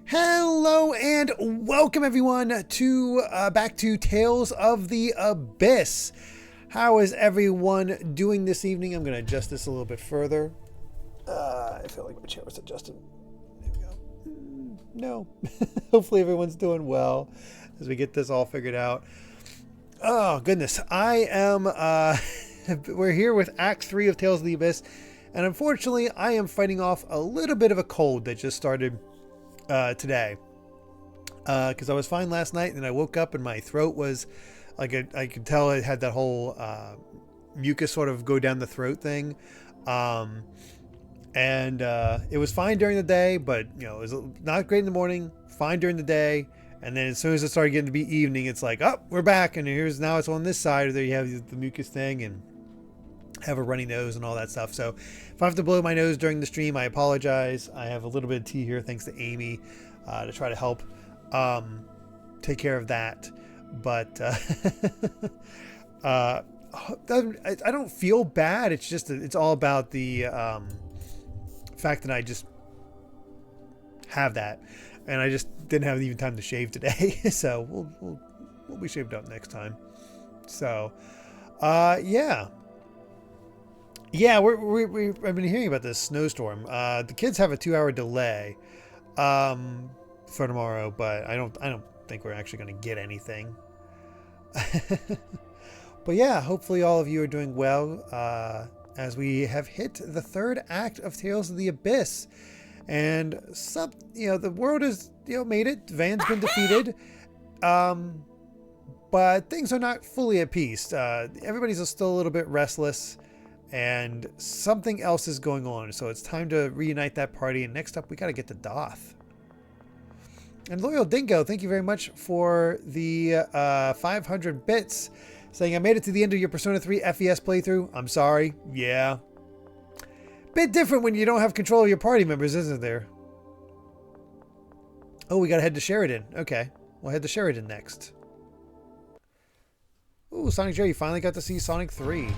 Hello and welcome everyone to back to Tales of the Abyss. How is everyone doing this evening? I'm going to adjust this a little bit further. I feel like my chair was adjusted. There we go. No. Hopefully everyone's doing well as we get this all figured out. Oh goodness. I am we're here with Act 3 of Tales of the Abyss, and unfortunately I am fighting off a little bit of a cold that just started today, because I was fine last night, and I woke up and my throat was like I could tell it had that whole mucus sort of go down the throat thing, and it was fine during the day, but it was not great in the morning, fine during the day, and then as soon as it started getting to be evening, it's like, oh, we're back, and now it's on this side. There you have the mucus thing and have a runny nose and all that stuff. So if I have to blow my nose during the stream, I apologize. I have a little bit of tea here thanks to Amy to try to help take care of that. But I don't feel bad. It's just it's all about the fact that I just have that, and I just didn't have even time to shave today. So we'll be shaved up next time. So yeah, I've been hearing about this snowstorm. The kids have a 2-hour delay for tomorrow, but I don't think we're actually going to get anything. But yeah, hopefully all of you are doing well as we have hit the third act of Tales of the Abyss, and the world has made it. Van's been defeated, but things are not fully at peace. Everybody's still a little bit restless, and something else is going on. So it's time to reunite that party. And next up, we got to get to Doth. And Loyal Dingo, thank you very much for the 500 bits, saying, I made it to the end of your Persona 3 FES playthrough. I'm sorry. Yeah. Bit different when you don't have control of your party members, isn't there? Oh, we got to head to Sheridan. Okay. We'll head to Sheridan next. Ooh, Sonic Joe, you finally got to see Sonic 3.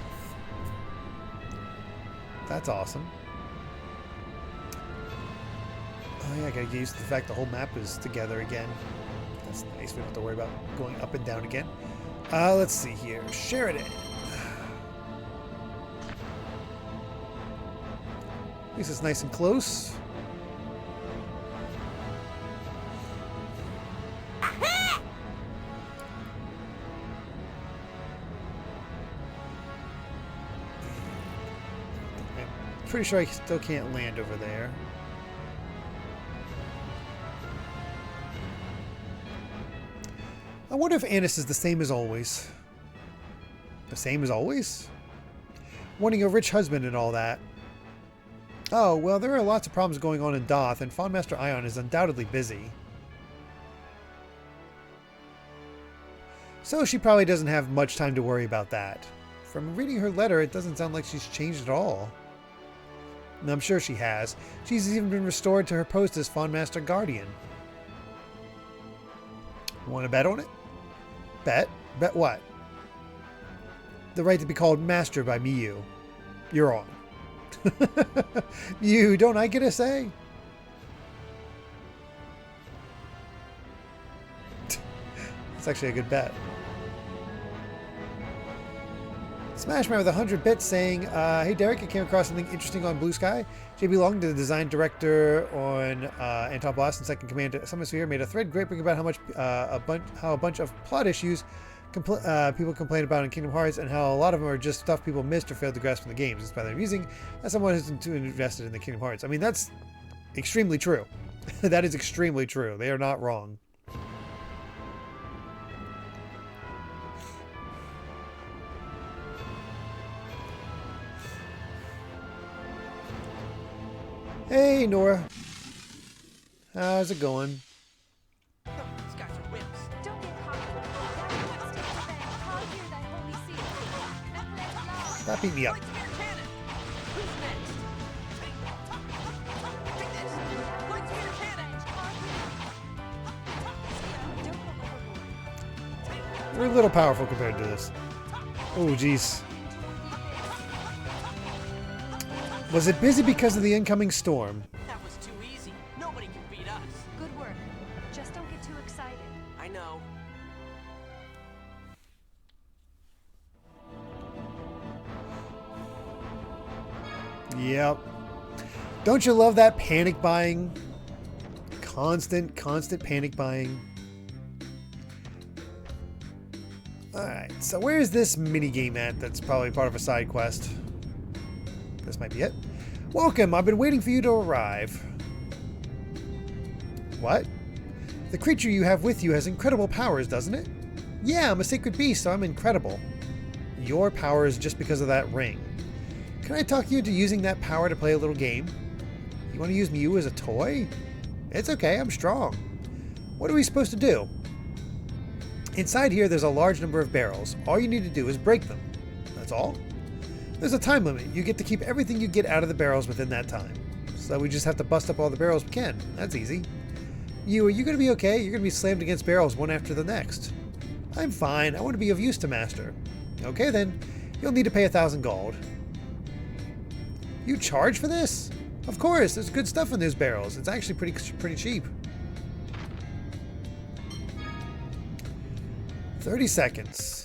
That's awesome. Oh yeah, I gotta get used to the fact the whole map is together again. That's nice. We don't have to worry about going up and down again. Let's see here. Sheridan. At least it's nice and close. Pretty sure I still can't land over there. I wonder if Annis is the same as always. The same as always? Wanting a rich husband and all that. Oh, well, there are lots of problems going on in Doth, and Fondmaster Ion is undoubtedly busy. So she probably doesn't have much time to worry about that. From reading her letter, it doesn't sound like she's changed at all. And I'm sure she has. She's even been restored to her post as Fondmaster Guardian. Want to bet on it? Bet? Bet what? The right to be called Master by Miyu. You're on. Miyu, don't I get a say? It's actually a good bet. Smashman with 100 bits saying, hey Derrick, I came across something interesting on BlueSky. JB Long, the design director on Anton Blast and Second Command to Summosphere, made a thread graping about how much how a bunch of plot issues people complain about in Kingdom Hearts, and how a lot of them are just stuff people missed or failed to grasp in the games. It's rather amusing as someone who's too invested in the Kingdom Hearts. I mean, that's extremely true. That is extremely true. They are not wrong. Hey, Nora. How's it going? Stop beating me up. We're a little powerful compared to this. Oh, jeez. Was it busy because of the incoming storm? That was too easy. Nobody can beat us. Good work. Yep. Don't you love that panic buying? Constant panic buying. Alright, so where's this minigame at that's probably part of a side quest? This might be it. Welcome, I've been waiting for you to arrive. What? The creature you have with you has incredible powers, doesn't it? Yeah, I'm a sacred beast, so I'm incredible. Your power is just because of that ring. Can I talk you into using that power to play a little game? You want to use you as a toy? It's okay, I'm strong. What are we supposed to do? Inside here, there's a large number of barrels. All you need to do is break them. That's all. There's a time limit. You get to keep everything you get out of the barrels within that time. So we just have to bust up all the barrels we can. That's easy. Are you going to be okay? You're going to be slammed against barrels one after the next. I'm fine. I want to be of use to Master. Okay then. You'll need to pay 1,000 gold. You charge for this? Of course. There's good stuff in those barrels. It's actually pretty cheap. 30 seconds.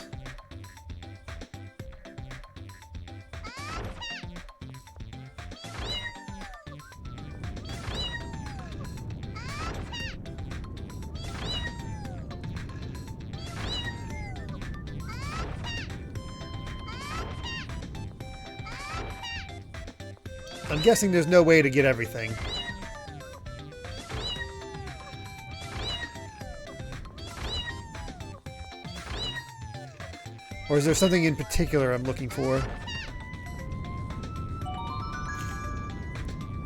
I'm guessing there's no way to get everything. Or is there something in particular I'm looking for?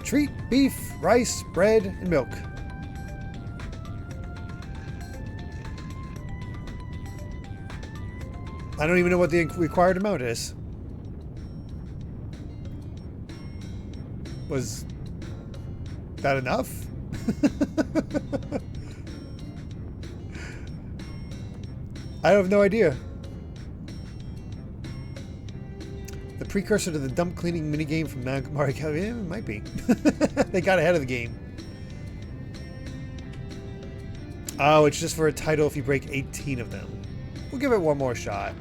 Treat, beef, rice, bread, and milk. I don't even know what the required amount is. Was that enough? I have no idea. The precursor to the dump cleaning minigame from Mario Kart. Yeah, it might be. They got ahead of the game. Oh, it's just for a title if you break 18 of them. We'll give it one more shot.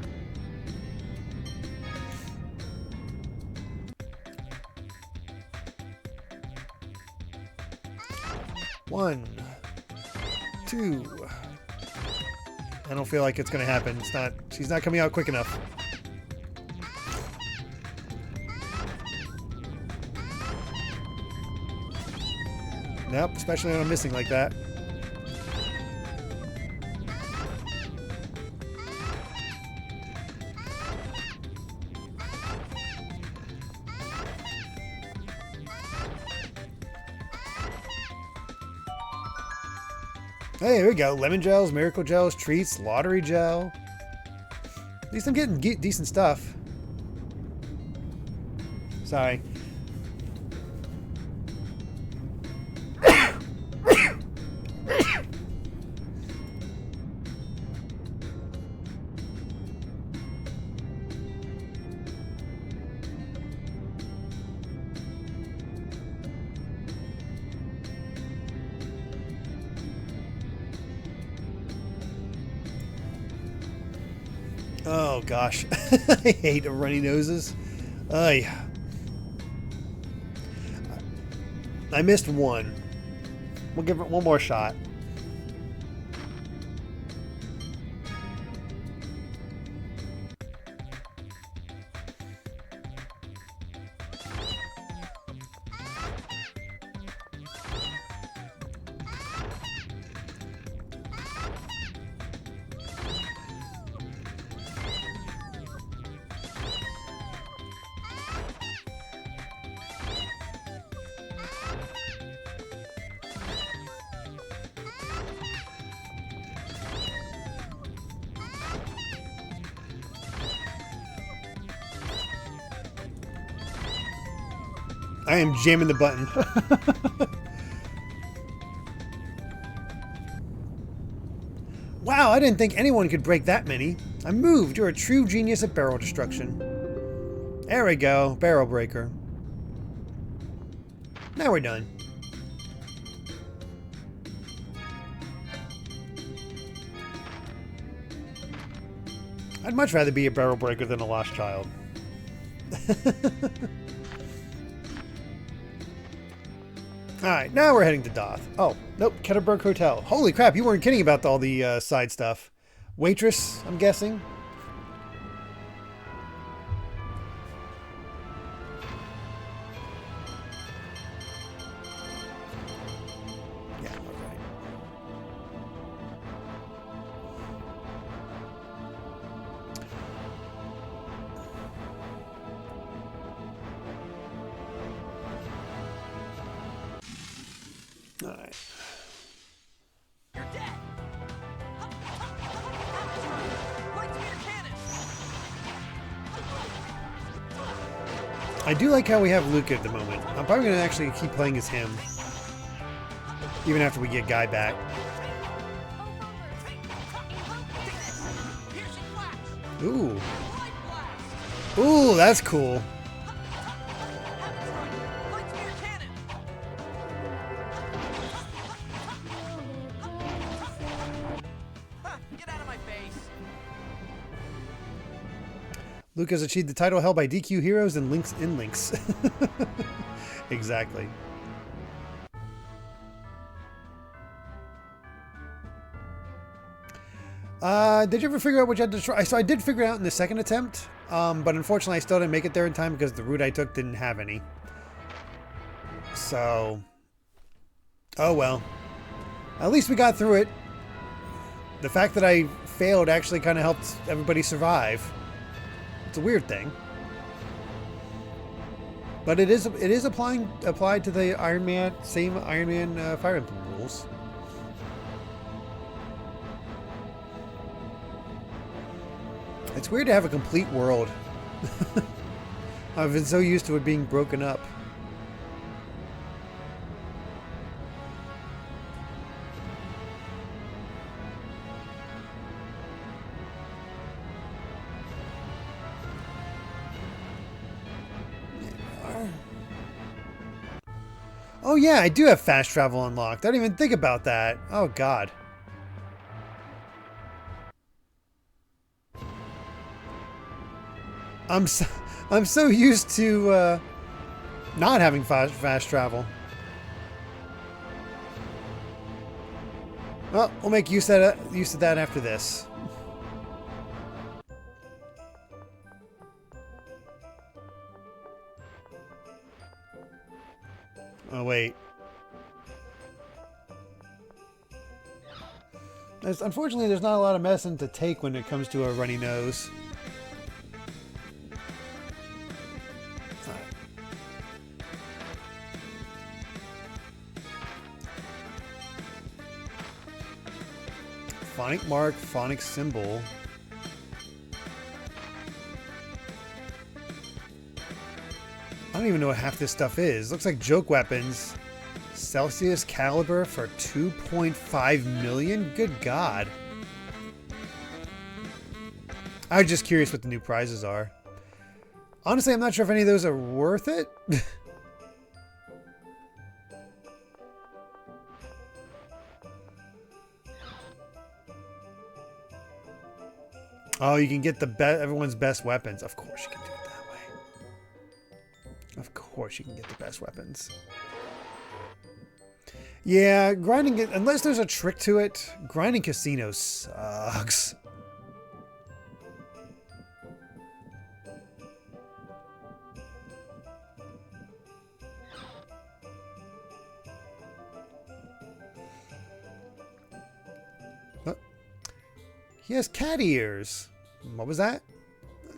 One, two. I don't feel like it's gonna happen. It's not. She's not coming out quick enough. Nope, especially when I'm missing like that. Hey, here we go. Lemon gels, miracle gels, treats, lottery gel. At least I'm getting decent stuff. Sorry. Oh gosh, I hate runny noses. I missed one. We'll give it one more shot. I am jamming the button. Wow, I didn't think anyone could break that many. I moved. You're a true genius at barrel destruction. There we go. Barrel breaker. Now we're done. I'd much rather be a barrel breaker than a lost child. Alright, now we're heading to Doth. Oh, nope, Ketterberg Hotel. Holy crap, you weren't kidding about all the side stuff. Waitress, I'm guessing. Yeah, alright. Alright. You're dead. Point to your cannon. I do like how we have Luke at the moment. I'm probably going to actually keep playing as him. Even after we get Guy back. Piercing flash. Ooh. Light blast. Ooh, that's cool. Point to your cannon. Get out of my face. Luke has achieved the title held by DQ Heroes and Links in Links. Exactly. Did you ever figure out what you had to try? So I did figure it out in the second attempt, but unfortunately I still didn't make it there in time because the route I took didn't have any. So, oh well. At least we got through it. The fact that I failed actually kind of helped everybody survive. It's a weird thing. But it is applied to the Iron Man, same Iron Man Fire Emblem rules. It's weird to have a complete world. I've been so used to it being broken up. Oh yeah, I do have fast travel unlocked. I didn't even think about that. Oh god. I'm so used to not having fast travel. Well, we'll make use of that after this. Oh wait. Unfortunately, there's not a lot of medicine to take when it comes to a runny nose. Phonic mark, phonic symbol. I don't even know what half this stuff is. Looks like joke weapons. Celsius caliber for 2.5 million? Good God. I was just curious what the new prizes are. Honestly, I'm not sure if any of those are worth it. Oh, you can get everyone's best weapons. Of course you can do it that way. Of course you can get the best weapons. Yeah, grinding it, unless there's a trick to it, grinding casinos sucks. Oh. He has cat ears. What was that?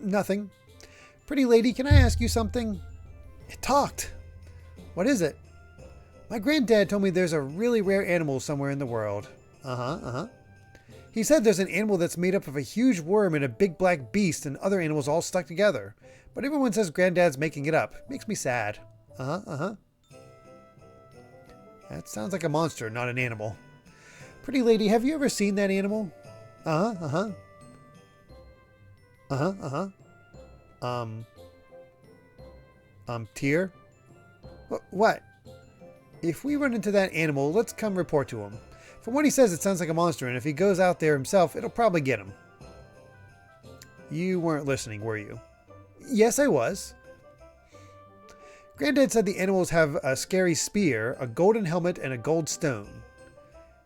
Nothing. Pretty lady, can I ask you something? It talked. What is it? My granddad told me there's a really rare animal somewhere in the world. He said there's an animal that's made up of a huge worm and a big black beast and other animals all stuck together. But everyone says granddad's making it up. Makes me sad. That sounds like a monster, not an animal. Pretty lady, have you ever seen that animal? Tier? What? If we run into that animal, let's come report to him. From what he says, it sounds like a monster, and if he goes out there himself, it'll probably get him. You weren't listening, were you? Yes, I was. Granddad said the animals have a scary spear, a golden helmet, and a gold stone.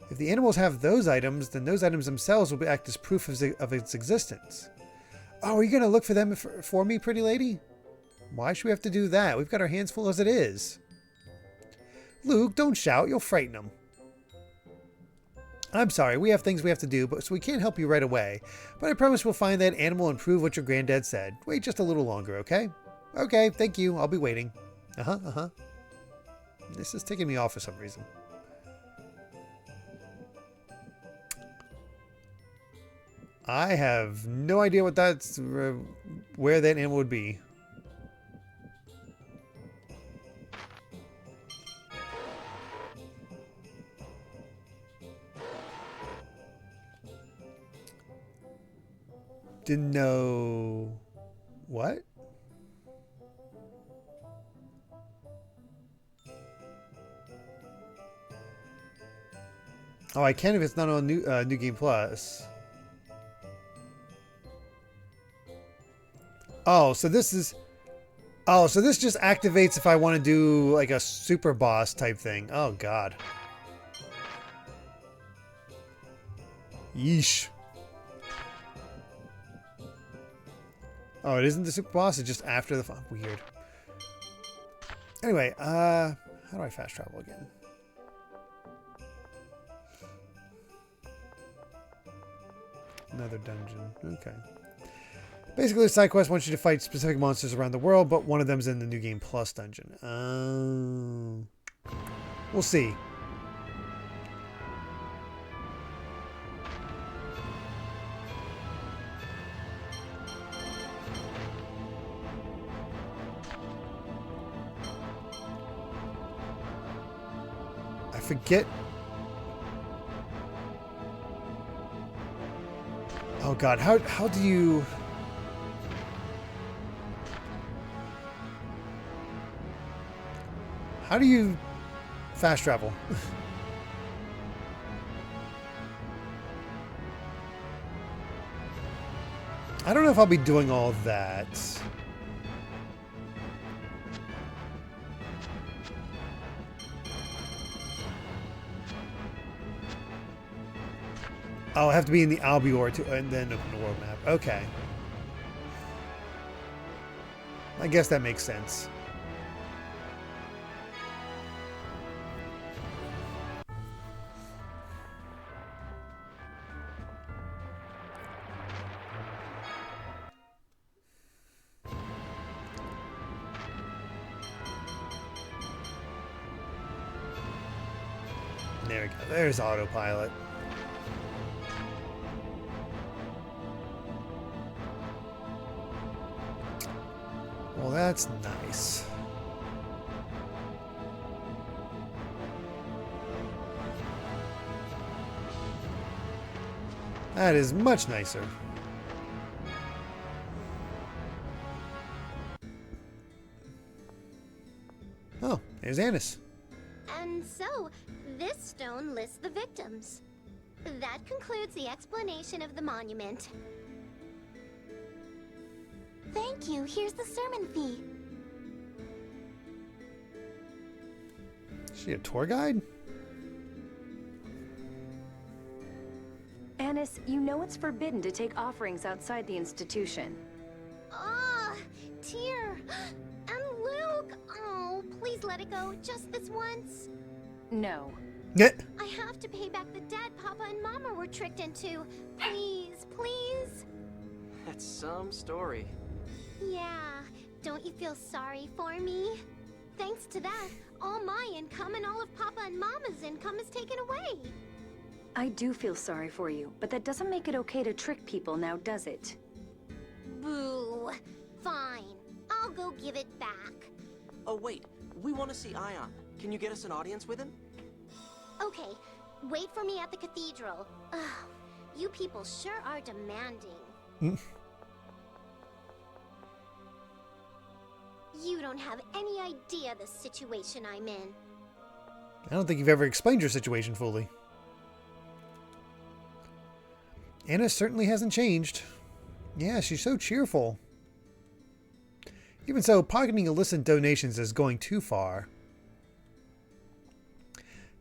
If the animals have those items, then those items themselves will act as proof of its existence. Oh, are you going to look for them for me, pretty lady? Why should we have to do that? We've got our hands full as it is. Luke, don't shout. You'll frighten them. I'm sorry. We have things we have to do, so we can't help you right away. But I promise we'll find that animal and prove what your granddad said. Wait just a little longer, okay? Okay, thank you. I'll be waiting. Uh-huh. This is taking me off for some reason. I have no idea what that's... where that animal would be. Didn't know... What? Oh, I can if it's not on New Game Plus. Oh, so this is... Oh, so this just activates if I want to do like a super boss type thing. Oh, God. Yeesh. Oh, it isn't the super boss? It's just after the... Weird. Anyway, how do I fast travel again? Another dungeon. Okay. Basically, the side quest wants you to fight specific monsters around the world, but one of them's in the New Game Plus dungeon. We'll see. I forget. Oh God, how do you... How do you fast travel? I don't know if I'll be doing all of that. Oh, I have to be in the Albior and then open the world map. Okay. I guess that makes sense. There we go. There's autopilot. Well, that's nice. That is much nicer. Oh, there's Annis. And so, this stone lists the victims. That concludes the explanation of the monument. Thank you. Here's the sermon fee. Is she a tour guide? Annis, you know it's forbidden to take offerings outside the institution. Ah, Tear. And Luke. Oh, please let it go. Just this once. No. I have to pay back the debt Papa and Mama were tricked into. Please, please. That's some story. Yeah, don't you feel sorry for me? Thanks to that, all my income and all of Papa and Mama's income is taken away. I do feel sorry for you, but that doesn't make it okay to trick people now, does it? Boo. Fine. I'll go give it back. Oh wait, we want to see Ion. Can you get us an audience with him? Okay, wait for me at the cathedral. Ugh, you people sure are demanding. You don't have any idea the situation I'm in. I don't think you've ever explained your situation fully. Anna certainly hasn't changed. Yeah, she's so cheerful. Even so, pocketing illicit donations is going too far.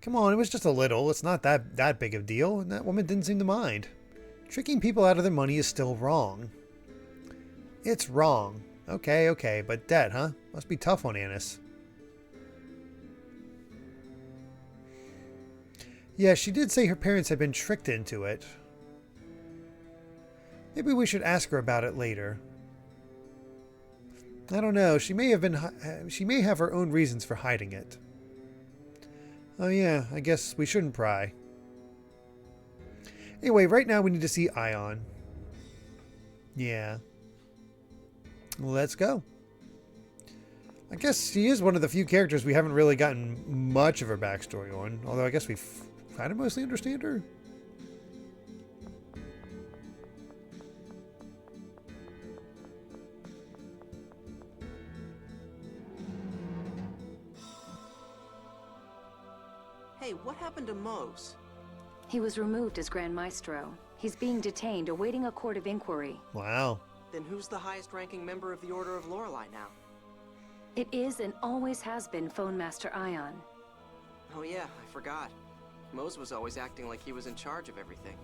Come on, it was just a little. It's not that big of a deal, and that woman didn't seem to mind. Tricking people out of their money is still wrong. It's wrong. Okay, but debt, huh? Must be tough on Annis. Yeah, she did say her parents had been tricked into it. Maybe we should ask her about it later. I don't know. She may have her own reasons for hiding it. Oh yeah, I guess we shouldn't pry. Anyway, right now we need to see Ion. Yeah. Let's go. I guess she is one of the few characters we haven't really gotten much of her backstory on. Although I guess we kind of mostly understand her. Hey, what happened to Mose? He was removed as Grand Maestro. He's being detained, awaiting a court of inquiry. Wow. Then who's the highest-ranking member of the Order of Lorelei now? It is and always has been Phone Master Ion. Oh yeah, I forgot. Mose was always acting like he was in charge of everything.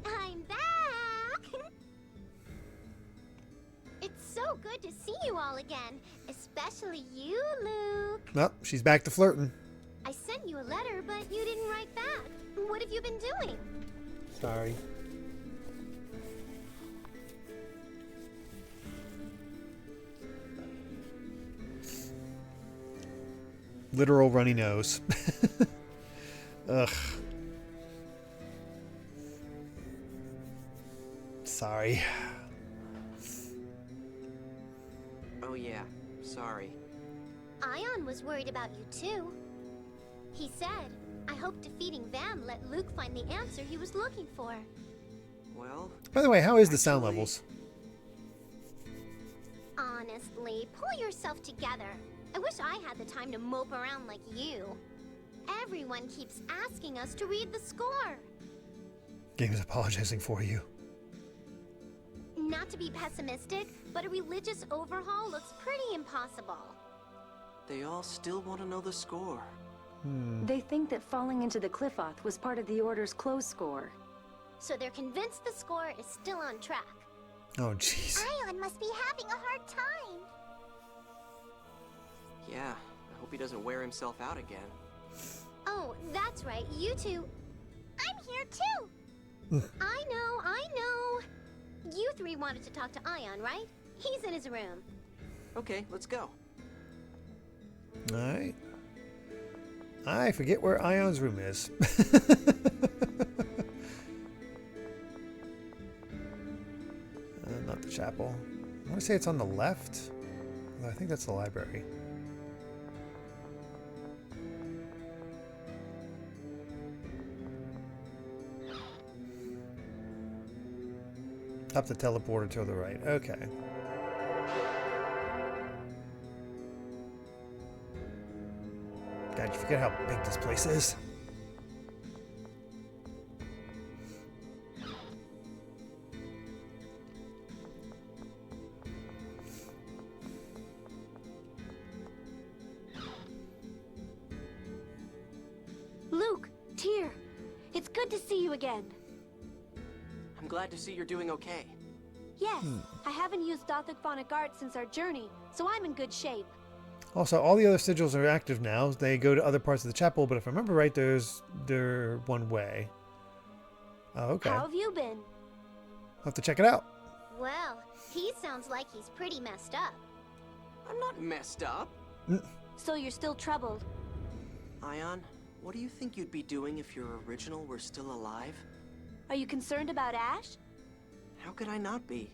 I'm back! It's so good to see you all again, especially you, Luke. Well, she's back to flirting. I sent you a letter, but you didn't write back. What have you been doing? Sorry. Literal runny nose. Ugh. Sorry. Oh yeah, sorry. Ion was worried about you too. He said, I hope defeating Vam let Luke find the answer he was looking for. Well... By the way, how is the sound actually, levels? Honestly, pull yourself together. I wish I had the time to mope around like you. Everyone keeps asking us to read the score. Game is apologizing for you. Not to be pessimistic, but a religious overhaul looks pretty impossible. They all still want to know the score. They think that falling into the Cliff-Oth was part of the Order's close score. So they're convinced the score is still on track. Oh, jeez. Ion must be having a hard time. Yeah, I hope he doesn't wear himself out again. Oh, that's right, you two. I'm here too. I know. You three wanted to talk to Ion, right? He's in his room. Okay, let's go. Alright. I forget where Ion's room is. Not the chapel. I want to say it's on the left. Although I think that's the library. Up the teleporter to the right. Okay. God, you forget how big this place is. Luke, Tyr, it's good to see you again. I'm glad to see you're doing okay. Yes, I haven't used Gothic phonic art since our journey, so I'm in good shape. Also, all the other sigils are active now. They go to other parts of the chapel, but if I remember right, they're one way. Oh, okay. How have you been? I'll have to check it out. Well, he sounds like he's pretty messed up. I'm not messed up. So you're still troubled? Ion, what do you think you'd be doing if your original were still alive? Are you concerned about Ash? How could I not be?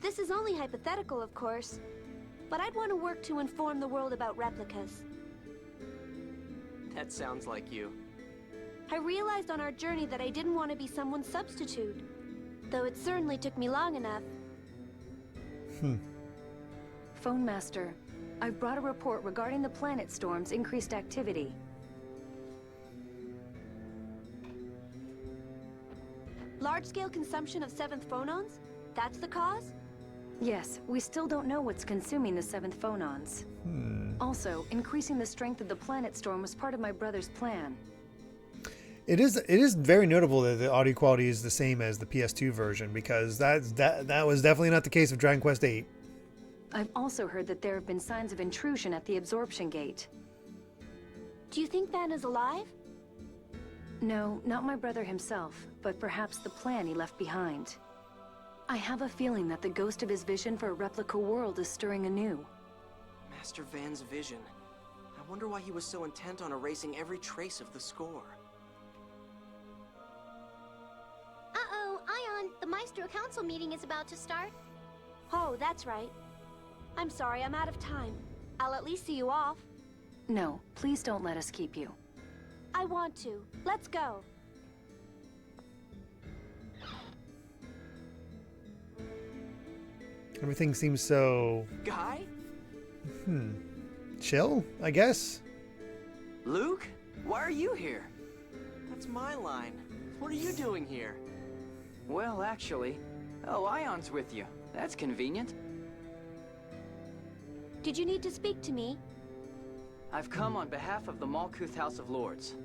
This is only hypothetical, of course. But I'd want to work to inform the world about replicas. That sounds like you. I realized on our journey that I didn't want to be someone's substitute. Though it certainly took me long enough. Phone Master, I've brought a report regarding the planet storm's increased activity. Large-scale consumption of 7th phonons? That's the cause? Yes, we still don't know what's consuming the 7th phonons. Also, increasing the strength of the planet storm was part of my brother's plan. It is very notable that the audio quality is the same as the PS2 version, because that was definitely not the case of Dragon Quest VIII. I've also heard that there have been signs of intrusion at the absorption gate. Do you think Van is alive? No, not my brother himself, but perhaps the plan he left behind. I have a feeling that the ghost of his vision for a replica world is stirring anew. Master Van's vision. I wonder why he was so intent on erasing every trace of the score. Uh-oh, Ion, the Maestro Council meeting is about to start. Oh, that's right. I'm sorry, I'm out of time. I'll at least see you off. No, please don't let us keep you. I want to. Let's go. Everything seems so Guy? chill, I guess. Luke? Why are you here? That's my line. What are you doing here? Well, actually... Oh, Ion's with you. That's convenient. Did you need to speak to me? I've come on behalf of the Malkuth House of Lords.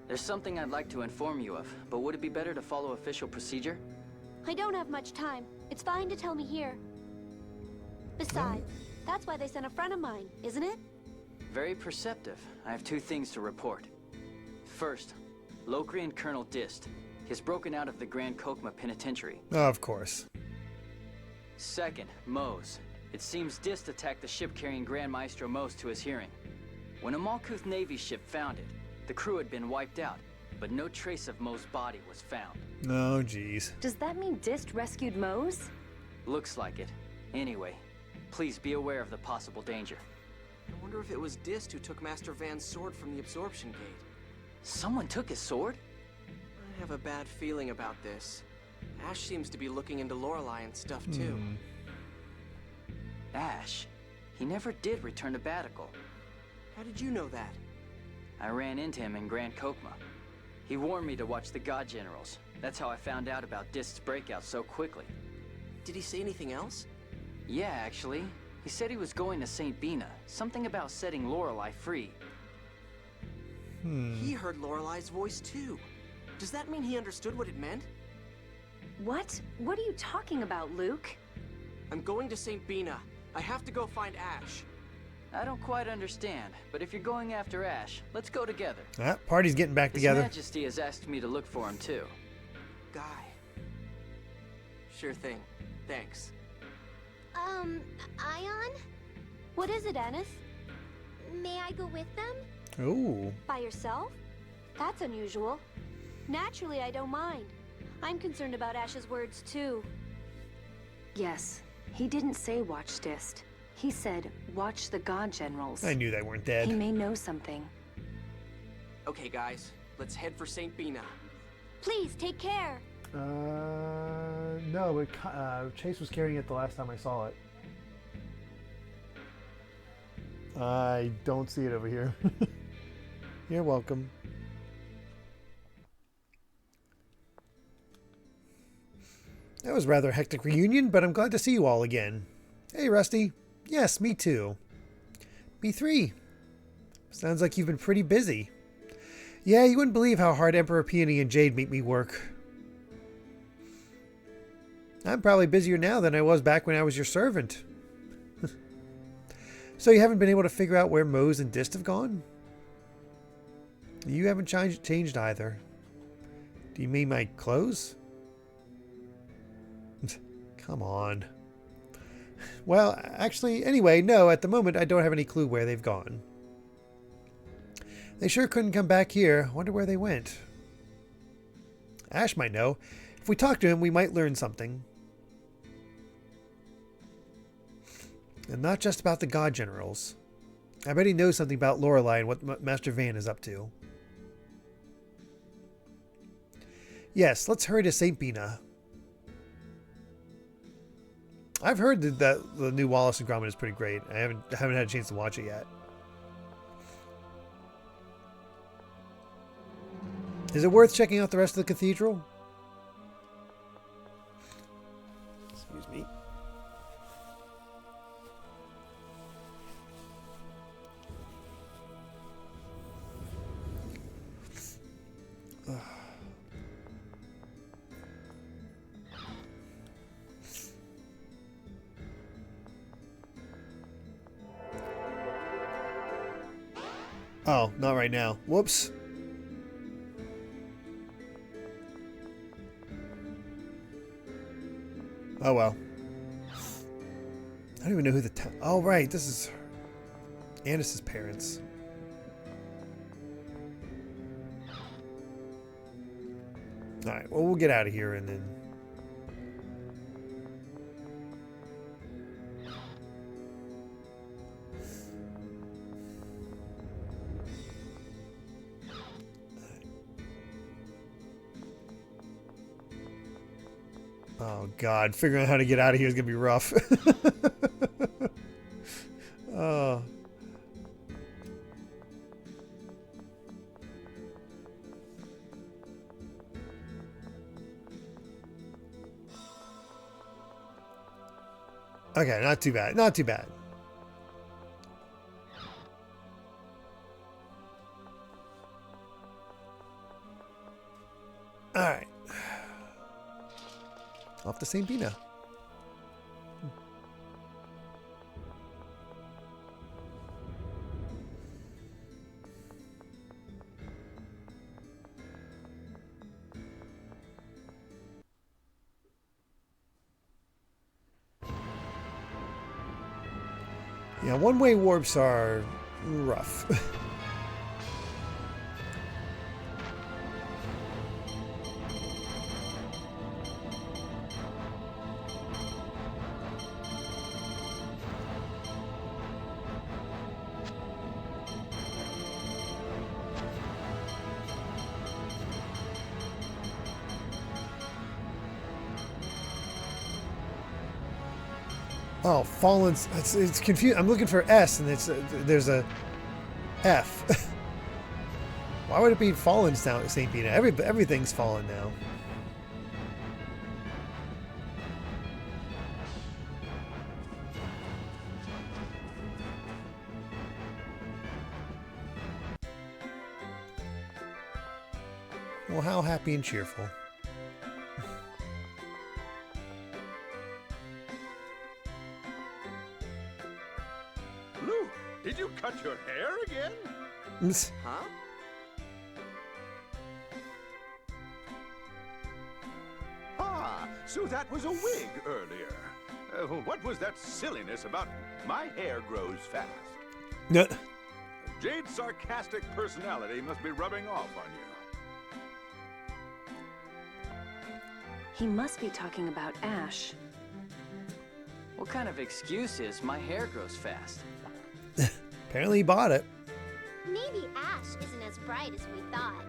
There's something I'd like to inform you of, but would it be better to follow official procedure? I don't have much time. It's fine to tell me here. Besides, that's why they sent a friend of mine, isn't it? Very perceptive. I have 2 things to report. First, Locrian Colonel Dist. He's broken out of the Grand Kokma Penitentiary. Of course. Second, Mose. It seems Dist attacked the ship carrying Grand Maestro Mose to his hearing. When a Malkuth Navy ship found it, the crew had been wiped out, but no trace of Mose's body was found. Oh, jeez. Does that mean Dist rescued Mose? Looks like it. Anyway, please be aware of the possible danger. I wonder if it was Dist who took Master Van's sword from the absorption gate. Someone took his sword? I have a bad feeling about this. Ash seems to be looking into Lorelei and stuff too. Ash. He never did return to Batical. How did you know that? I ran into him in Grand Kokma. He warned me to watch the God Generals. That's how I found out about Dist's breakout so quickly. Did he say anything else? Yeah, actually. He said he was going to St. Bina. Something about setting Lorelei free. He heard Lorelei's voice too. Does that mean he understood what it meant? What? What are you talking about, Luke? I'm going to St. Bina. I have to go find Ash. I don't quite understand, but if you're going after Ash, let's go together. Ah, party's getting back His together. Majesty has asked me to look for him too. Guy. Sure thing. Thanks. Ion? What is it, Anis? May I go with them? Oh. By yourself? That's unusual. Naturally, I don't mind. I'm concerned about Ash's words, too. Yes, he didn't say watch Dist. He said watch the God Generals. I knew they weren't He dead. may know something. Okay, guys. Let's head for St. Bina. Please, take care. No, but Chase was carrying it the last time I saw it. I don't see it over here. You're welcome. That was rather a hectic reunion, but I'm glad to see you all again. Hey, Rusty. Yes, me too. Me 3. Sounds like you've been pretty busy. Yeah, you wouldn't believe how hard Emperor Peony and Jade make me work. I'm probably busier now than I was back when I was your servant. So you haven't been able to figure out where Mose and Dist have gone? You haven't changed either. Do you mean my clothes? Come on. Well, actually, anyway, no, at the moment I don't have any clue where they've gone. They sure couldn't come back here. Wonder where they went. Ash might know. If we talk to him, we might learn something. And not just about the God Generals. I bet he knows something about Lorelei and what Master Van is up to. Yes, let's hurry to St. Bina. I've heard that the new Wallace and Gromit is pretty great. I haven't had a chance to watch it yet. Is it worth checking out the rest of the cathedral? Excuse me. Oh, not right now. Whoops. Oh well. I don't even know who the oh right, this is Anis's parents. Alright, well we'll get out of here and then oh god, figuring out how to get out of here is gonna be rough. Oh. Okay, not too bad. Not too bad. All right. Off to St. Bina. Yeah, one-way warps are rough. Oh, Fallen. It's confused. I'm looking for S, and there's a F. Why would it be Fallen St. Bina? Everything's Fallen now. Well, how happy and cheerful. Did you cut your hair again? Huh? Ah, so that was a wig earlier. What was that silliness about my hair grows fast? No. Jade's sarcastic personality must be rubbing off on you. He must be talking about Ash. What kind of excuse is my hair grows fast? Apparently he bought it. Maybe Ash isn't as bright as we thought.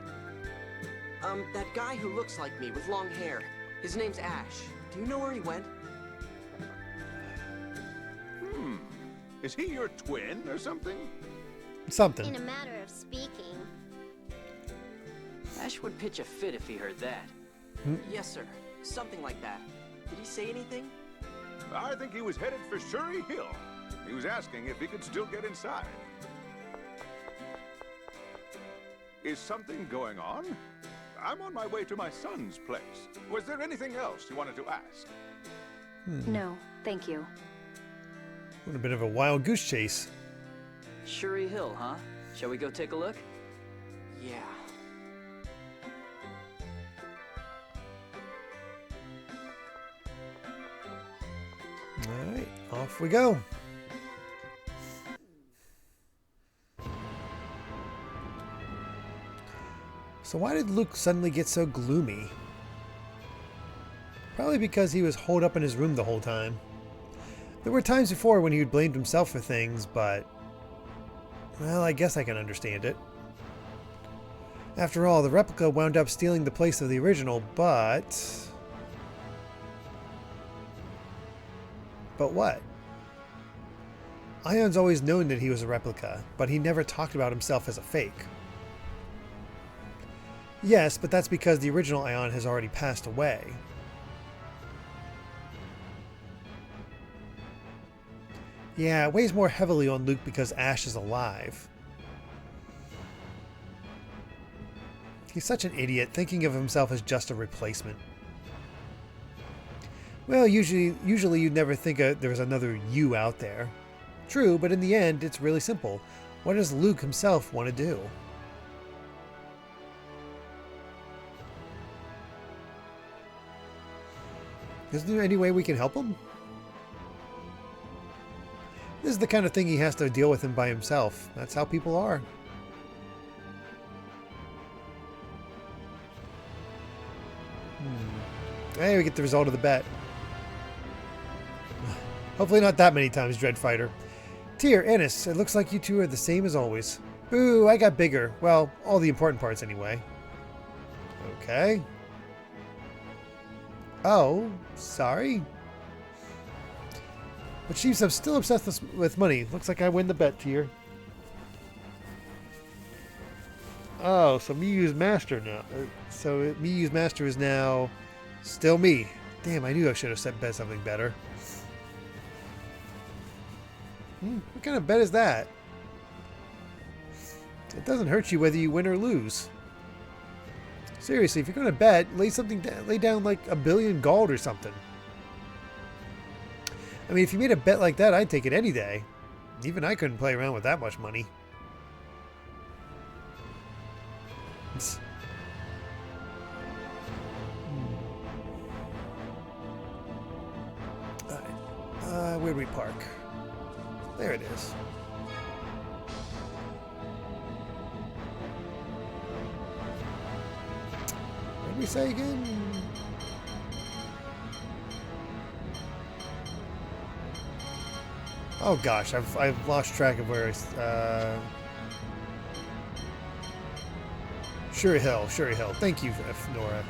That guy who looks like me with long hair. His name's Ash. Do you know where he went? Is he your twin or something? Something. In a matter of speaking. Ash would pitch a fit if he heard that. Yes, sir. Something like that. Did he say anything? I think he was headed for Shuri Hill. He was asking if he could still get inside. Is something going on? I'm on my way to my son's place. Was there anything else you wanted to ask? No, thank you. What a bit of a wild goose chase. Shuri Hill, huh? Shall we go take a look? Yeah. All right, off we go. So why did Luke suddenly get so gloomy? Probably because he was holed up in his room the whole time. There were times before when he had blamed himself for things, but... well, I guess I can understand it. After all, the replica wound up stealing the place of the original, but... but what? Ion's always known that he was a replica, but he never talked about himself as a fake. Yes, but that's because the original Ion has already passed away. Yeah, it weighs more heavily on Luke because Ash is alive. He's such an idiot, thinking of himself as just a replacement. Well, usually you'd never think there was another you out there. True, but in the end, it's really simple. What does Luke himself want to do? Is there any way we can help him? This is the kind of thing he has to deal with him by himself. That's how people are. Hey, we get the result of the bet. Hopefully not that many times, Dreadfighter. Tyr, Ennis, it looks like you two are the same as always. Boo, I got bigger. Well, all the important parts anyway. Okay. Oh, sorry. But Chiefs, I'm still obsessed with money. Looks like I win the bet, Tyr. Oh, so Miyu's master now. So Miyu's master is now still me. Damn, I knew I should have set bet something better. What kind of bet is that? It doesn't hurt you whether you win or lose. Seriously, if you're going to bet, lay down like 1 billion gold or something. I mean, if you made a bet like that, I'd take it any day. Even I couldn't play around with that much money. Where'd we park? There it is. What did we say again? Oh gosh, I've lost track of where Shuri Hill. Thank you, Nora.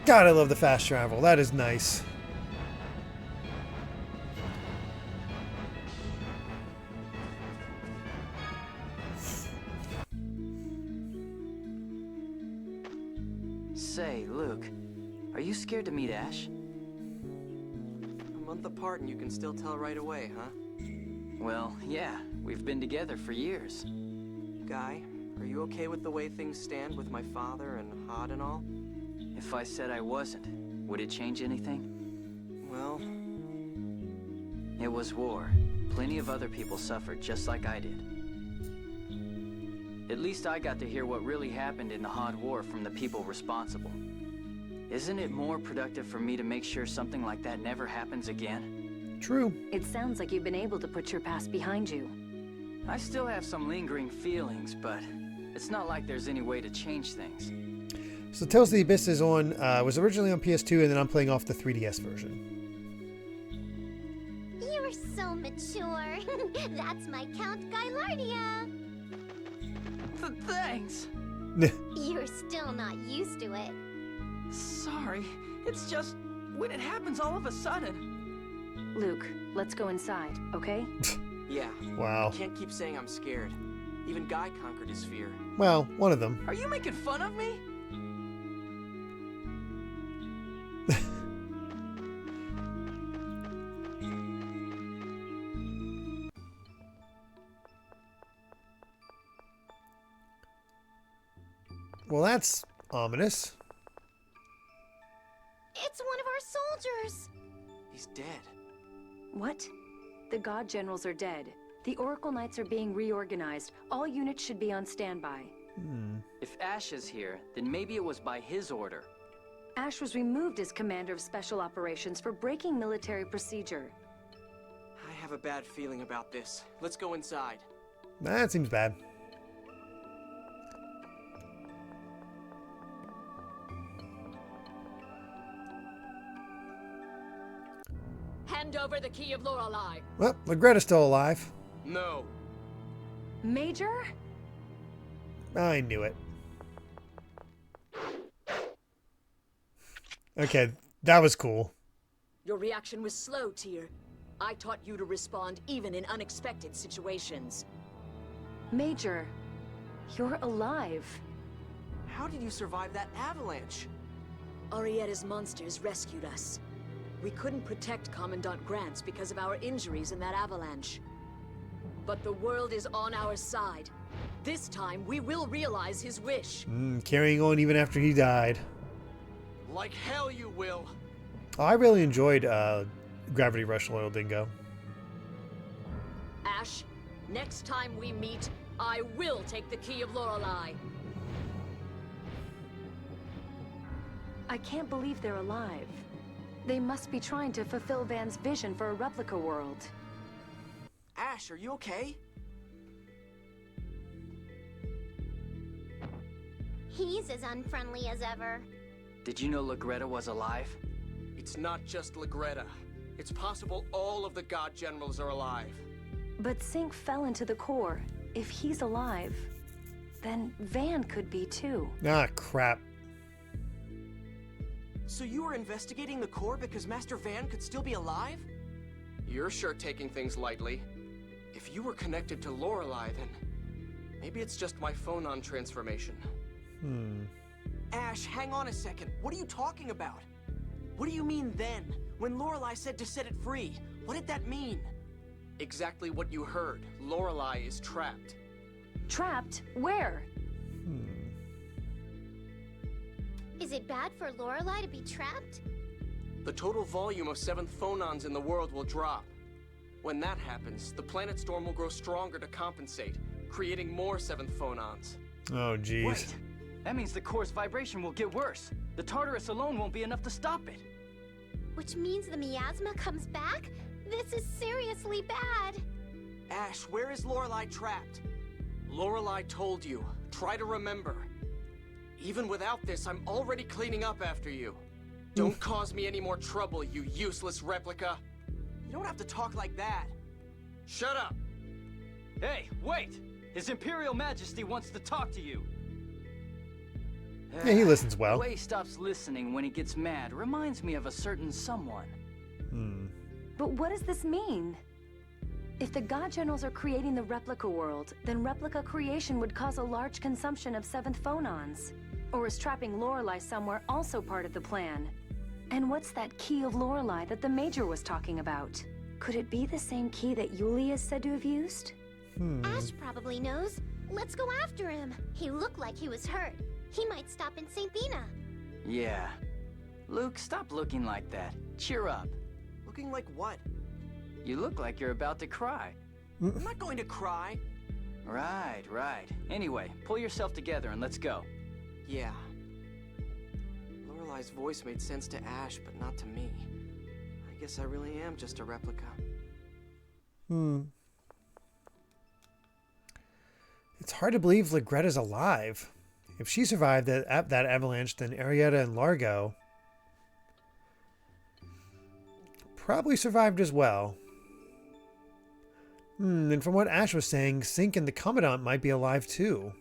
God, I love the fast travel. That is nice. Say, Luke, are you scared to meet Ash? A month apart and you can still tell right away, huh? Well, yeah, we've been together for years. Guy, are you okay with the way things stand with my father and Hod and all? If I said I wasn't, would it change anything? Well... It was war. Plenty of other people suffered just like I did. At least I got to hear what really happened in the Hod War from the people responsible. Isn't it more productive for me to make sure something like that never happens again? True. It sounds like you've been able to put your past behind you. I still have some lingering feelings, but it's not like there's any way to change things. So Tales of the Abyss is on, was originally on PS2, and then I'm playing off the 3DS version. You're so mature. That's my Count Gylardia. Thanks! You're still not used to it. Sorry, it's just when it happens all of a sudden. Luke, let's go inside, okay? Yeah. Wow. Can't keep saying I'm scared. Even Guy conquered his fear. Well, one of them. Are you making fun of me? Well, that's ominous. It's one of our soldiers. He's dead. What? The God Generals are dead. The Oracle Knights are being reorganized. All units should be on standby. If Ash is here, then maybe it was by his order. Ash was removed as Commander of Special Operations for breaking military procedure. I have a bad feeling about this. Let's go inside. That seems bad. Hand over the key of Lorelei. Well, Legretta's still alive. No. Major? I knew it. Okay, that was cool. Your reaction was slow, Tyr. I taught you to respond even in unexpected situations. Major, you're alive. How did you survive that avalanche? Arietta's monsters rescued us. We couldn't protect Commandant Grants because of our injuries in that avalanche. But the world is on our side. This time, we will realize his wish. Carrying on even after he died. Like hell you will. Oh, I really enjoyed Gravity Rush Loyal Dingo. Ash. Next time we meet, I will take the key of Lorelei. I can't believe they're alive. They must be trying to fulfill Van's vision for a replica world. Ash, are you okay? He's as unfriendly as ever. Did you know Legretta was alive? It's not just Legretta. It's possible all of the God Generals are alive. But Sync fell into the core. If he's alive, then Van could be too. Ah, crap. So you were investigating the core because Master Van could still be alive? You're sure taking things lightly. If you were connected to Lorelei, then maybe it's just my phonon transformation. Ash, hang on a second. What are you talking about? What do you mean then? When Lorelei said to set it free, what did that mean? Exactly what you heard. Lorelei is trapped. Trapped? Where? Is it bad for Lorelei to be trapped? The total volume of 7th phonons in the world will drop. When that happens, the planet storm will grow stronger to compensate, creating more 7th phonons. Oh, jeez. Wait, that means the core's vibration will get worse. The Tartarus alone won't be enough to stop it. Which means the miasma comes back? This is seriously bad. Ash, where is Lorelei trapped? Lorelei told you. Try to remember. Even without this, I'm already cleaning up after you. Don't cause me any more trouble, you useless replica. You don't have to talk like that. Shut up! Hey, wait! His Imperial Majesty wants to talk to you. Yeah, he listens well. The way he stops listening when he gets mad reminds me of a certain someone. But what does this mean? If the God Generals are creating the replica world, then replica creation would cause a large consumption of 7th phonons. Or is trapping Lorelei somewhere also part of the plan? And what's that key of Lorelei that the Major was talking about? Could it be the same key that Yulia is said to have used? Ash probably knows. Let's go after him. He looked like he was hurt. He might stop in St. Bina. Yeah. Luke, stop looking like that. Cheer up. Looking like what? You look like you're about to cry. I'm not going to cry. Right, right. Anyway, pull yourself together and let's go. Yeah. Lorelei's voice made sense to Ash, but not to me. I guess I really am just a replica. It's hard to believe Legretta's alive. If she survived that avalanche, then Arietta and Largo probably survived as well. And from what Ash was saying, Sync and the Commandant might be alive too.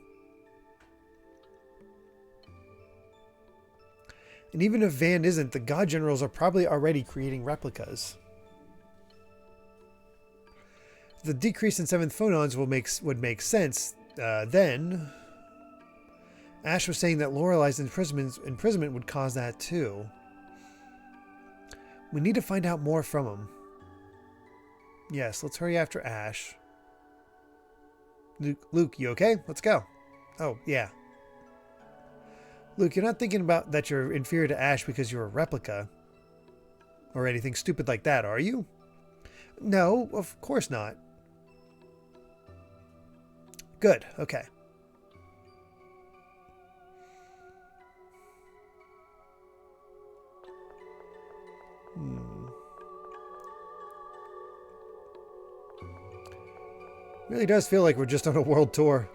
And even if Van isn't, the God Generals are probably already creating replicas. The decrease in 7th phonons would make sense. Then Ash was saying that Lorelei's imprisonment would cause that too. We need to find out more from him. Yes, let's hurry after Ash. Luke, you okay? Let's go. Oh, yeah. Luke, you're not thinking about that you're inferior to Ash because you're a replica. Or anything stupid like that, are you? No, of course not. Good, okay. Really does feel like we're just on a world tour.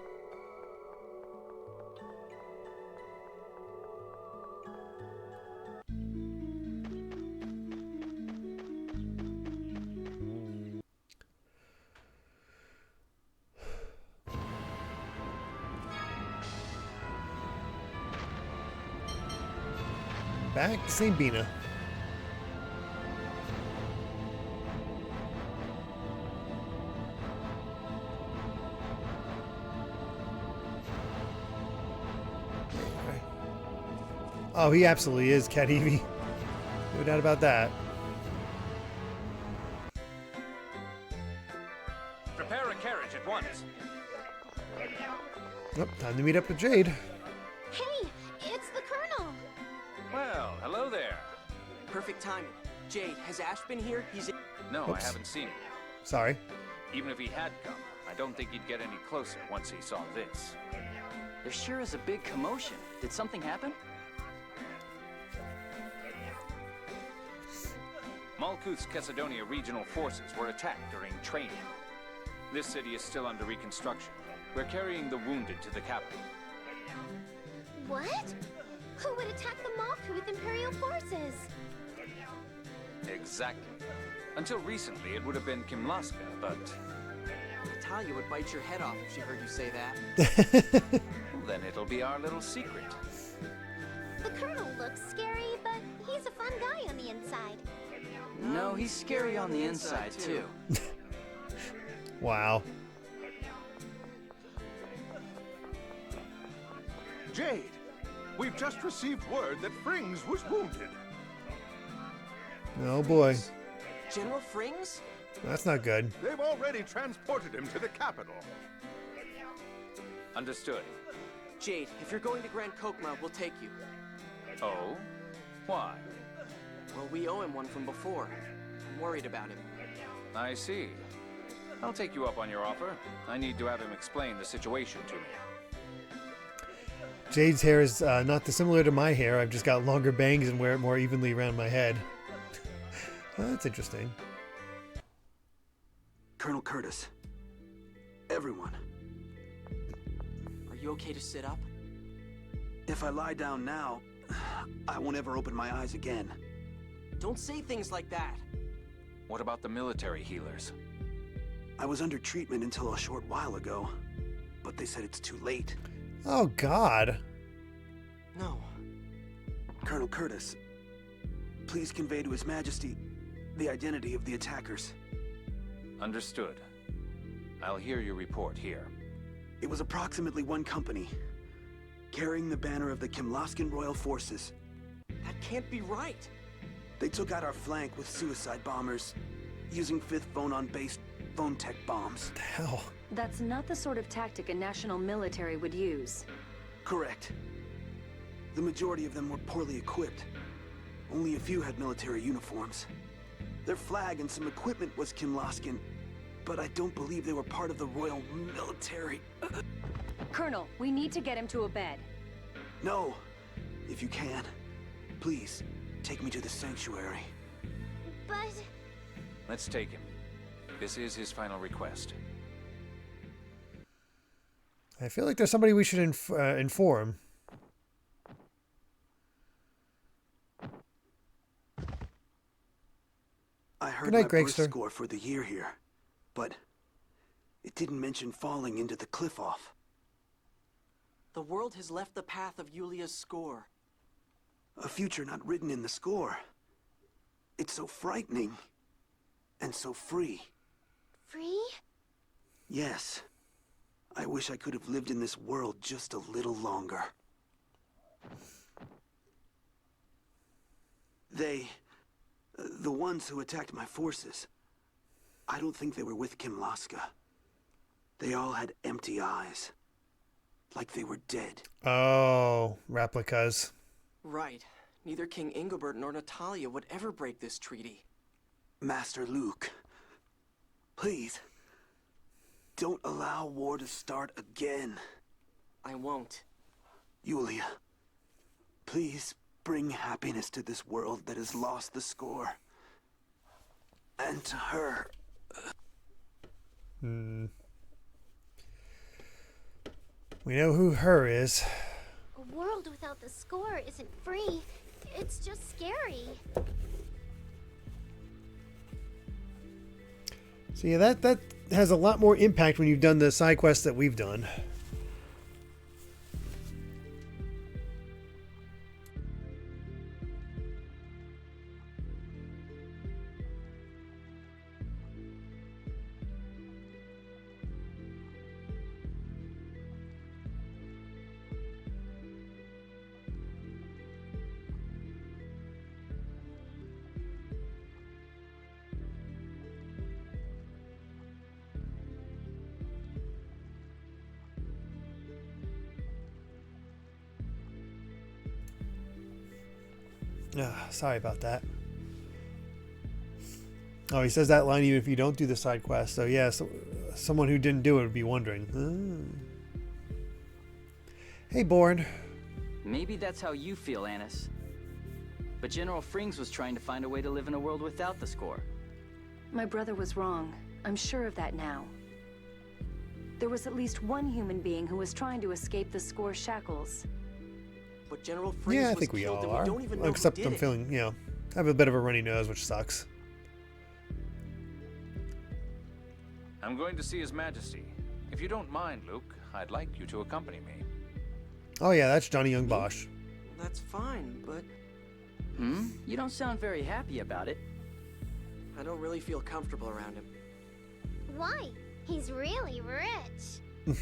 Back to St. Bina. Oh, he absolutely is Cat Evie. No doubt about that. Prepare a carriage at once. Yep, time to meet up with Jade. Hey, it's the Colonel. Well, hello there. Perfect timing. Jade, has Ash been here? He's in. No, Oops. I haven't seen him. Sorry. Even if he had come, I don't think he'd get any closer once he saw this. There sure is a big commotion. Did something happen? Malkuth's Cesadonia regional forces were attacked during training. This city is still under reconstruction. We're carrying the wounded to the capital. What? Who would attack the Malku with Imperial forces? Exactly. Until recently, it would have been Kimlaska, but... Natalia would bite your head off if she heard you say that. well, then it'll be our little secret. The Colonel looks scary, but he's a fun guy on the inside. No, he's scary on the inside, too. Wow. Jade, we've just received word that Frings was wounded. Oh boy. General Frings? That's not good. They've already transported him to the capital. Understood. Jade, if you're going to Grand Kokma, we'll take you. Oh? Why? Well, we owe him one from before. I'm worried about him. I see. I'll take you up on your offer. I need to have him explain the situation to me. Jade's hair is not dissimilar to my hair. I've just got longer bangs and wear it more evenly around my head. Well, that's interesting. Colonel Curtis. Everyone. Are you okay to sit up? If I lie down now, I won't ever open my eyes again. Don't say things like that. What about the military healers? I was under treatment until a short while ago, but they said it's too late. Oh, God. No. Colonel Curtis, please convey to His Majesty the identity of the attackers. Understood. I'll hear your report here. It was approximately one company, carrying the banner of the Kimlaskan Royal Forces. That can't be right. They took out our flank with suicide bombers, using 5th Phonon-based phone tech bombs. What the hell? That's not the sort of tactic a national military would use. Correct. The majority of them were poorly equipped. Only a few had military uniforms. Their flag and some equipment was Kimlaskan, but I don't believe they were part of the Royal Military. Colonel, we need to get him to a bed. No. If you can, please, take me to the sanctuary. But... Let's take him. This is his final request. I feel like there's somebody we should inform. I heard Good night, my birth Gregster. score for the year here, but it didn't mention falling into the cliff off. The world has left the path of Yulia's score. A future not written in the score. It's so frightening. And so free. Free? Yes. I wish I could have lived in this world just a little longer. The ones who attacked my forces, I don't think they were with Kimlaska. They all had empty eyes. Like they were dead. Oh, replicas. Right. Neither King Ingobert nor Natalia would ever break this treaty. Master Luke, please, don't allow war to start again. I won't. Yulia, please bring happiness to this world that has lost the score. And to her. We know who her is. A world without the score isn't free. It's just scary. So yeah, that has a lot more impact when you've done the side quests that we've done. Sorry about that. Oh, he says that line even if you don't do the side quest. So yeah, someone who didn't do it would be wondering. Hey, Born. Maybe that's how you feel, Annis. But General Frings was trying to find a way to live in a world without the score. My brother was wrong. I'm sure of that now. There was at least one human being who was trying to escape the score's shackles. But General Frings Yeah, I was think we killed all and are. we don't even know Except who did I'm it. feeling, you know, I have a bit of a runny nose, which sucks. I'm going to see His Majesty. If you don't mind, Luke, I'd like you to accompany me. Oh yeah, that's Johnny Young Bosch. That's fine, but You don't sound very happy about it. I don't really feel comfortable around him. Why? He's really rich.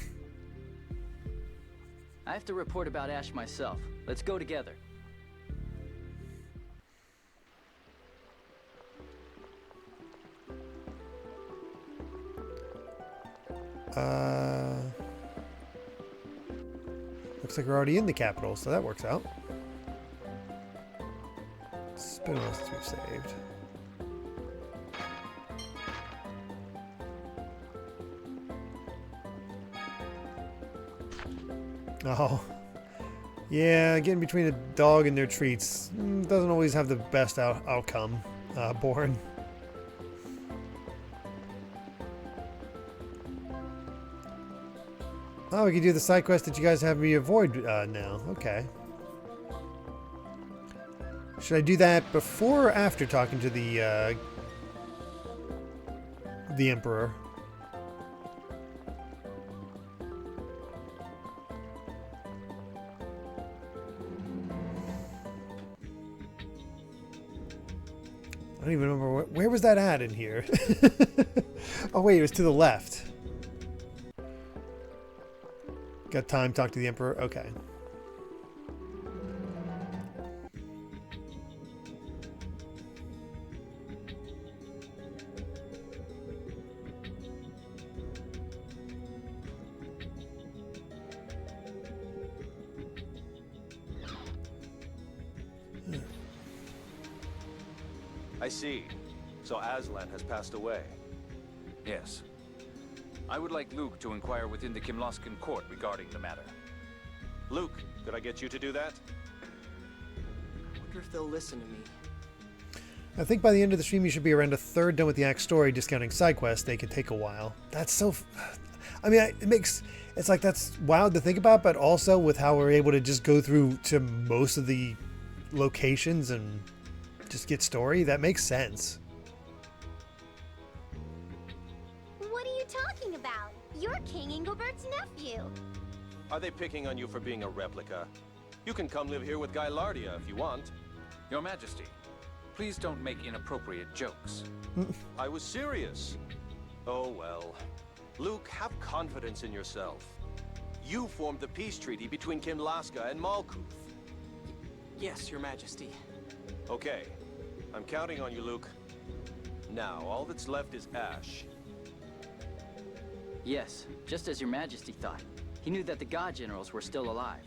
I have to report about Ash myself. Let's go together. Looks like we're already in the capital, so that works out. It's been a while since we've saved. Oh. Yeah, getting between a dog and their treats doesn't always have the best outcome, Born. Oh, we can do the side quest that you guys have me avoid now. Okay. Should I do that before or after talking to the Emperor? I don't even remember where was that at in here. Oh wait, it was to the left. Got time to talk to the Emperor? Okay. I see. So Aslan has passed away. Yes. I would like Luke to inquire within the Kimloskan court regarding the matter. Luke, could I get you to do that? I wonder if they'll listen to me. I think by the end of the stream you should be around a third done with the act story, discounting side quests. They can take a while. That's so... I mean, it makes... It's like that's wild to think about, but also with how we're able to just go through to most of the locations and just get story, that makes sense. What are you talking about? You're King Engelbert's nephew. Are they picking on you for being a replica? You can come live here with Gylardia if you want. Your Majesty, please don't make inappropriate jokes. I was serious. Oh well. Luke, have confidence in yourself. You formed the peace treaty between Kimlaska and Malkuth. Yes, Your Majesty. Okay. I'm counting on you, Luke. Now, all that's left is Ash. Yes, just as Your Majesty thought. He knew that the God Generals were still alive.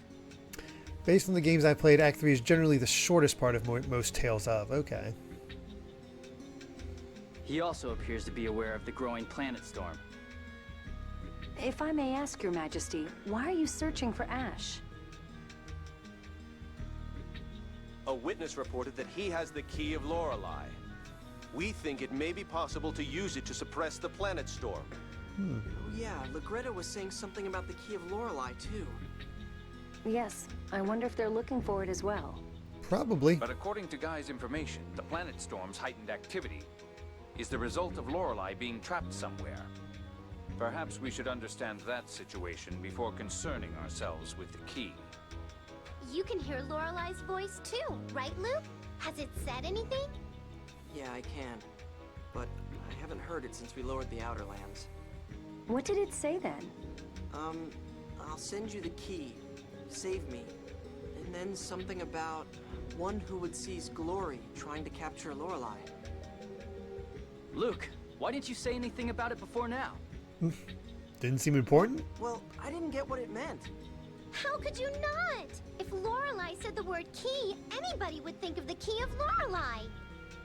Based on the games I played, Act 3 is generally the shortest part of most Tales of. Okay. He also appears to be aware of the growing planet storm. If I may ask, Your Majesty, why are you searching for Ash? A witness reported that he has the key of Lorelei. We think it may be possible to use it to suppress the planet storm. Oh yeah, Legretta was saying something about the key of Lorelei too. Yes, I wonder if they're looking for it as well. Probably. But according to Guy's information, the planet storm's heightened activity is the result of Lorelei being trapped somewhere. Perhaps we should understand that situation before concerning ourselves with the key. You can hear Lorelei's voice too, right, Luke? Has it said anything? Yeah, I can. But I haven't heard it since we lowered the Outer Lands. What did it say then? I'll send you the key. Save me. And then something about one who would seize glory trying to capture Lorelei. Luke, why didn't you say anything about it before now? Didn't seem important? Well, I didn't get what it meant. How could you not? If Lorelei said the word key, anybody would think of the key of Lorelei.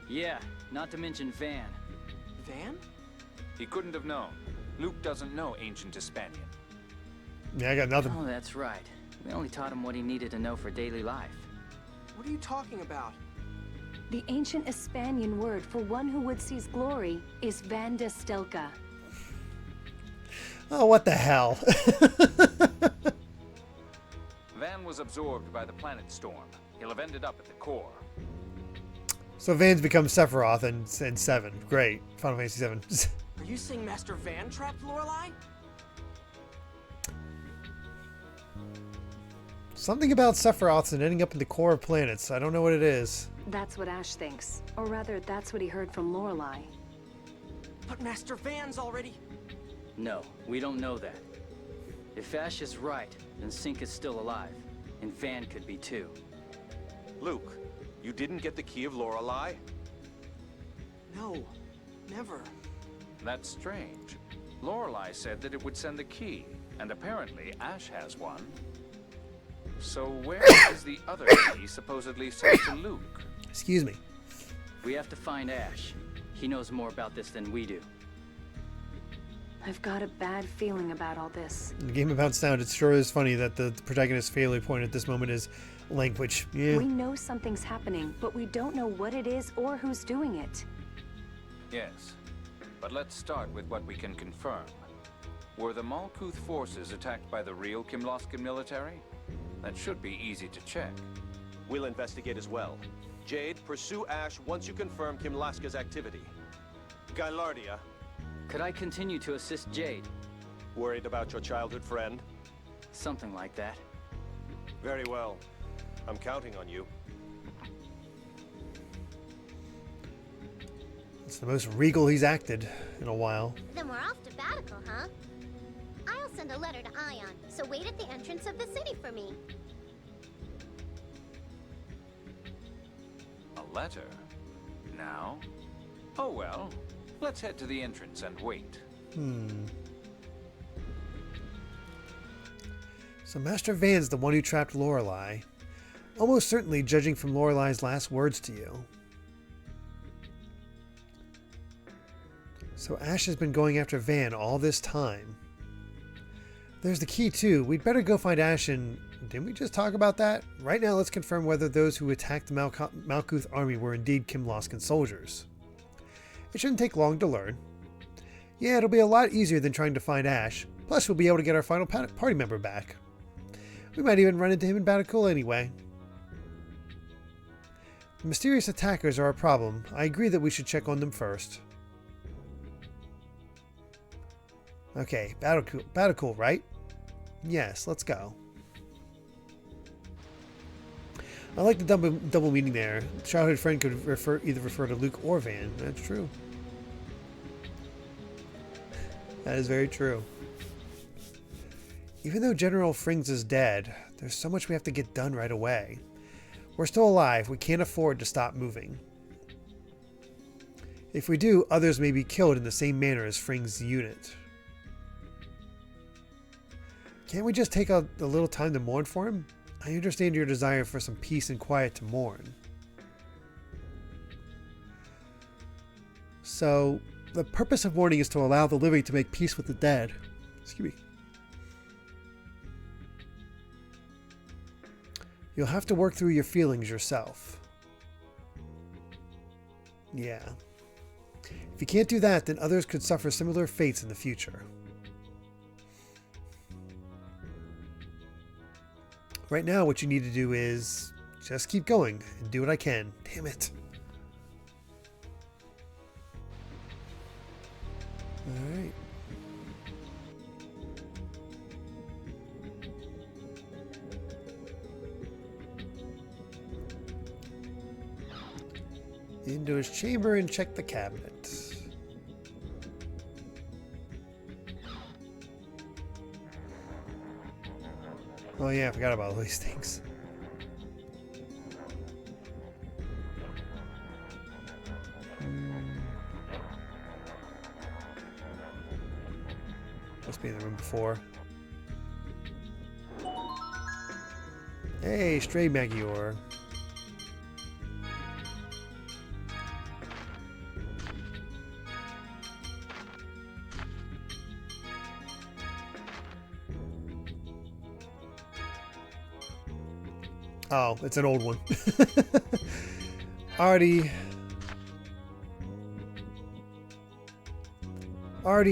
Yeah, not to mention Van. Van? He couldn't have known. Luke doesn't know ancient Hispanian. Yeah, I got nothing. Oh, that's right. We only taught him what he needed to know for daily life. What are you talking about? The ancient Hispanian word for one who would seize glory is Van de Stelka. Oh, what the hell? Van was absorbed by the planet storm. He'll have ended up at the core. So Van's become Sephiroth in 7. Great. Final Fantasy 7. Are you saying Master Van trapped Lorelei? Something about Sephiroths and ending up in the core of planets. I don't know what it is. That's what Ash thinks. Or rather, that's what he heard from Lorelei. But Master Van's already... No, we don't know that. If Ash is right, then Sync is still alive. And Van could be too. Luke, you didn't get the key of Lorelei? No, never. That's strange. Lorelei said that it would send the key, and apparently Ash has one. So where is the other key supposedly sent to Luke? Excuse me. We have to find Ash. He knows more about this than we do. I've got a bad feeling about all this. In the game about sound, it sure is funny that the protagonist's failure point at this moment is language. Yeah. We know something's happening, but we don't know what it is or who's doing it. Yes, but let's start with what we can confirm. Were the Malkuth forces attacked by the real Kimloskan military? That should be easy to check. We'll investigate as well. Jade, pursue Ash once you confirm Kimlaska's activity. Gylardia. Could I continue to assist Jade? Worried about your childhood friend? Something like that. Very well. I'm counting on you. It's the most regal he's acted in a while. Then we're off to Batical, huh? I'll send a letter to Ion, so wait at the entrance of the city for me. A letter? Now? Oh well. Let's head to the entrance and wait. So Master Van's the one who trapped Lorelei. Almost certainly judging from Lorelei's last words to you. So Ash has been going after Van all this time. There's the key too. We'd better go find Ash and... Didn't we just talk about that? Right now let's confirm whether those who attacked the Malkuth army were indeed Kimloskan soldiers. It shouldn't take long to learn. Yeah, it'll be a lot easier than trying to find Ash. Plus we'll be able to get our final party member back. We might even run into him in Batical anyway. The mysterious attackers are a problem. I agree that we should check on them first. Okay, Batical, right? Yes, let's go. I like the double meaning there. Childhood friend could either refer to Luke or Van. That's true. That is very true. Even though General Frings is dead, there's so much we have to get done right away. We're still alive. We can't afford to stop moving. If we do, others may be killed in the same manner as Frings' unit. Can't we just take a little time to mourn for him? I understand your desire for some peace and quiet to mourn. So, the purpose of mourning is to allow the living to make peace with the dead. Excuse me. You'll have to work through your feelings yourself. Yeah. If you can't do that, then others could suffer similar fates in the future. Right now, what you need to do is just keep going and do what I can. Damn it. Alright. Into his chamber and check the cabinet. Oh yeah, I forgot about all these things. Must be in the room before. Hey, stray Magior. Oh, it's an old one. Already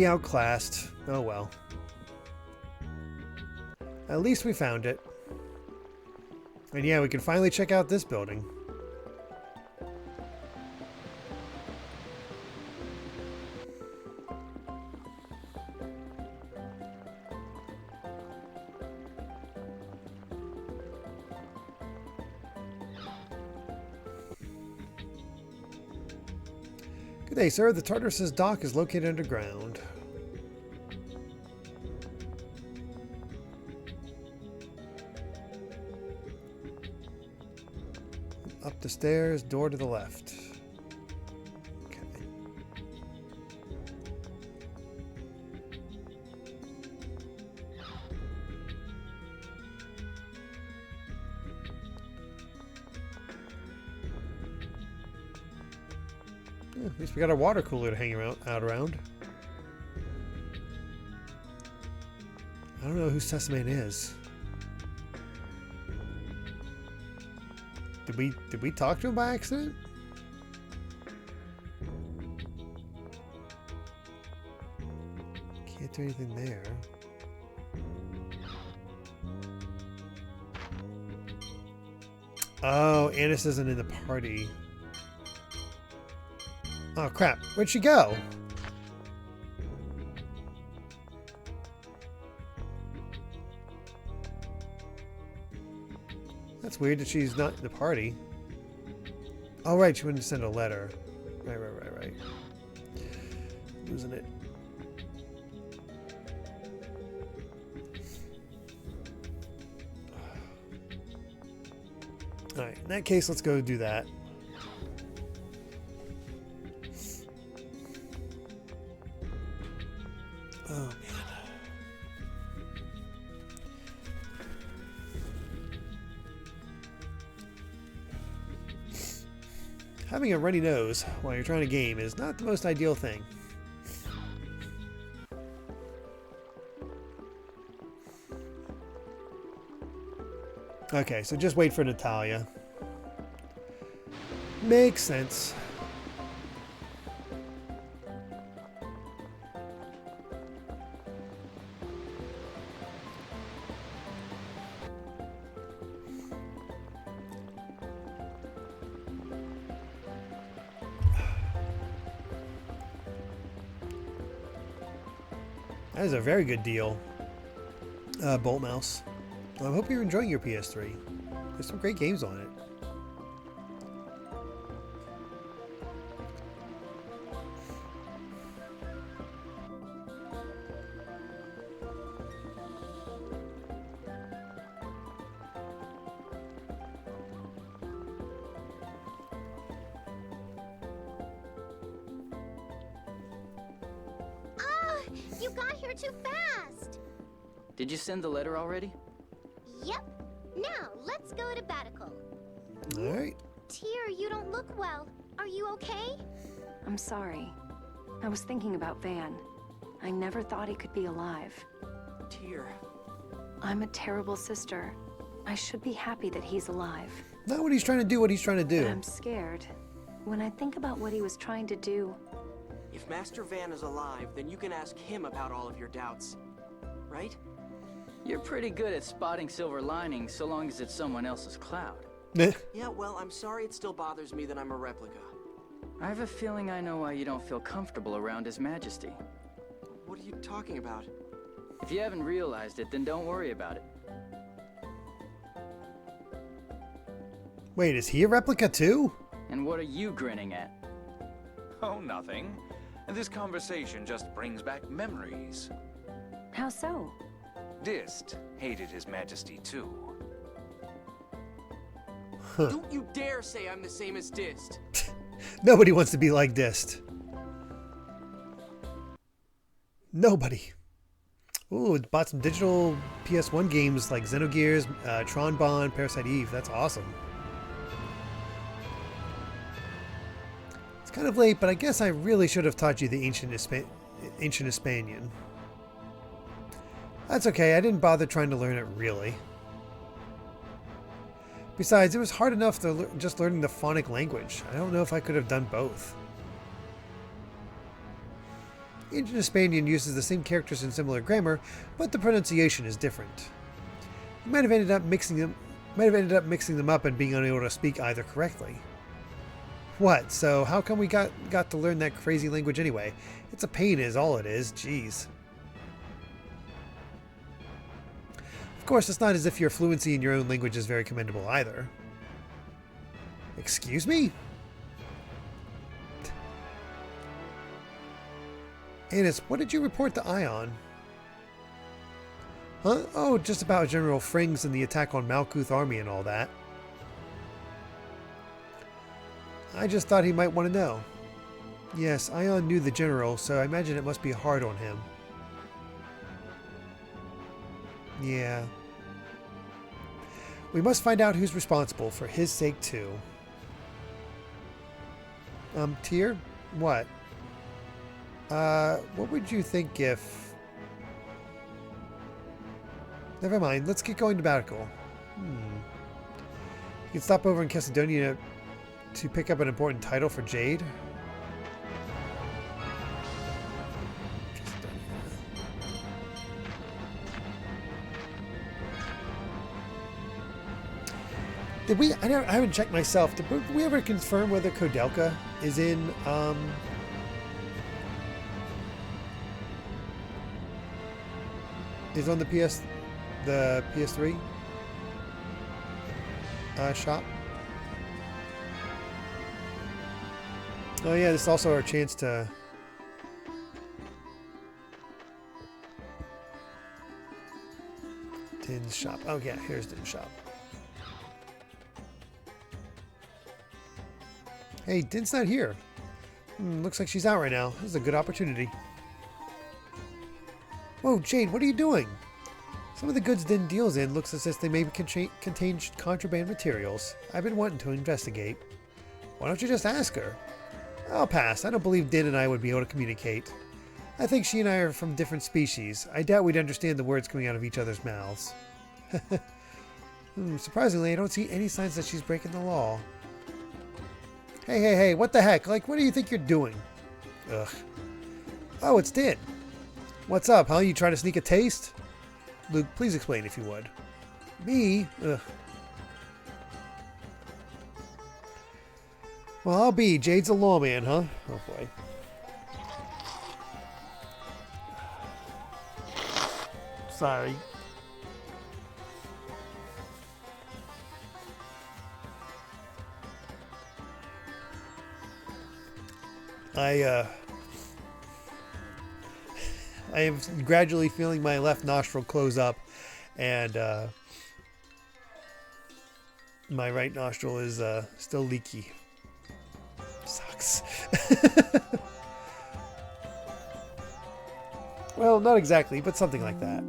outclassed. Oh well. At least we found it. And yeah, we can finally check out this building. Good day, sir. The Tartarus's dock is located underground. Up the stairs, door to the left. Okay. Yeah, at least we got a water cooler to hang out around. I don't know who Sesame is. Did we talk to him by accident? Can't do anything there. Oh, Annis isn't in the party. Oh crap, where'd she go? That's weird that she's not in the party. Oh right, she wouldn't send a letter. Right. Losing it. Alright, in that case, let's go do that. Oh man. Having a runny nose while you're trying to game is not the most ideal thing. Okay, so just wait for Natalia. Makes sense. That is a very good deal, Bolt Mouse. I hope you're enjoying your PS3. There's some great games on it. You got here too fast! Did you send the letter already? Yep. Now, let's go to Batical. Alright. Tyr, you don't look well. Are you okay? I'm sorry. I was thinking about Van. I never thought he could be alive. Tyr. I'm a terrible sister. I should be happy that he's alive. Not what he's trying to do, what he's trying to do. But I'm scared. When I think about what he was trying to do... If Master Van is alive, then you can ask him about all of your doubts. Right? You're pretty good at spotting silver linings so long as it's someone else's cloud. Yeah, well, I'm sorry it still bothers me that I'm a replica. I have a feeling I know why you don't feel comfortable around His Majesty. What are you talking about? If you haven't realized it, then don't worry about it. Wait, is he a replica too? And what are you grinning at? Oh, nothing. And this conversation just brings back memories. How so? Dist hated His Majesty too. Don't you dare say I'm the same as Dist. Nobody wants to be like Dist. Nobody. Ooh, bought some digital PS1 games like Xenogears, Tron Bond, Parasite Eve. That's awesome. It's kind of late, but I guess I really should have taught you the ancient Hispanian. That's okay, I didn't bother trying to learn it really. Besides, it was hard enough to just learning the phonic language. I don't know if I could have done both. Ancient Hispanian uses the same characters in similar grammar, but the pronunciation is different. You might have ended up mixing them up and being unable to speak either correctly. What? So how come we got to learn that crazy language anyway? It's a pain is all it is. Jeez. Of course, it's not as if your fluency in your own language is very commendable either. Excuse me? Annis, what did you report to Ion? Huh? Oh, just about General Frings and the attack on Malkuth army and all that. I just thought he might want to know. Yes, Ion knew the general, so I imagine it must be hard on him. Yeah. We must find out who's responsible, for his sake too. Tyr? What? What would you think if... Never mind, let's get going to Batical. You can stop over in Cassidonia to pick up an important title for Jade. Did we? I haven't checked myself. Did we ever confirm whether Kodelka is in? Is on the PS3 shop. Oh yeah, this is also our chance to. Din's shop. Oh yeah, here's Din's shop. Hey, Din's not here. Looks like she's out right now. This is a good opportunity. Whoa, Jade, what are you doing? Some of the goods Din deals in looks as if they may contain contraband materials. I've been wanting to investigate. Why don't you just ask her? I'll pass. I don't believe Din and I would be able to communicate. I think she and I are from different species. I doubt we'd understand the words coming out of each other's mouths. Surprisingly, I don't see any signs that she's breaking the law. Hey, what the heck? Like, what do you think you're doing? Ugh. Oh, it's Din. What's up, huh? You trying to sneak a taste? Luke, please explain if you would. Me? Ugh. Well, I'll be. Jade's a lawman, huh? Oh, boy. Sorry. I am gradually feeling my left nostril close up, and my right nostril is still leaky. Sucks. Well, not exactly, but something like that.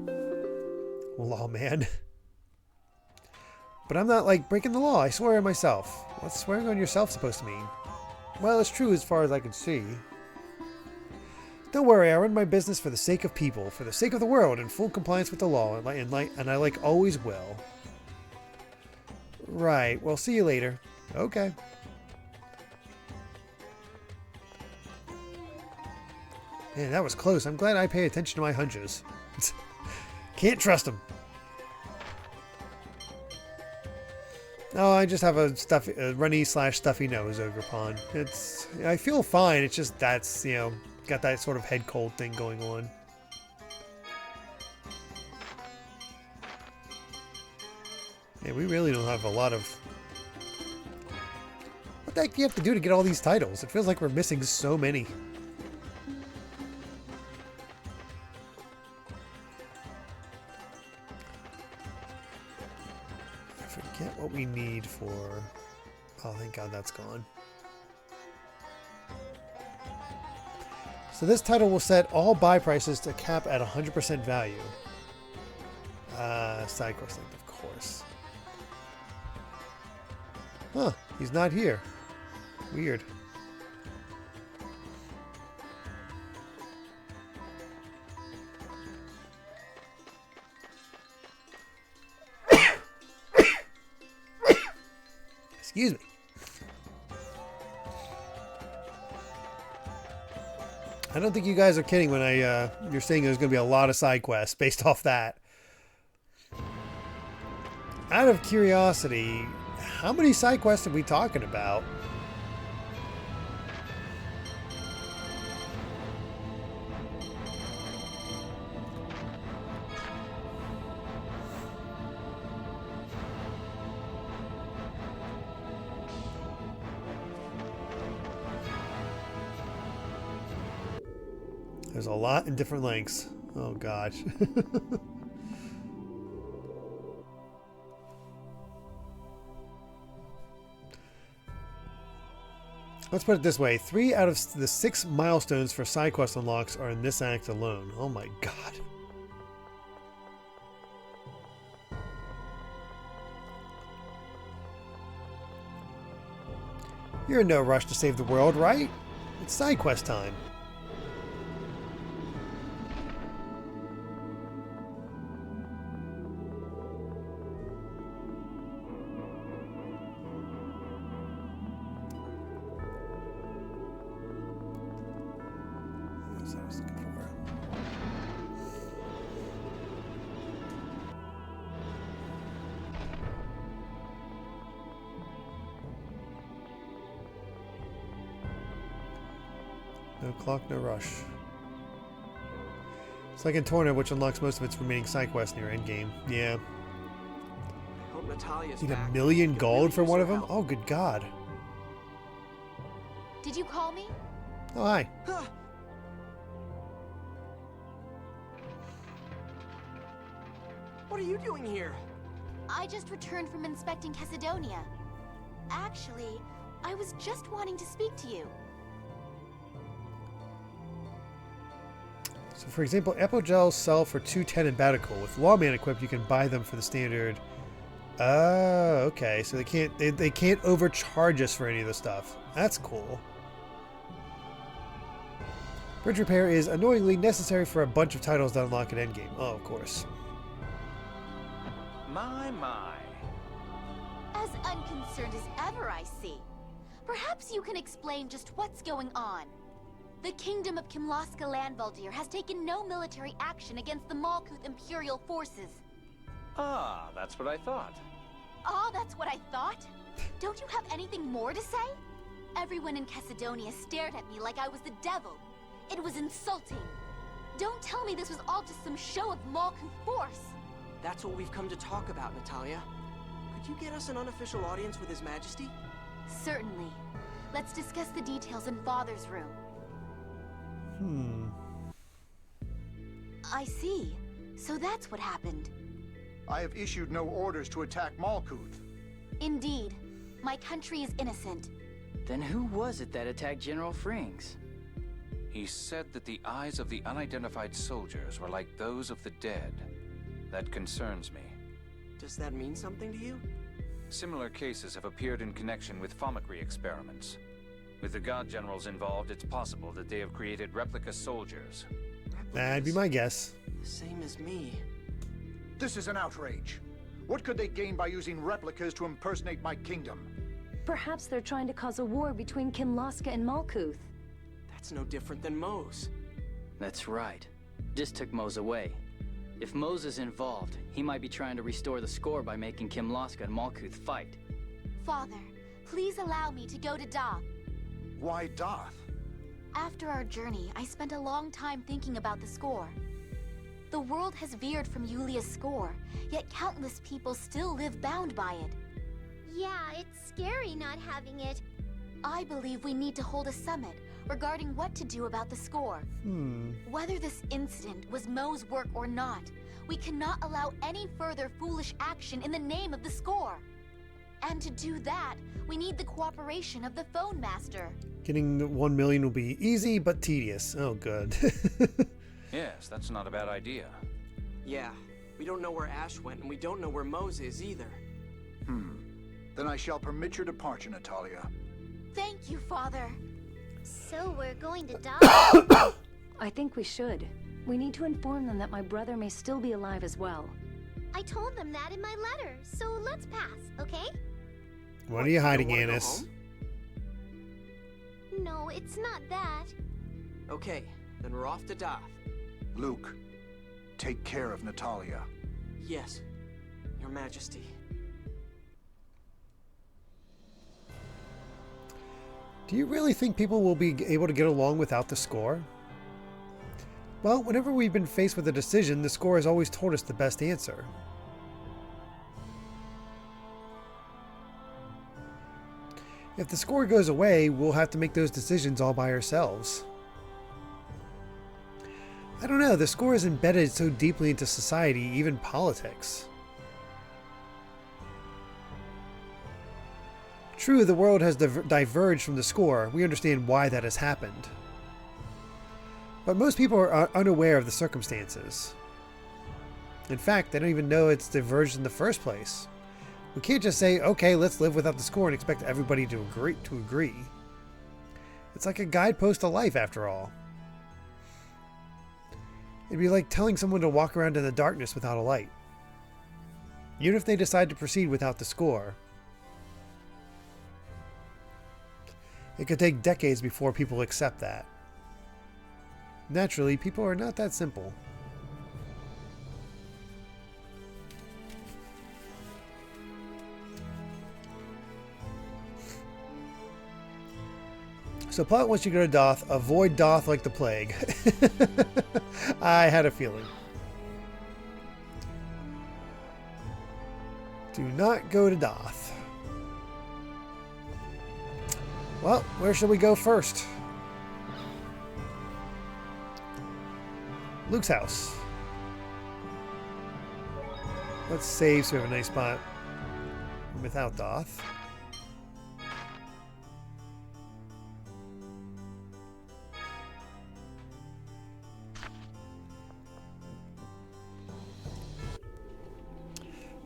Law man. But I'm not, like, breaking the law. I swear on myself. What's swearing on yourself supposed to mean? Well, it's true as far as I can see. Don't worry, I run my business for the sake of people, for the sake of the world, in full compliance with the law, and I like always will. Right, well, see you later. Okay. Man, that was close. I'm glad I pay attention to my hunches. Can't trust them. Oh, I just have a runny/stuffy nose, Ogrepon. I feel fine. It's just that's, you know, got that sort of head cold thing going on. Yeah, we really don't have a lot of... What the heck do you have to do to get all these titles? It feels like we're missing so many. I forget what we need for... Oh, thank God that's gone. So this title will set all buy prices to cap at 100% value. Side quest length, of course. Huh, he's not here. Weird. Excuse me. I don't think you guys are kidding when you're saying there's going to be a lot of side quests based off that. Out of curiosity, how many side quests are we talking about? There's a lot in different lengths. Oh, gosh. Let's put it this way. 3 out of the 6 milestones for side quest unlocks are in this act alone. Oh, my God. You're in no rush to save the world, right? It's side quest time. No clock, no rush. It's like in Torna, which unlocks most of its remaining side quests near endgame. Yeah. I hope Natalia's Need back. $1 million Could gold really for use one her of them? help. Oh, good God. Did you call me? Oh, hi. Huh. What are you doing here? I just returned from inspecting Casidonia. Actually, I was just wanting to speak to you. So, for example, Epogels sell for $2.10 in Batical. With Lawman equipped, you can buy them for the standard. Oh, okay. So they can't overcharge us for any of the stuff. That's cool. Bridge repair is annoyingly necessary for a bunch of titles that unlock at endgame. Oh, of course. My. As unconcerned as ever, I see. Perhaps you can explain just what's going on. The Kingdom of Kimlaska Landvaldir has taken no military action against the Malkuth Imperial forces. Ah, that's what I thought. Oh, that's what I thought? Don't you have anything more to say? Everyone in Casidonia stared at me like I was the devil. It was insulting. Don't tell me this was all just some show of Malkuth force. That's what we've come to talk about, Natalia. Could you get us an unofficial audience with His Majesty? Certainly. Let's discuss the details in Father's room. I see. So that's what happened. I have issued no orders to attack Malkuth. Indeed. My country is innocent. Then who was it that attacked General Frings? He said that the eyes of the unidentified soldiers were like those of the dead. That concerns me. Does that mean something to you? Similar cases have appeared in connection with Fomicry experiments. With the God Generals involved, it's possible that they have created replica soldiers. That'd be my guess. The same as me. This is an outrage. What could they gain by using replicas to impersonate my kingdom? Perhaps they're trying to cause a war between Kimlaska and Malkuth. That's no different than Moe's. That's right. Dis took Mose away. If Mose is involved, he might be trying to restore the score by making Kimlaska and Malkuth fight. Father, please allow me to go to Da. Why Doth? After our journey, I spent a long time thinking about the score. The world has veered from Yulia's score, yet countless people still live bound by it. Yeah, it's scary not having it. I believe we need to hold a summit regarding what to do about the score. Whether this incident was Moe's work or not, we cannot allow any further foolish action in the name of the score. And to do that, we need the cooperation of the Phone Master. Getting the 1 million will be easy, but tedious. Oh, good. Yes, that's not a bad idea. Yeah, we don't know where Ash went, and we don't know where Moe's is either. Then I shall permit your departure, Natalia. Thank you, Father. So we're going to die? I think we should. We need to inform them that my brother may still be alive as well. I told them that in my letter, so let's pass, okay? What are you hiding, don't wanna go Annis? home? No, it's not that. Okay, then we're off to Doth. Luke, take care of Natalia. Yes, Your Majesty. Do you really think people will be able to get along without the score? Well, whenever we've been faced with a decision, the score has always told us the best answer. If the score goes away, we'll have to make those decisions all by ourselves. I don't know, the score is embedded so deeply into society, even politics. True, the world has diverged from the score. We understand why that has happened. But most people are unaware of the circumstances. In fact, they don't even know it's diverged in the first place. We can't just say, okay, let's live without the score and expect everybody to agree. It's like a guidepost to life, after all. It'd be like telling someone to walk around in the darkness without a light. Even if they decide to proceed without the score, it could take decades before people accept that. Naturally, people are not that simple. So Plot wants you to go to Doth. Avoid Doth like the plague. I had a feeling. Do not go to Doth. Well, where shall we go first? Luke's house. Let's save so we have a nice spot without Doth.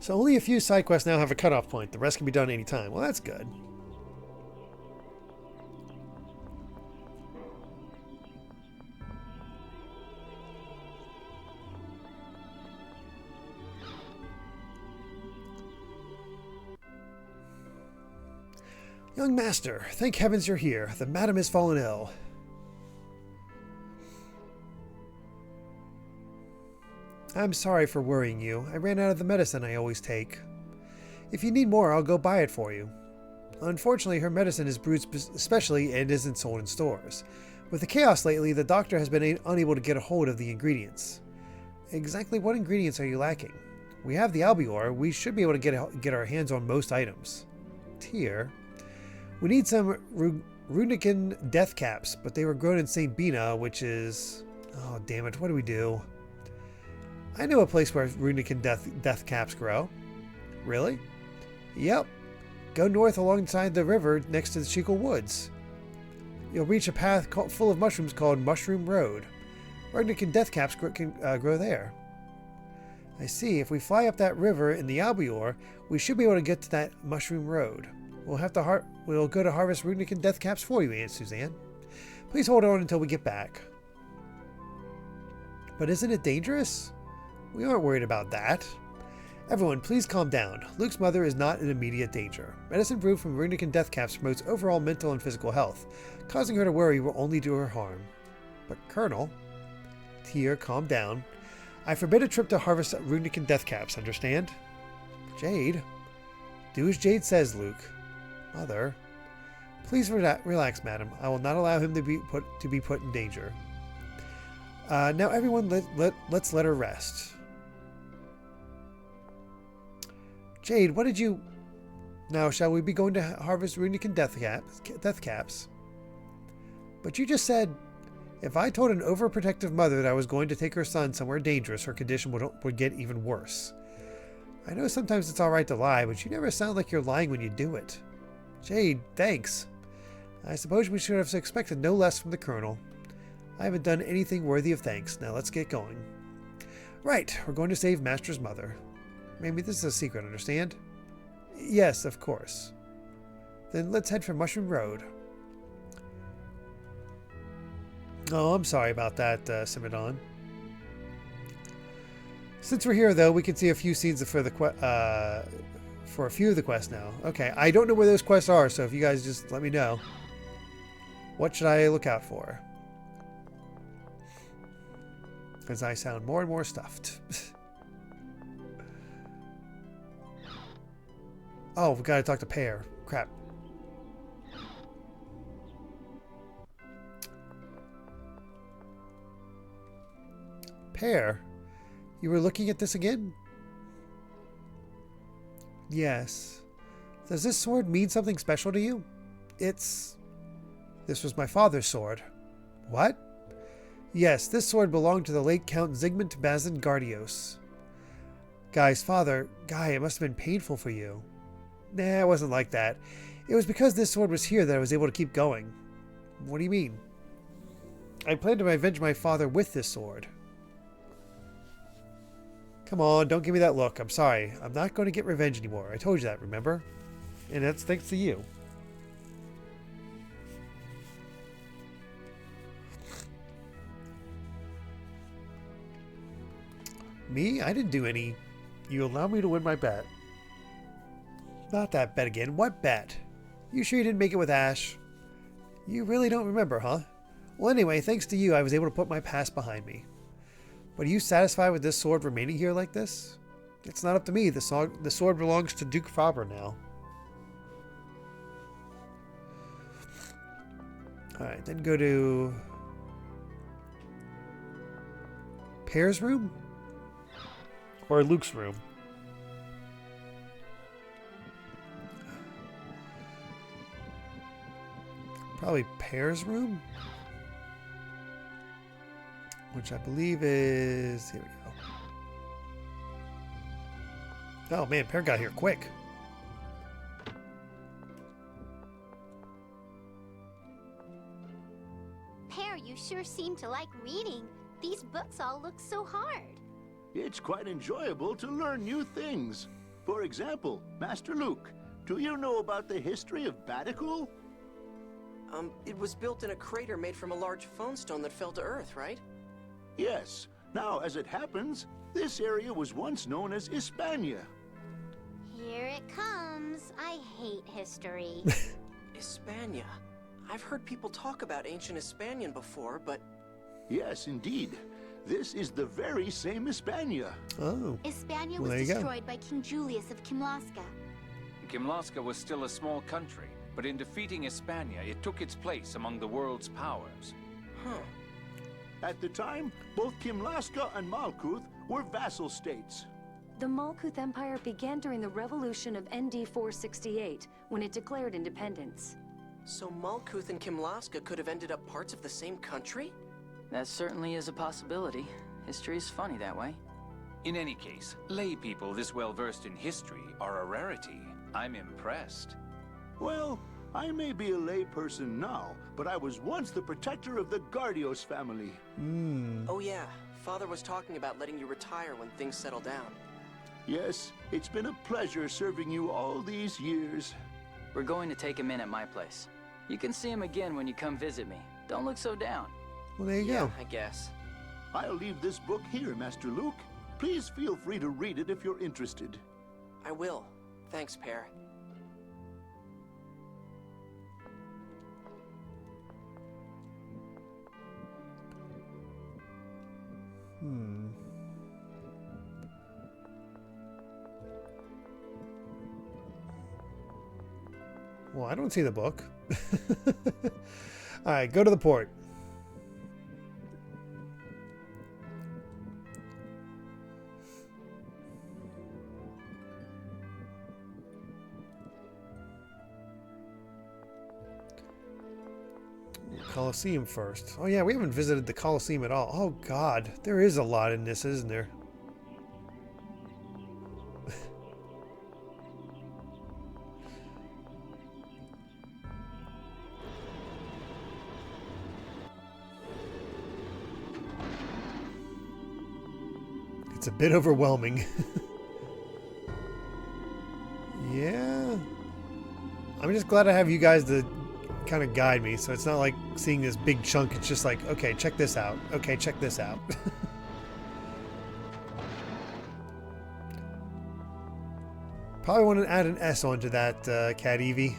So only a few side quests now have a cutoff point. The rest can be done anytime. Well, that's good. Young master, thank heavens you're here. The madam has fallen ill. I'm sorry for worrying you. I ran out of the medicine I always take. If you need more, I'll go buy it for you. Unfortunately, her medicine is brewed specially and isn't sold in stores. With the chaos lately, the doctor has been unable to get a hold of the ingredients. Exactly what ingredients are you lacking? We have the albior. We should be able to get our hands on most items. Tyr. We need some Runican death caps, but they were grown in St. Bina, which is... Oh, damn it. What do we do? I know a place where Runican death caps grow. Really? Yep. Go north alongside the river next to the Shekel Woods. You'll reach a path full of mushrooms called Mushroom Road. Runican death caps can grow there. I see. If we fly up that river in the Albior, we should be able to get to that Mushroom Road. We'll go to harvest Runican death caps for you, Aunt Suzanne. Please hold on until we get back. But isn't it dangerous? We aren't worried about that. Everyone, please calm down. Luke's mother is not in immediate danger. Medicine brewed from Runican death caps promotes overall mental and physical health. Causing her to worry will only do her harm. But Colonel... Tyr, calm down. I forbid a trip to harvest Runican death caps, understand? Jade? Do as Jade says, Luke. Mother... Please relax, madam. I will not allow him to be put in danger. Now everyone, let's let her rest. Jade, what did you... Now, shall we be going to harvest Runican death caps? But you just said, if I told an overprotective mother that I was going to take her son somewhere dangerous, her condition would get even worse. I know sometimes it's alright to lie, but you never sound like you're lying when you do it. Jade, thanks. I suppose we should have expected no less from the Colonel. I haven't done anything worthy of thanks. Now let's get going. Right, we're going to save Master's mother. Maybe this is a secret, understand? Yes, of course. Then let's head for Mushroom Road. Oh, I'm sorry about that, Simidon. Since we're here, though, we can see a few scenes for the for a few of the quests now. Okay, I don't know where those quests are, so if you guys just let me know. What should I look out for? Because I sound more and more stuffed. Oh, we gotta talk to Pear. Crap. Pear, you were looking at this again? Yes. Does this sword mean something special to you? This was my father's sword. What? Yes, this sword belonged to the late Count Zygmunt Bazin Gardios. Guy's father. Guy, it must have been painful for you. Nah, it wasn't like that. It was because this sword was here that I was able to keep going. What do you mean? I planned to avenge my father with this sword. Come on, don't give me that look. I'm sorry. I'm not going to get revenge anymore. I told you that, remember? And that's thanks to you. Me? I didn't do any. You allowed me to win my bet. Not that bet again. What bet? You sure you didn't make it with Ash? You really don't remember, huh? Well, anyway, thanks to you, I was able to put my past behind me. But are you satisfied with this sword remaining here like this? It's not up to me. The sword belongs to Duke Faber now. Alright, then go to Pear's room? Or Luke's room? Probably Pear's room? Which I believe is... Here we go. Oh man, Pear got here quick. Pear, you sure seem to like reading. These books all look so hard. It's quite enjoyable to learn new things. For example, Master Luke, do you know about the history of Baticul? It was built in a crater made from a large phone stone that fell to Earth, right? Yes. Now, as it happens, this area was once known as Hispania. Here it comes. I hate history. Hispania. I've heard people talk about ancient Hispanian before, but... Yes, indeed. This is the very same Hispania. Oh. Hispania Well, was there you go. destroyed by King Julius of Kimlaska. Kimlaska was still a small country, but in defeating Hispania, it took its place among the world's powers. Huh. At the time, both Kimlaska and Malkuth were vassal states. The Malkuth Empire began during the revolution of ND 468, when it declared independence. So Malkuth and Kimlaska could have ended up parts of the same country? That certainly is a possibility. History's funny that way. In any case, lay people this well versed in history are a rarity. I'm impressed. Well, I may be a layperson now, but I was once the protector of the Gardios family. Oh yeah, Father was talking about letting you retire when things settle down. Yes, it's been a pleasure serving you all these years. We're going to take him in at my place. You can see him again when you come visit me. Don't look so down. Well, there you Yeah, go. I guess. I'll leave this book here, Master Luke. Please feel free to read it if you're interested. I will. Thanks, Pear. Well, I don't see the book. Alright, go to the port. Colosseum first. Oh yeah, we haven't visited the Colosseum at all. Oh god, there is a lot in this, isn't there? It's a bit overwhelming. Yeah. I'm just glad I have you guys to kind of guide me, so it's not like seeing this big chunk. It's just like, okay, check this out. Okay, check this out. Probably want to add an S onto that, Cat Evie.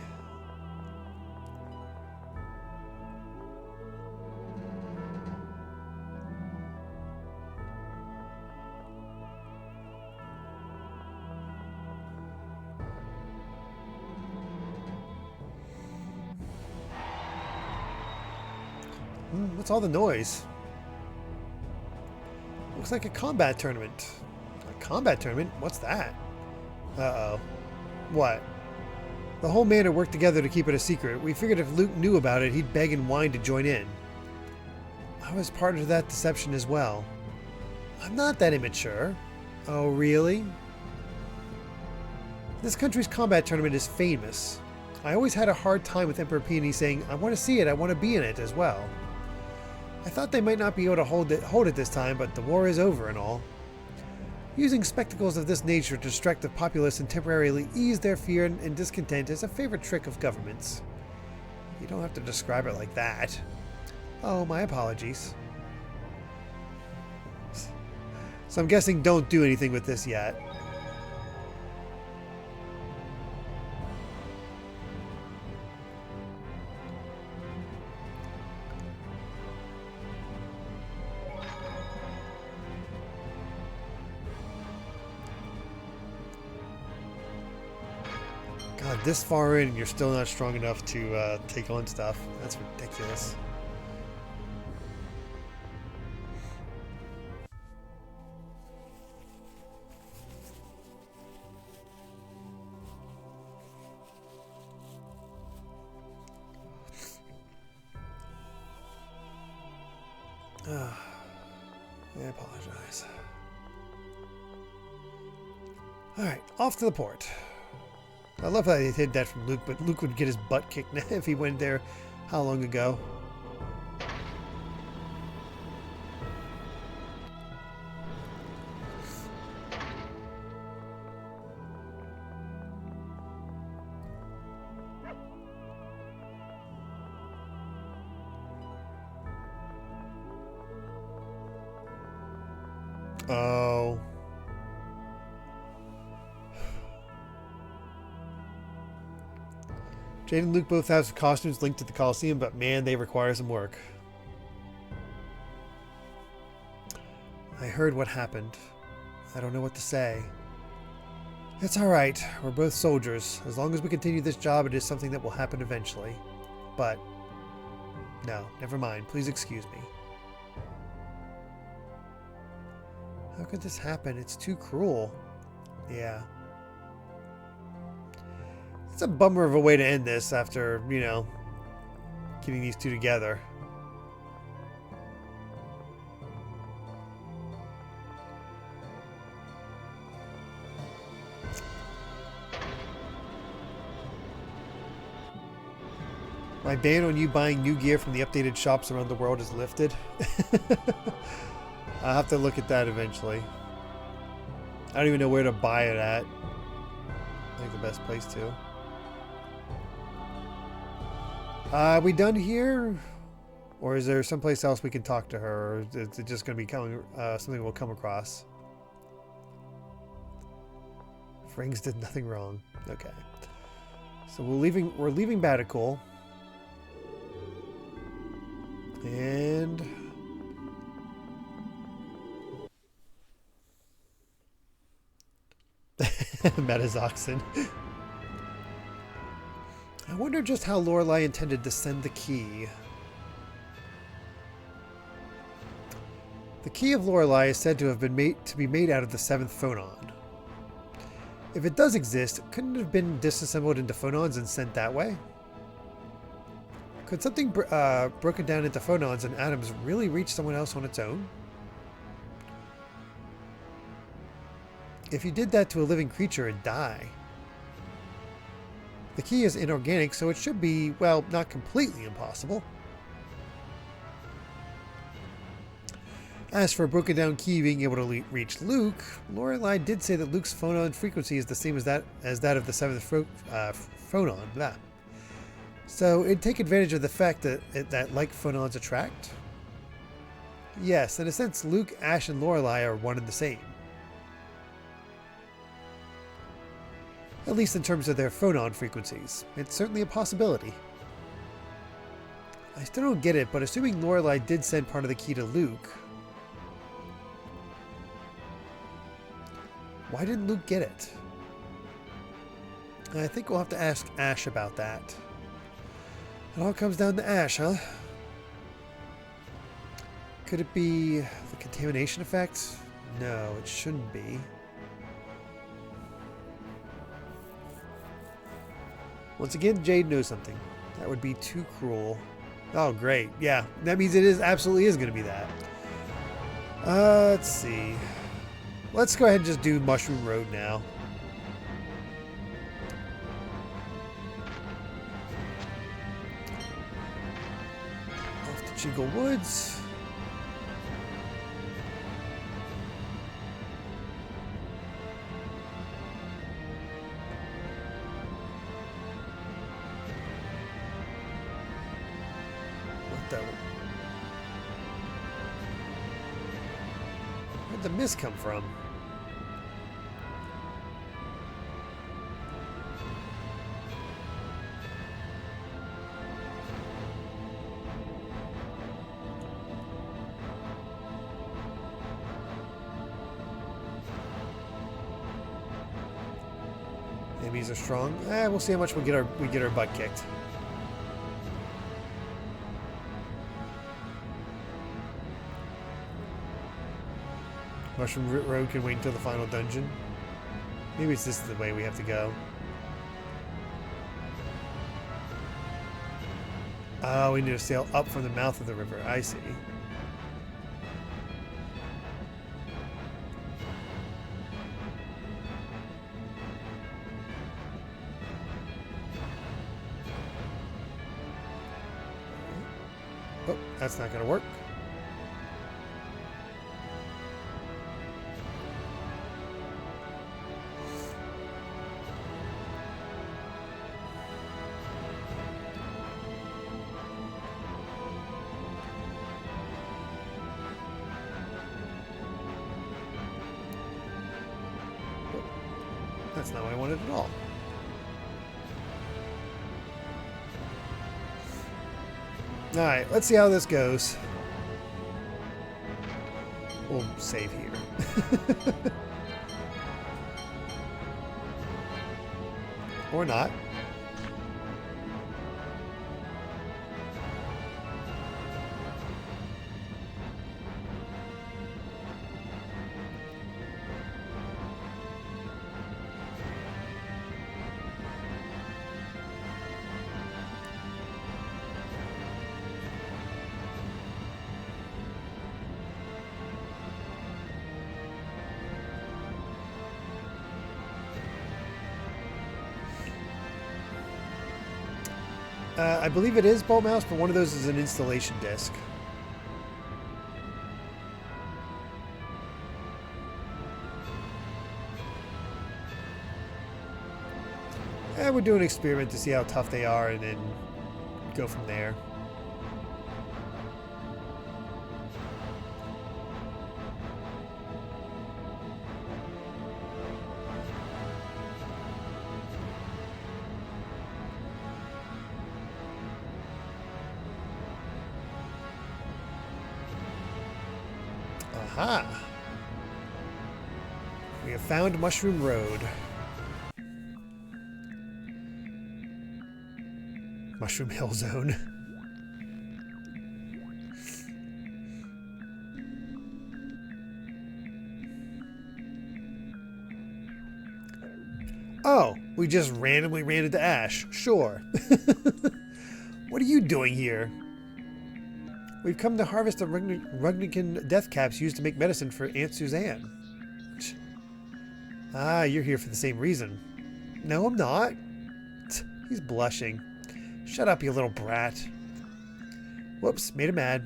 What's all the noise? Looks like a combat tournament. A combat tournament? What's that? Uh-oh. What? The whole manor worked together to keep it a secret. We figured if Luke knew about it, he'd beg and whine to join in. I was part of that deception as well. I'm not that immature. Oh, really? This country's combat tournament is famous. I always had a hard time with Emperor Peony saying, I want to see it, I want to be in it as well. I thought they might not be able to hold it this time, but the war is over and all. Using spectacles of this nature to distract the populace and temporarily ease their fear and discontent is a favorite trick of governments. You don't have to describe it like that. Oh, my apologies. So I'm guessing don't do anything with this yet. God, this far in and you're still not strong enough to take on stuff. That's ridiculous. I apologize. Alright, off to the port. I love how they hid that from Luke, but Luke would get his butt kicked now if he went there how long ago. Oh. Jade and Luke both have costumes linked to the Coliseum, but man, they require some work. I heard what happened. I don't know what to say. It's alright. We're both soldiers. As long as we continue this job, it is something that will happen eventually. But, no, never mind. Please excuse me. How could this happen? It's too cruel. Yeah. It's a bummer of a way to end this after, you know, getting these two together. My ban on you buying new gear from the updated shops around the world is lifted. I'll have to look at that eventually. I don't even know where to buy it at. I think the best place to. Are we done here? Or is there someplace else we can talk to her? Or is it just going to be coming, something we'll come across? Frings did nothing wrong. Okay. So we're leaving Baticool. And Metazoxin. I wonder just how Lorelei intended to send the key. The key of Lorelei is said to have been made out of the 7th phonon. If it does exist, couldn't it have been disassembled into phonons and sent that way? Could something broken down into phonons and atoms really reach someone else on its own? If you did that to a living creature, it'd die. The key is inorganic, so it should be, well, not completely impossible. As for a broken down key being able to reach Luke, Lorelei did say that Luke's phonon frequency is the same as that of the 7th phonon. Blah. So it'd take advantage of the fact that like phonons attract? Yes, in a sense, Luke, Ash, and Lorelei are one and the same. At least in terms of their phonon frequencies. It's certainly a possibility. I still don't get it, but assuming Lorelei did send part of the key to Luke, why didn't Luke get it? I think we'll have to ask Ash about that. It all comes down to Ash, huh? Could it be the contamination effect? No, it shouldn't be. Once again, Jade knows something. That would be too cruel. Oh, great. Yeah, that means it absolutely is going to be that. Let's see. Let's go ahead and just do Mushroom Road now. Off to Jingle Woods. Where'd the mist come from? Enemies are strong. We'll see how much we get our butt kicked. Mushroom Road can wait until the final dungeon. Maybe it's this the way we have to go. Oh, we need to sail up from the mouth of the river. I see. Oh, that's not going to work. That's not what I wanted at all. Alright, let's see how this goes. We'll save here. Or not. I believe it is Bolt Mouse, but one of those is an installation disc. We'll do an experiment to see how tough they are and then go from there. Aha! We have found Mushroom Road. Mushroom Hill Zone. Oh, we just randomly ran into Ash. Sure. What are you doing here? We've come to harvest the Rugnican death caps used to make medicine for Aunt Suzanne. Ah, you're here for the same reason. No, I'm not. He's blushing. Shut up, you little brat. Whoops, made him mad.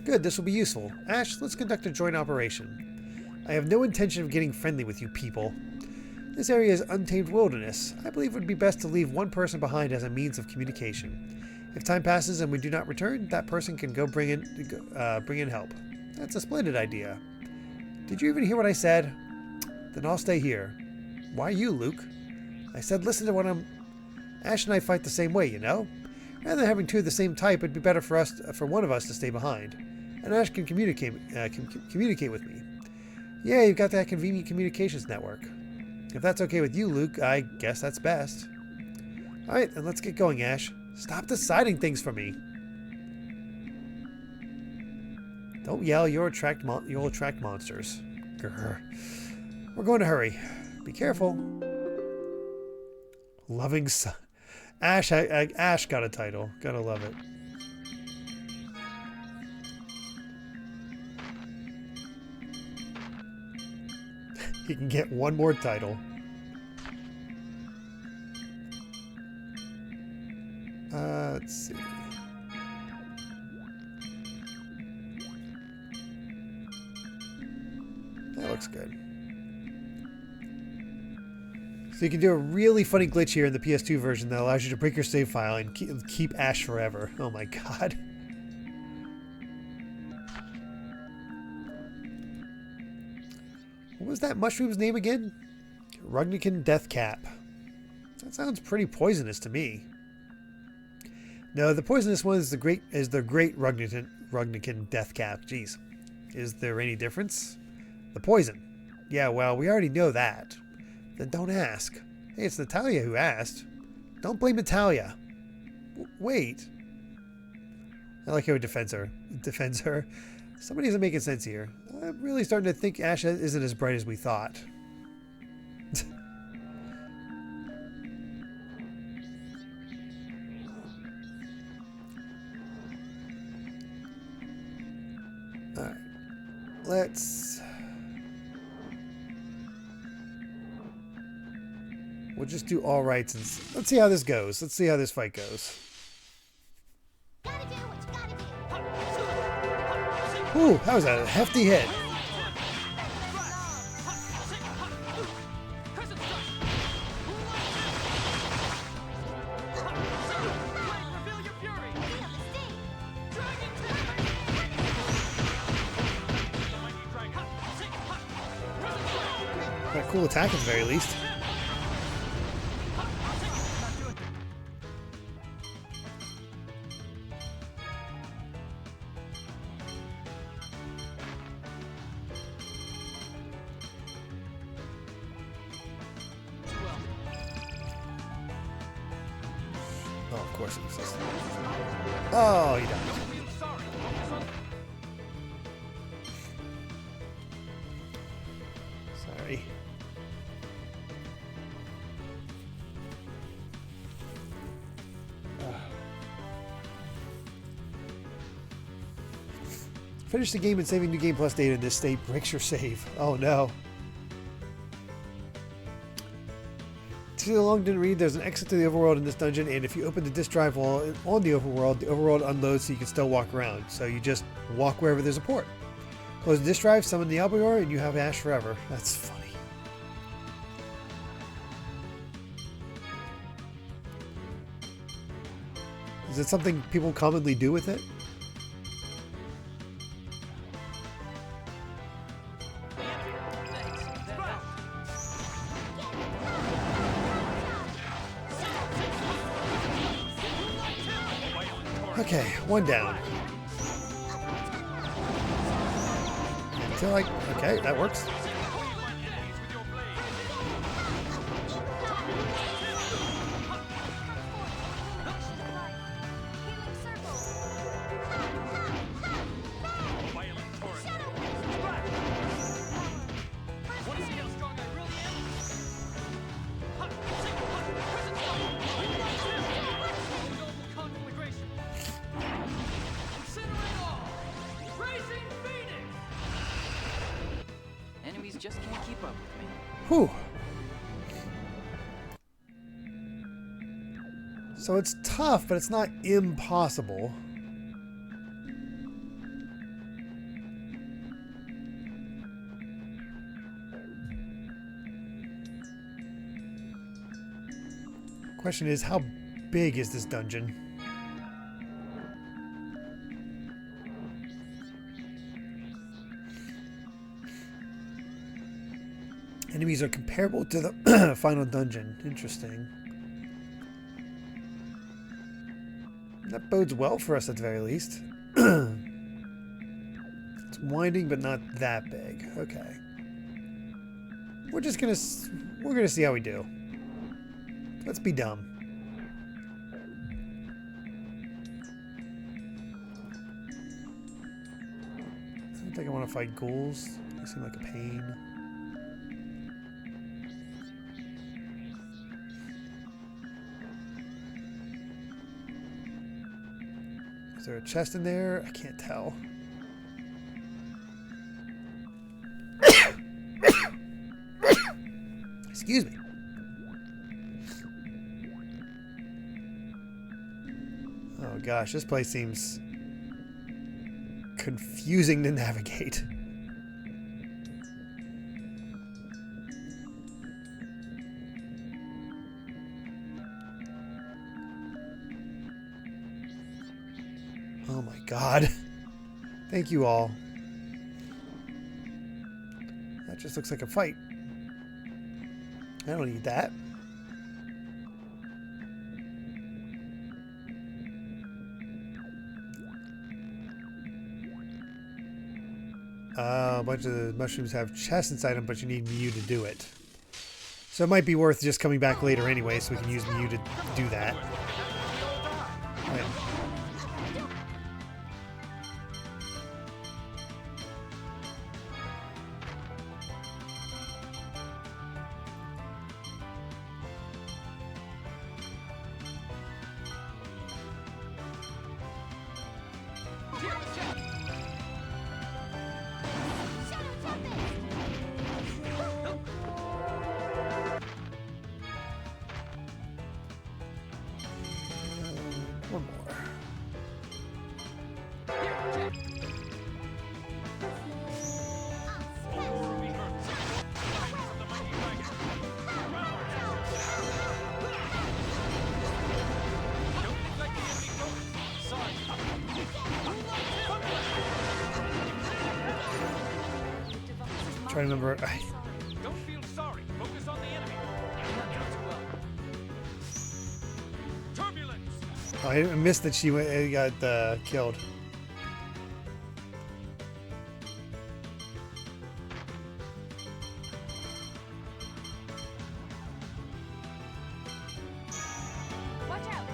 Good, this will be useful. Ash, let's conduct a joint operation. I have no intention of getting friendly with you people. This area is untamed wilderness. I believe it would be best to leave one person behind as a means of communication. If time passes and we do not return, that person can go bring in help. That's a splendid idea. Did you even hear what I said? Then I'll stay here. Why you, Luke? I said listen to what I'm... Ash and I fight the same way, you know? Rather than having two of the same type, it'd be better for one of us to stay behind. And Ash can communicate with me. Yeah, you've got that convenient communications network. If that's okay with you, Luke, I guess that's best. Alright, then let's get going, Ash. Stop deciding things for me. Don't yell, you'll attract monsters. Grr. We're going to hurry. Be careful. Loving son. Ash got a title. Gotta love it. He can get one more title. Let's see. That looks good. So you can do a really funny glitch here in the PS2 version that allows you to break your save file and keep Ash forever. Oh my god. What was that mushroom's name again? Rugnican Deathcap. That sounds pretty poisonous to me. No, the poisonous one is the great Rugnican Deathcap. Jeez. Is there any difference? The poison. Yeah, well, we already know that. Then don't ask. Hey, it's Natalia who asked. Don't blame Natalia. Wait. I like how he defends her. Somebody isn't making sense here. I'm really starting to think Ash isn't as bright as we thought. Alright. We'll just do all rights and let's see how this goes. Let's see how this fight goes. Ooh, that was a hefty hit. Got a cool attack at the very least. Oh, of course it exists. Oh, he died. Sorry. Finish the game and saving new game plus data in this state breaks your save. Oh no. Too long didn't read. There's an exit to the overworld in this dungeon, and if you open the disk drive while on the overworld unloads so you can still walk around. So you just walk wherever there's a port. Close the disk drive, summon the Albior, and you have Ash forever. That's funny. Is it something people commonly do with it? Okay, one down. Until okay, that works. Just can't keep up with me. Whew. So it's tough, but it's not impossible. Question is, how big is this dungeon? Enemies are comparable to the final dungeon. Interesting. That bodes well for us at the very least. It's winding, but not that big. Okay. We're gonna see how we do. Let's be dumb. I don't think I want to fight ghouls. They seem like a pain. Is there a chest in there? I can't tell. Excuse me. Oh gosh, this place seems confusing to navigate. Oh my god. Thank you all. That just looks like a fight. I don't need that. A bunch of the mushrooms have chests inside them, but you need Mew to do it. So it might be worth just coming back later anyway, so we can use Mew to do that. Right. One more. Try to remember. Don't feel sorry. Focus on the enemy. Turbulence. Oh, I missed that she got killed. Watch out!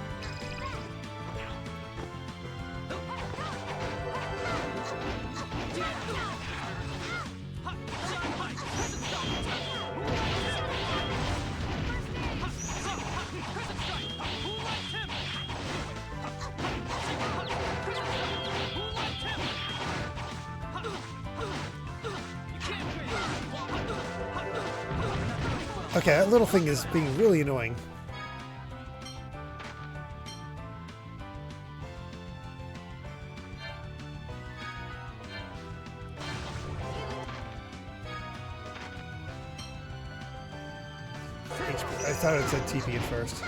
Okay, that little thing is being really annoying. I thought it said TP at first.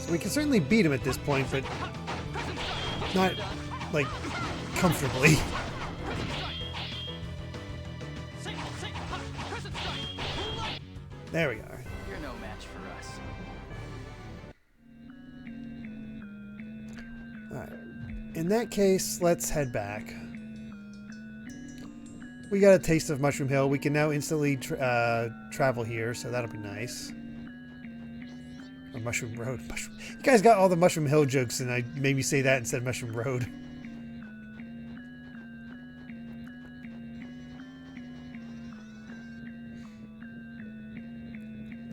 So we can certainly beat him at this point, but not, like, comfortably. There we are. You're no match for us. Alright. In that case, let's head back. We got a taste of Mushroom Hill. We can now instantly travel here, so that'll be nice. Or Mushroom Road. You guys got all the Mushroom Hill jokes, and I made me say that instead of Mushroom Road.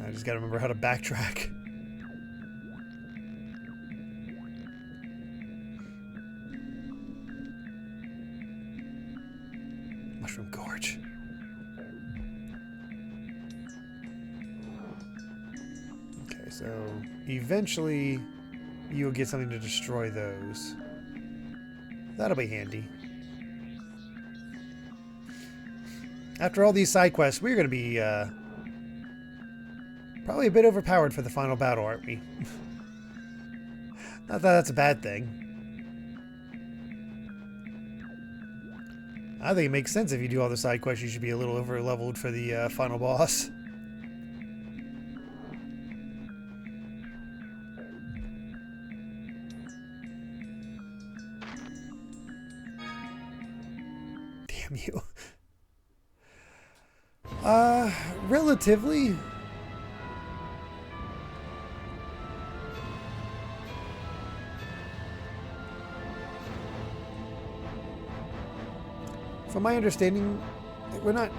I just gotta remember how to backtrack. Mushroom Gorge. Okay, so eventually you'll get something to destroy those. That'll be handy. After all these side quests, we're going to be probably a bit overpowered for the final battle, aren't we? Not that that's a bad thing. I think it makes sense if you do all the side quests, you should be a little over leveled for the final boss. Damn you. Relatively. From my understanding, we're not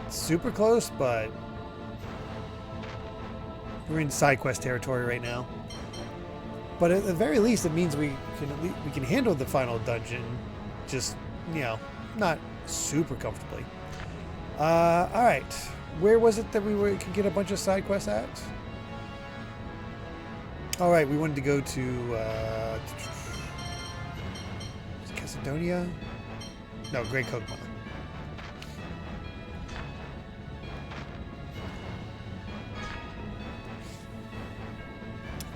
super close, but we're in side quest territory right now. But at the very least, it means we can handle the final dungeon, just, you know, not super comfortably. All right, where was it that we could get a bunch of side quests at? All right, we wanted to go to Macedonia. No, Great Kokma.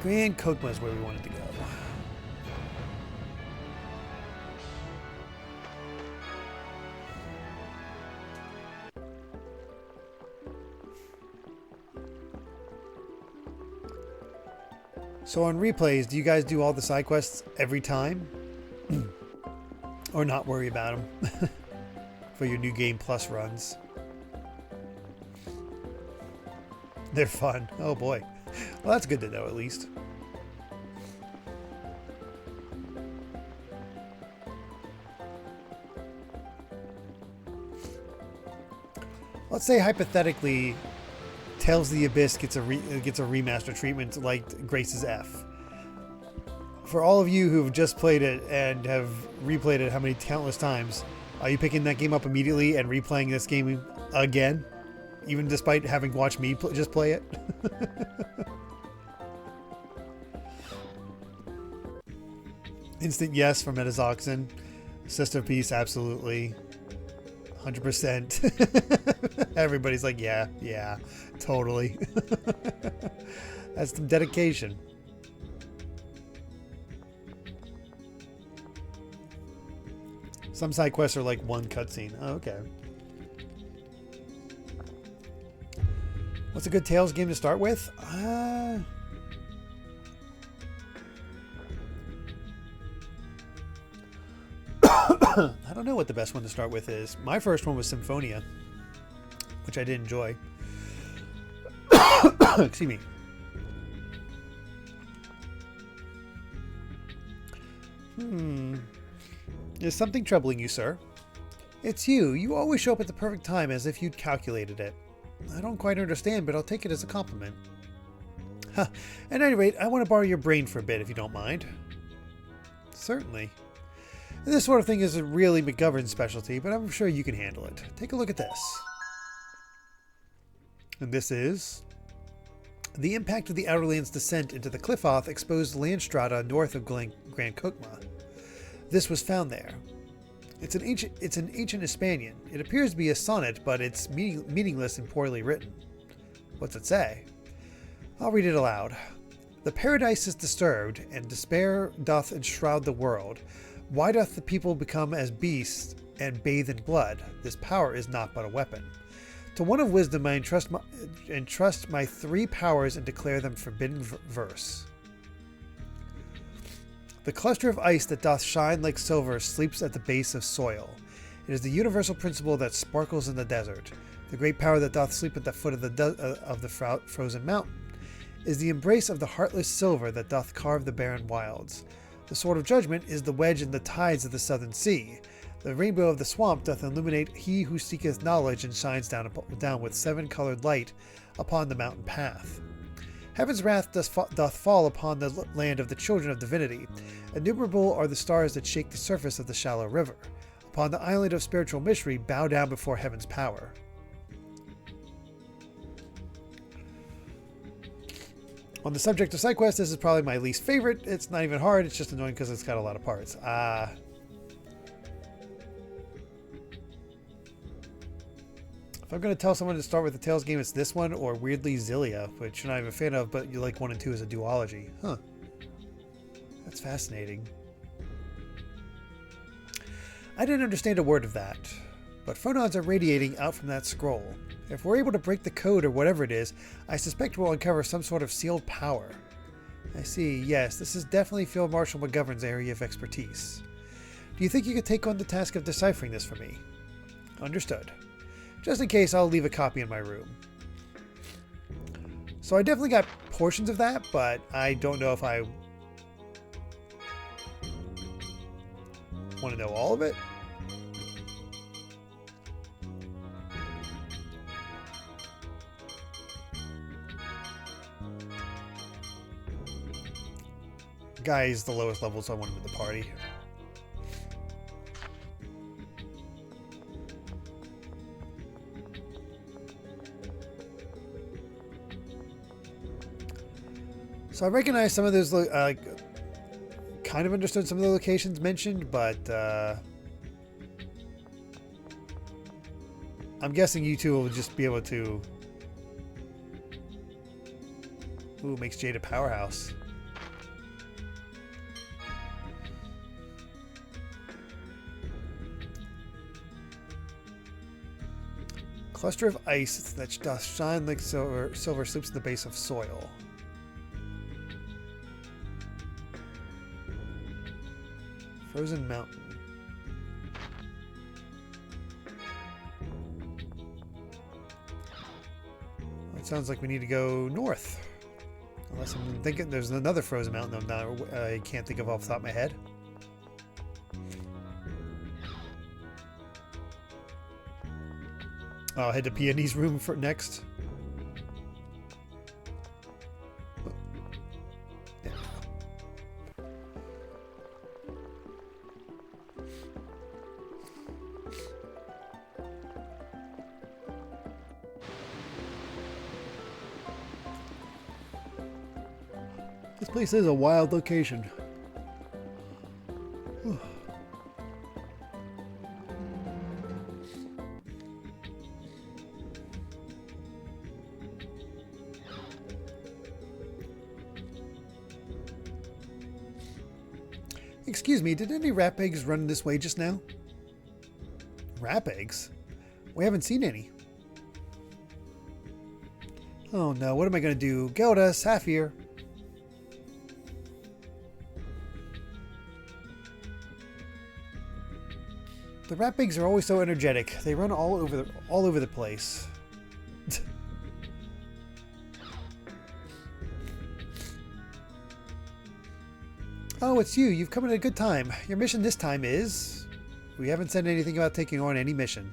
Grand Kokma is where we wanted to go. So on replays, do you guys do all the side quests every time? Or not worry about them for your new game plus runs? They're fun. Oh boy. Well, that's good to know at least. Let's say hypothetically, Tales of the Abyss gets a remaster treatment like Grace's F. For all of you who have just played it and have replayed it how many countless times, are you picking that game up immediately and replaying this game again? Even despite having watched me just play it? Instant yes from Metazoxin. Sister Piece, absolutely. 100%. Everybody's like, yeah, totally. That's some dedication. Some side quests are like one cutscene. Oh, okay. What's a good Tales game to start with? I don't know what the best one to start with is. My first one was Symphonia, which I did enjoy. Excuse me. Is something troubling you, sir? It's you. You always show up at the perfect time as if you'd calculated it. I don't quite understand, but I'll take it as a compliment. Huh. At any rate, I want to borrow your brain for a bit, if you don't mind. Certainly. This sort of thing isn't really McGovern's specialty, but I'm sure you can handle it. Take a look at this. And this is... The impact of the Outerland's descent into the Cliff-Oth exposed land strata north of Grand Kokma. This was found there. It's an ancient Hispanian. It appears to be a sonnet, but it's meaningless and poorly written. What's it say? I'll read it aloud. The paradise is disturbed, and despair doth enshroud the world. Why doth the people become as beasts and bathe in blood? This power is not but a weapon. To one of wisdom I entrust my 3 powers and declare them forbidden verse. The cluster of ice that doth shine like silver sleeps at the base of soil. It is the universal principle that sparkles in the desert. The great power that doth sleep at the foot of the frozen mountain is the embrace of the heartless silver that doth carve the barren wilds. The sword of judgment is the wedge in the tides of the southern sea. The rainbow of the swamp doth illuminate he who seeketh knowledge and shines down with 7-colored light upon the mountain path. Heaven's wrath doth fall upon the land of the children of divinity. Innumerable are the stars that shake the surface of the shallow river. Upon the island of spiritual mystery, bow down before heaven's power. On the subject of side quests, this is probably my least favorite. It's not even hard, it's just annoying because it's got a lot of parts. If I'm going to tell someone to start with the Tales game, it's this one or weirdly Zillia, which I'm not even a fan of, but you like 1 and 2 as a duology. Huh. That's fascinating. I didn't understand a word of that, but phonons are radiating out from that scroll. If we're able to break the code or whatever it is, I suspect we'll uncover some sort of sealed power. I see, yes, this is definitely Field Marshal McGovern's area of expertise. Do you think you could take on the task of deciphering this for me? Understood. Just in case, I'll leave a copy in my room. So I definitely got portions of that, but I don't know if I want to know all of it. Guy is the lowest level, so I want him in the party. So I recognize some of those, kind of understood some of the locations mentioned, but I'm guessing you two will just be able to... Ooh, makes Jade a powerhouse. Cluster of ice that doth shine like silver sloops in the base of soil. Frozen mountain. It sounds like we need to go north. Unless I'm thinking there's another frozen mountain I can't think of off the top of my head. I'll head to Peony's room for next. Yeah. This place is a wild location. Excuse me, did any rat pigs run this way just now? Rat pigs? We haven't seen any. Oh no, what am I going to do? Gelda, Saphir. The rat pigs are always so energetic. They run all over the place. Oh, it's you. You've come at a good time. Your mission this time is... We haven't said anything about taking on any mission.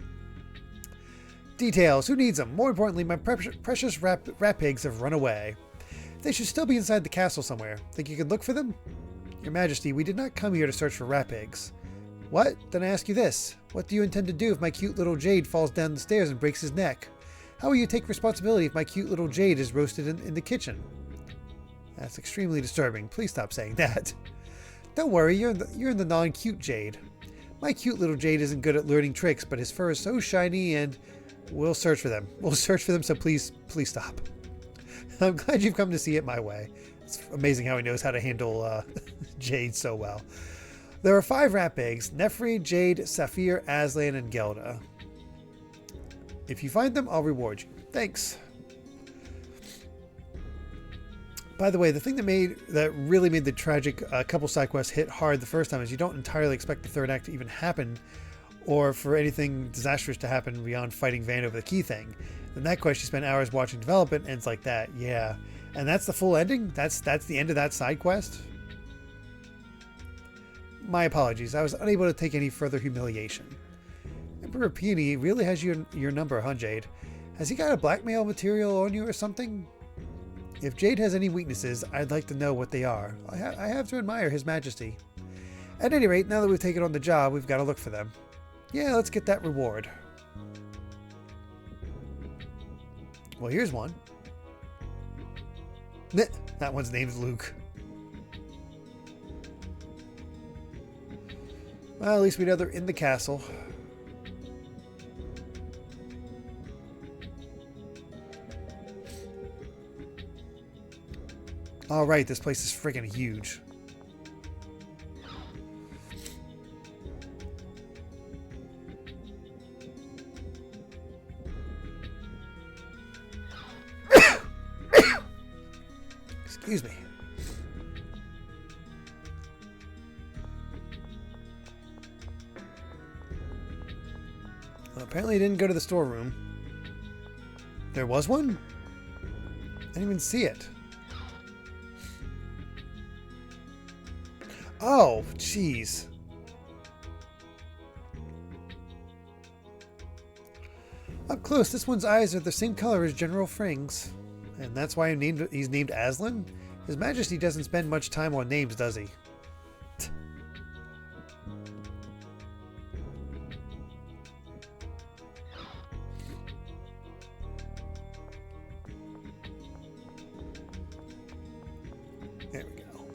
Details. Who needs them? More importantly, my precious rat pigs have run away. They should still be inside the castle somewhere. Think you can look for them? Your Majesty, we did not come here to search for rat pigs. What? Then I ask you this. What do you intend to do if my cute little Jade falls down the stairs and breaks his neck? How will you take responsibility if my cute little Jade is roasted in the kitchen? That's extremely disturbing. Please stop saying that. Don't worry, you're in the non-cute Jade. My cute little Jade isn't good at learning tricks, but his fur is so shiny and we'll search for them. We'll search for them, so please stop. I'm glad you've come to see it my way. It's amazing how he knows how to handle Jade so well. There are 5 rat pigs: Nefri, Jade, Saphir, Aslan, and Gelda. If you find them, I'll reward you. Thanks. By the way, the thing that really made the tragic couple side quests hit hard the first time is you don't entirely expect the third act to even happen, or for anything disastrous to happen beyond fighting Van over the key thing. In that quest, you spend hours watching development, and it's like that, yeah. And that's the full ending? That's the end of that side quest? My apologies, I was unable to take any further humiliation. Emperor Peony really has your number, huh, Jade? Has he got a blackmail material on you or something? If Jade has any weaknesses, I'd like to know what they are. I have to admire His Majesty. At any rate, now that we've taken on the job, we've got to look for them. Yeah, let's get that reward. Well, here's one. That one's name's Luke. Well, at least we know they're in the castle. All right, this place is freaking huge. Excuse me. Well, apparently, he didn't go to the storeroom. There was one? I didn't even see it. Oh, jeez. Up close, this one's eyes are the same color as General Fring's. And that's why he's named Aslan? His Majesty doesn't spend much time on names, does he? There we go.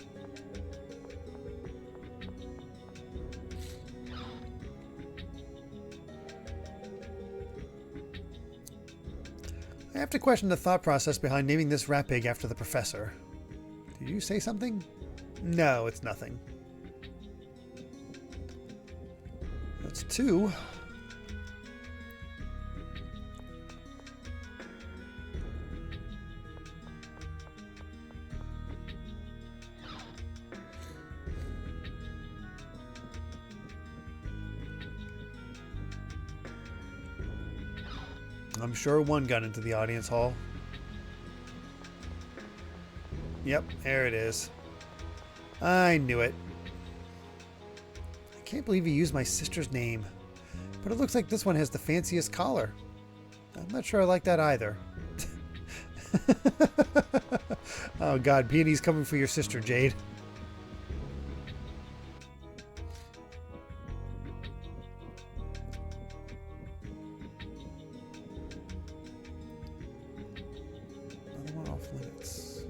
I have to question the thought process behind naming this rat pig after the professor. Did you say something? No, it's nothing. That's 2. I'm sure 1 got into the audience hall. Yep, there it is. I knew it. I can't believe you used my sister's name. But it looks like this one has the fanciest collar. I'm not sure I like that either. Oh god, Peony's coming for your sister, Jade. Another one off limits.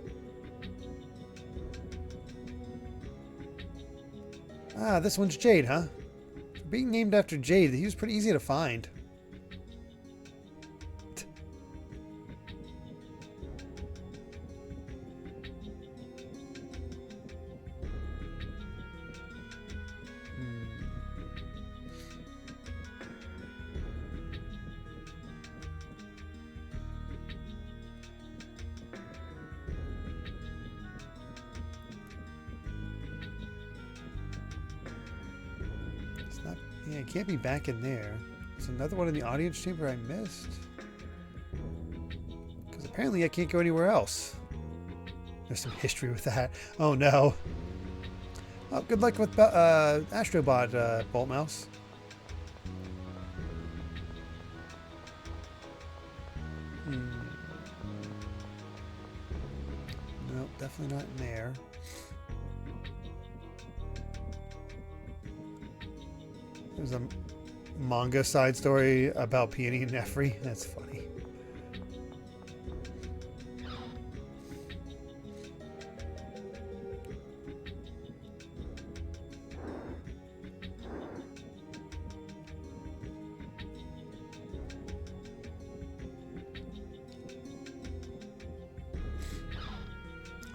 Ah, this one's Jade, huh? For being named after Jade, he was pretty easy to find. Yeah, it can't be back in there. There's another one in the audience chamber I missed. Because apparently I can't go anywhere else. There's some history with that. Oh no. Oh, good luck with Astrobot, Bolt Mouse. Nope, definitely not in there. There's a manga side story about Peony and Nefri. That's funny.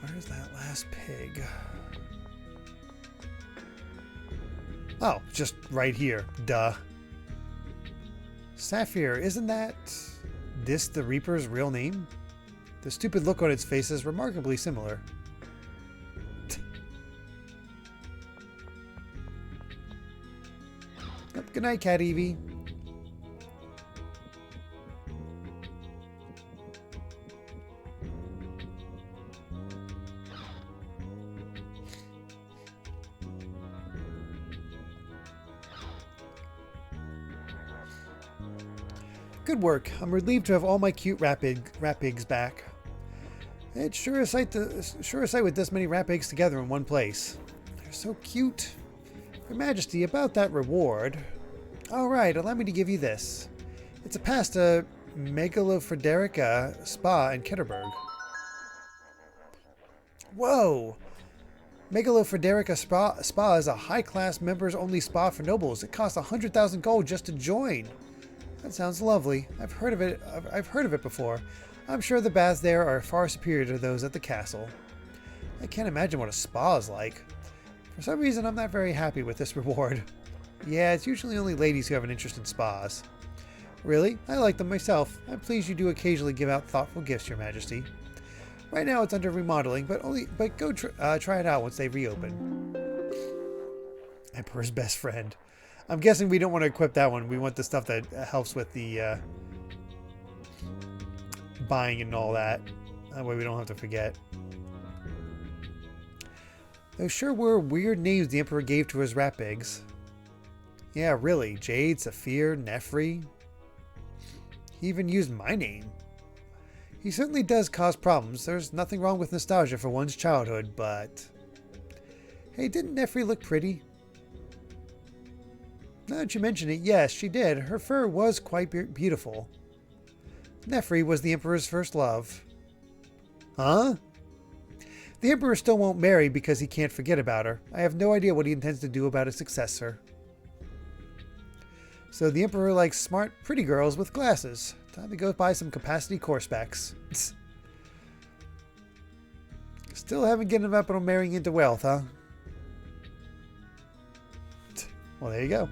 Where's that last pig? Oh, just right here. Duh. Sapphire, isn't that this the Reaper's real name? The stupid look on its face is remarkably similar. Yep, good night, Cat Evie. Good work. I'm relieved to have all my cute rat pigs back. It's sure a sight with this many rat pigs together in one place. They're so cute. Your Majesty, about that reward. All right, allow me to give you this. It's a pass to Megalofrederica Spa in Kitterberg. Whoa! Megalofrederica Spa is a high-class members-only spa for nobles. It costs 100,000 gold just to join. That sounds lovely. I've heard of it before. I'm sure the baths there are far superior to those at the castle. I can't imagine what a spa is like. For some reason, I'm not very happy with this reward. Yeah, it's usually only ladies who have an interest in spas. Really? I like them myself. I'm pleased you do occasionally give out thoughtful gifts, Your Majesty. Right now it's under remodeling, but go try it out once they reopen. Emperor's best friend. I'm guessing we don't want to equip that one. We want the stuff that helps with the buying and all that. That way we don't have to forget. Those sure were weird names the Emperor gave to his rat pigs. Yeah, really. Jade, Saphir, Nefri. He even used my name. He certainly does cause problems. There's nothing wrong with nostalgia for one's childhood, but... Hey, didn't Nefri look pretty? Now that you mention it, yes, she did. Her fur was quite beautiful. Nefri was the Emperor's first love. Huh? The Emperor still won't marry because he can't forget about her. I have no idea what he intends to do about a successor. So the Emperor likes smart, pretty girls with glasses. Time to go buy some capacity core specs. Still haven't given up on marrying into wealth, huh? Well, there you go.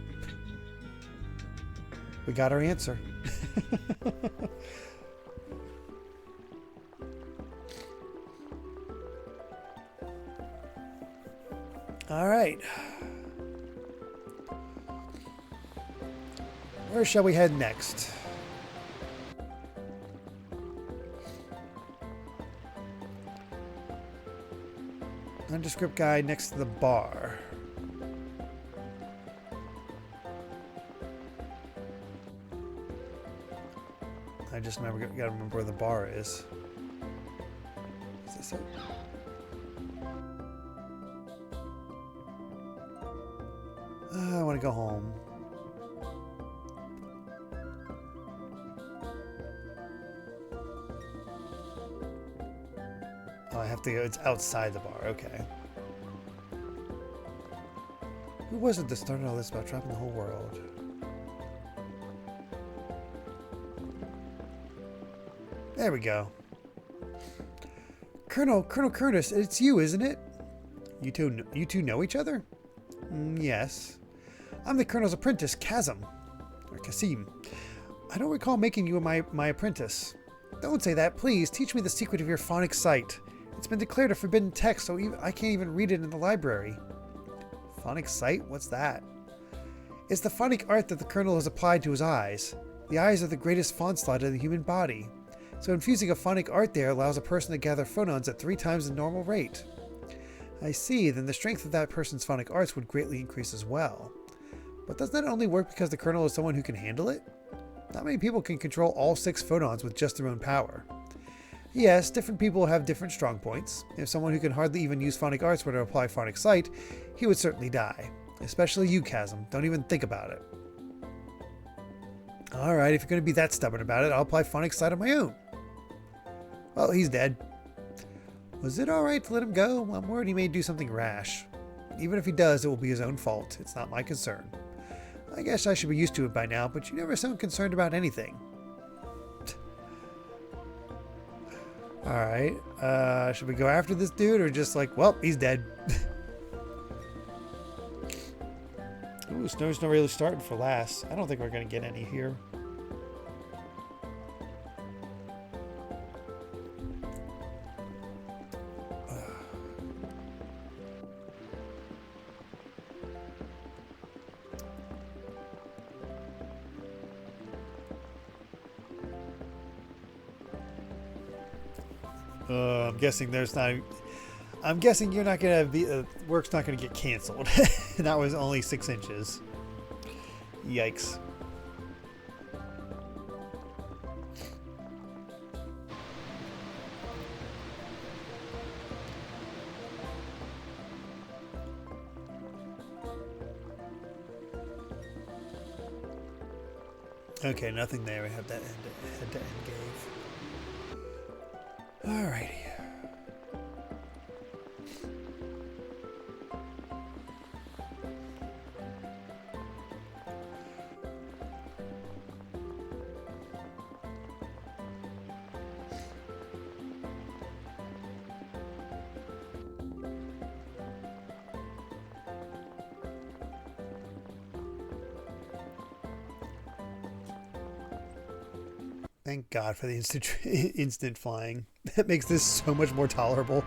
We got our answer. All right. Where shall we head next? Nondescript guy next to the bar. I just gotta remember where the bar is. Is this it? I want to go home. Oh, I have to go. It's outside the bar. Okay. Who was it that started all this about trapping the whole world? There we go. Colonel Curtis, it's you, isn't it? You two know each other? Yes. I'm the Colonel's apprentice, Kasim. I don't recall making you my apprentice. Don't say that, please. Teach me the secret of your phonic sight. It's been declared a forbidden text, so I can't even read it in the library. Phonic sight? What's that? It's the phonic art that the Colonel has applied to his eyes. The eyes are the greatest font slot in the human body. So infusing a phonic art there allows a person to gather phonons at 3 times the normal rate. I see, then the strength of that person's phonic arts would greatly increase as well. But does that only work because the Colonel is someone who can handle it? Not many people can control all 6 phonons with just their own power. Yes, different people have different strong points. If someone who can hardly even use phonic arts were to apply phonic sight, he would certainly die. Especially you, Kasim. Don't even think about it. Alright, if you're going to be that stubborn about it, I'll apply phonic sight on my own. Well, he's dead. Was it alright to let him go? I'm worried he may do something rash. Even if he does, it will be his own fault. It's not my concern. I guess I should be used to it by now, but you never sound concerned about anything. Alright, should we go after this dude or just like, well, he's dead. Ooh, snow's not really starting for last. I don't think we're going to get any here. I'm guessing there's not. I'm guessing you're not gonna be. Work's not gonna get canceled. That was only 6 inches. Yikes. Okay, nothing there. We have that head-to-end gave. Alrighty. Thank God for the instant flying. That makes this so much more tolerable.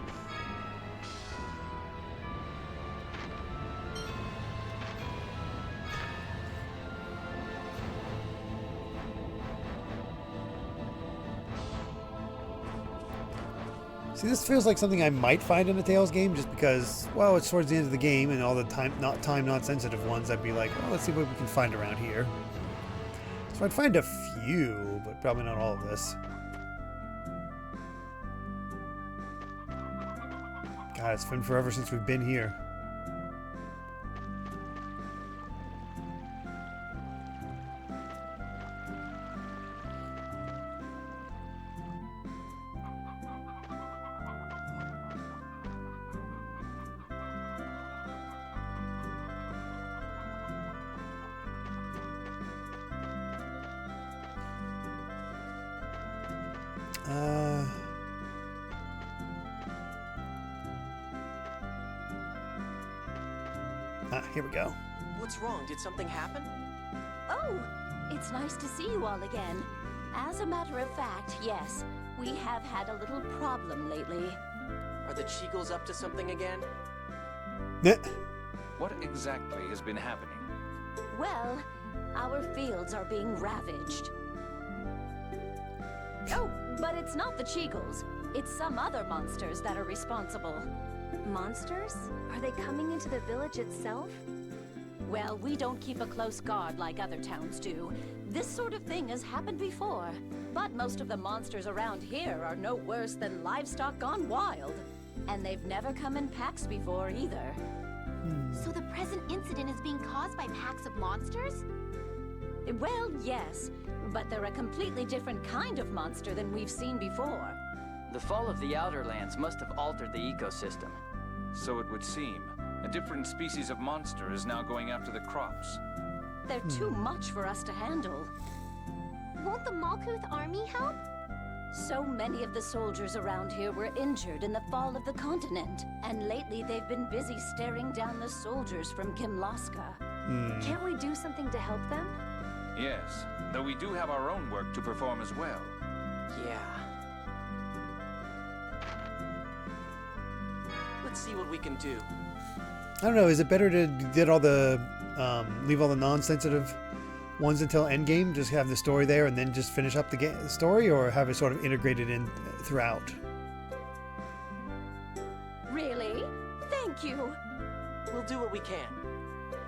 See, this feels like something I might find in a Tales game just because, well, it's towards the end of the game and all the not sensitive ones, I'd be like, well, let's see what we can find around here. So I'd find a few, but probably not all of this. God, it's been forever since we've been here. Here we go. What's wrong? Did something happen? Oh, it's nice to see you all again. As a matter of fact, yes, we have had a little problem lately. Are the Cheagles up to something again? What exactly has been happening? Well, our fields are being ravaged. Oh, but it's not the Cheagles. It's some other monsters that are responsible. Monsters? Are they coming into the village itself? Well, we don't keep a close guard like other towns do. This sort of thing has happened before. But most of the monsters around here are no worse than livestock gone wild. And they've never come in packs before either. So the present incident is being caused by packs of monsters? Well, yes. But they're a completely different kind of monster than we've seen before. The fall of the Outer Lands must have altered the ecosystem. So it would seem. A different species of monster is now going after the crops. They're too much for us to handle. Won't the Malkuth army help? So many of the soldiers around here were injured in the fall of the continent, and lately they've been busy staring down the soldiers from Kimlaska. Can't we do something to help them? Yes, though we do have our own work to perform as well. Yeah. Let's see what we can do. I don't know, is it better to get all the, leave all the non-sensitive ones until endgame, just have the story there and then just finish up the story, or have it sort of integrated in throughout? Really? Thank you. We'll do what we can.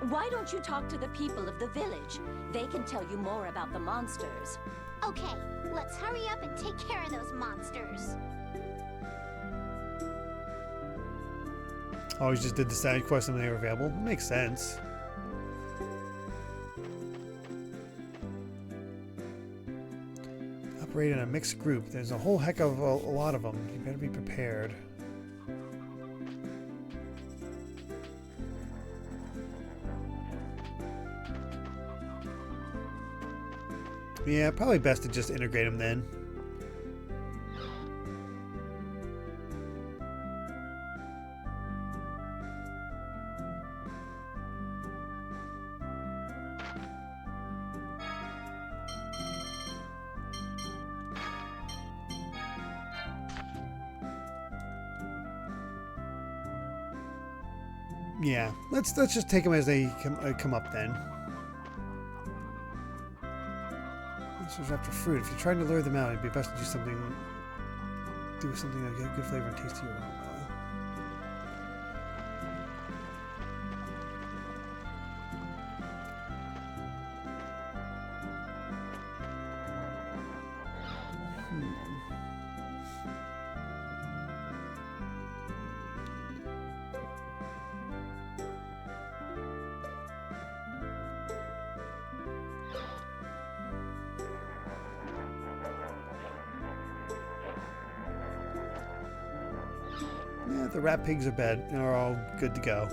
Why don't you talk to the people of the village? They can tell you more about the monsters. Okay, let's hurry up and take care of those monsters. Always just did the side quest when they were available. Makes sense. Operate in a mixed group. There's a whole heck of a lot of them. You better be prepared. Yeah, probably best to just integrate them then. Yeah, let's just take them as they come up then. Monsters after fruit. If you're trying to lure them out, it'd be best to do something that get good flavor and taste to your aroma. Yeah, the rat pigs are all good to go.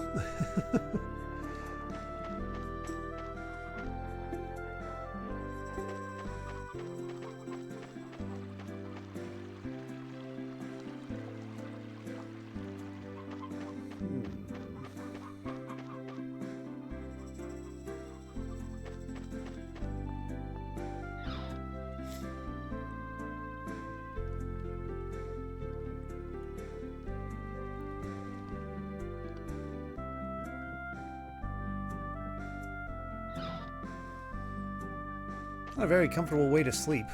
Not a very comfortable way to sleep.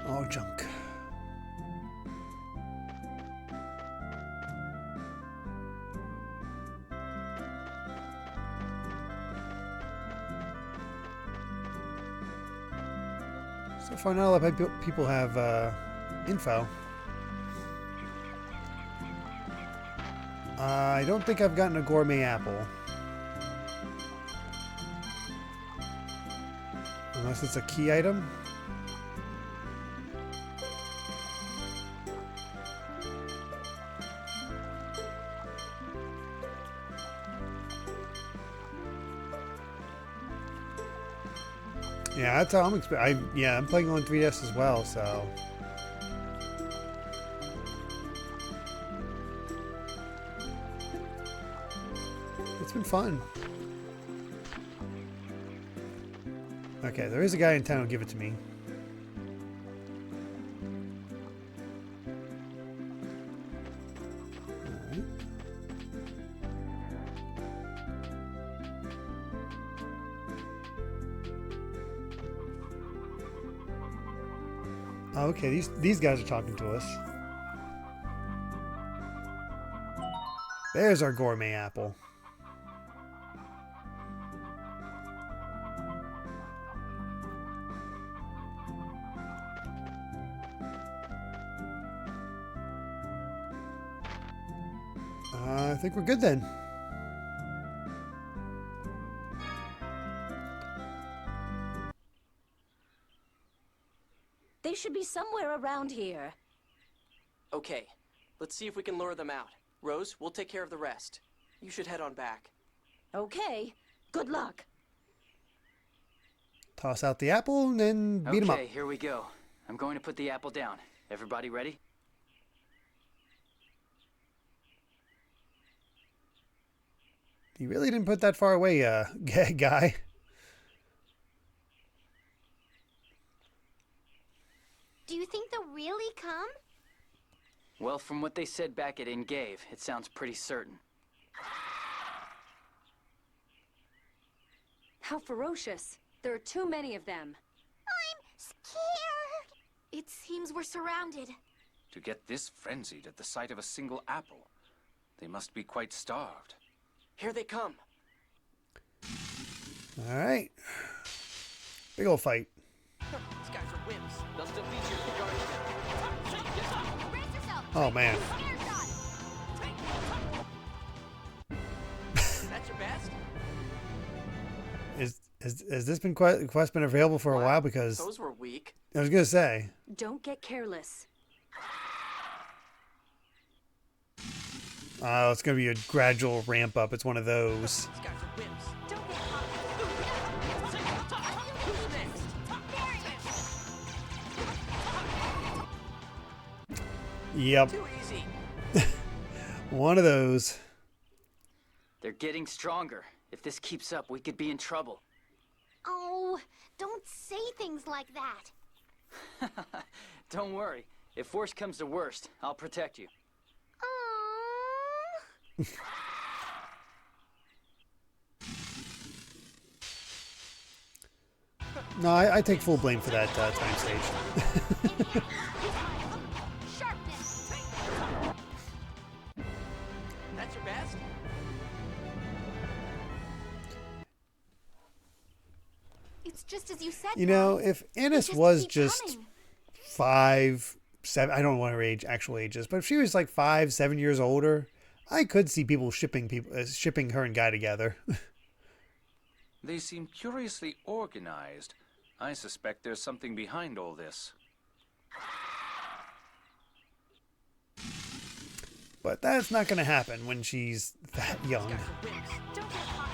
All junk. So far, not a lot of people have info. I don't think I've gotten a gourmet apple. Unless it's a key item. Yeah, that's how I'm I'm playing on 3DS as well, so. It's been fun. Okay, there is a guy in town who'll give it to me. Alright. Oh, okay, these guys are talking to us. There's our gourmet apple. I think we're good then. They should be somewhere around here. Okay, let's see if we can lure them out. Rose, we'll take care of the rest. You should head on back. Okay, good luck. Toss out the apple and then beat him up. Okay, here we go. I'm going to put the apple down. Everybody ready? You really didn't put that far away, guy. Do you think they'll really come? Well, from what they said back at Ingave, it sounds pretty certain. How ferocious. There are too many of them. I'm scared. It seems we're surrounded. To get this frenzied at the sight of a single apple, they must be quite starved. Here they come. All right. Big old fight. These guys are wimps. They'll still beat you if you guard Brace yourself. Oh, man. That's your best? Has this been quest been available for a while? Because Those were weak. I was gonna say. Don't get careless. Oh, it's gonna be a gradual ramp up. It's one of those. These guys are wimps. Don't get caught. Yep. Too easy. One of those. They're getting stronger. If this keeps up, we could be in trouble. Oh, don't say things like that. Don't worry. If worst comes to worst, I'll protect you. Aww. No, I take full blame for that time stage. Sharpness. That's your best? It's just as you said. You know, Mom. if They Ennis just was keep just coming. 5, 7, I don't know what her actual age is, but if she was like 5, 7 years older, I could see people shipping her and Guy together. They seem curiously organized. I suspect there's something behind all this. But that's not going to happen when she's that young. These guys are wimps. Don't get caught.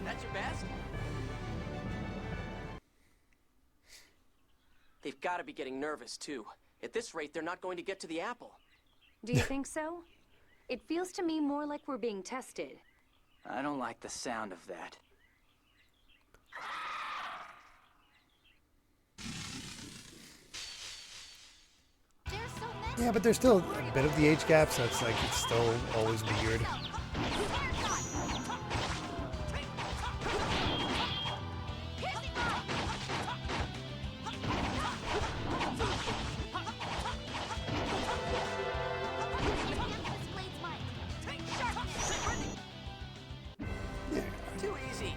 That's your best? They've got to be getting nervous, too. At this rate, they're not going to get to the apple. Do you think so? It feels to me more like we're being tested. I don't like the sound of that. Yeah, but there's still a bit of the age gap, so it's like it's still always weird. Too easy.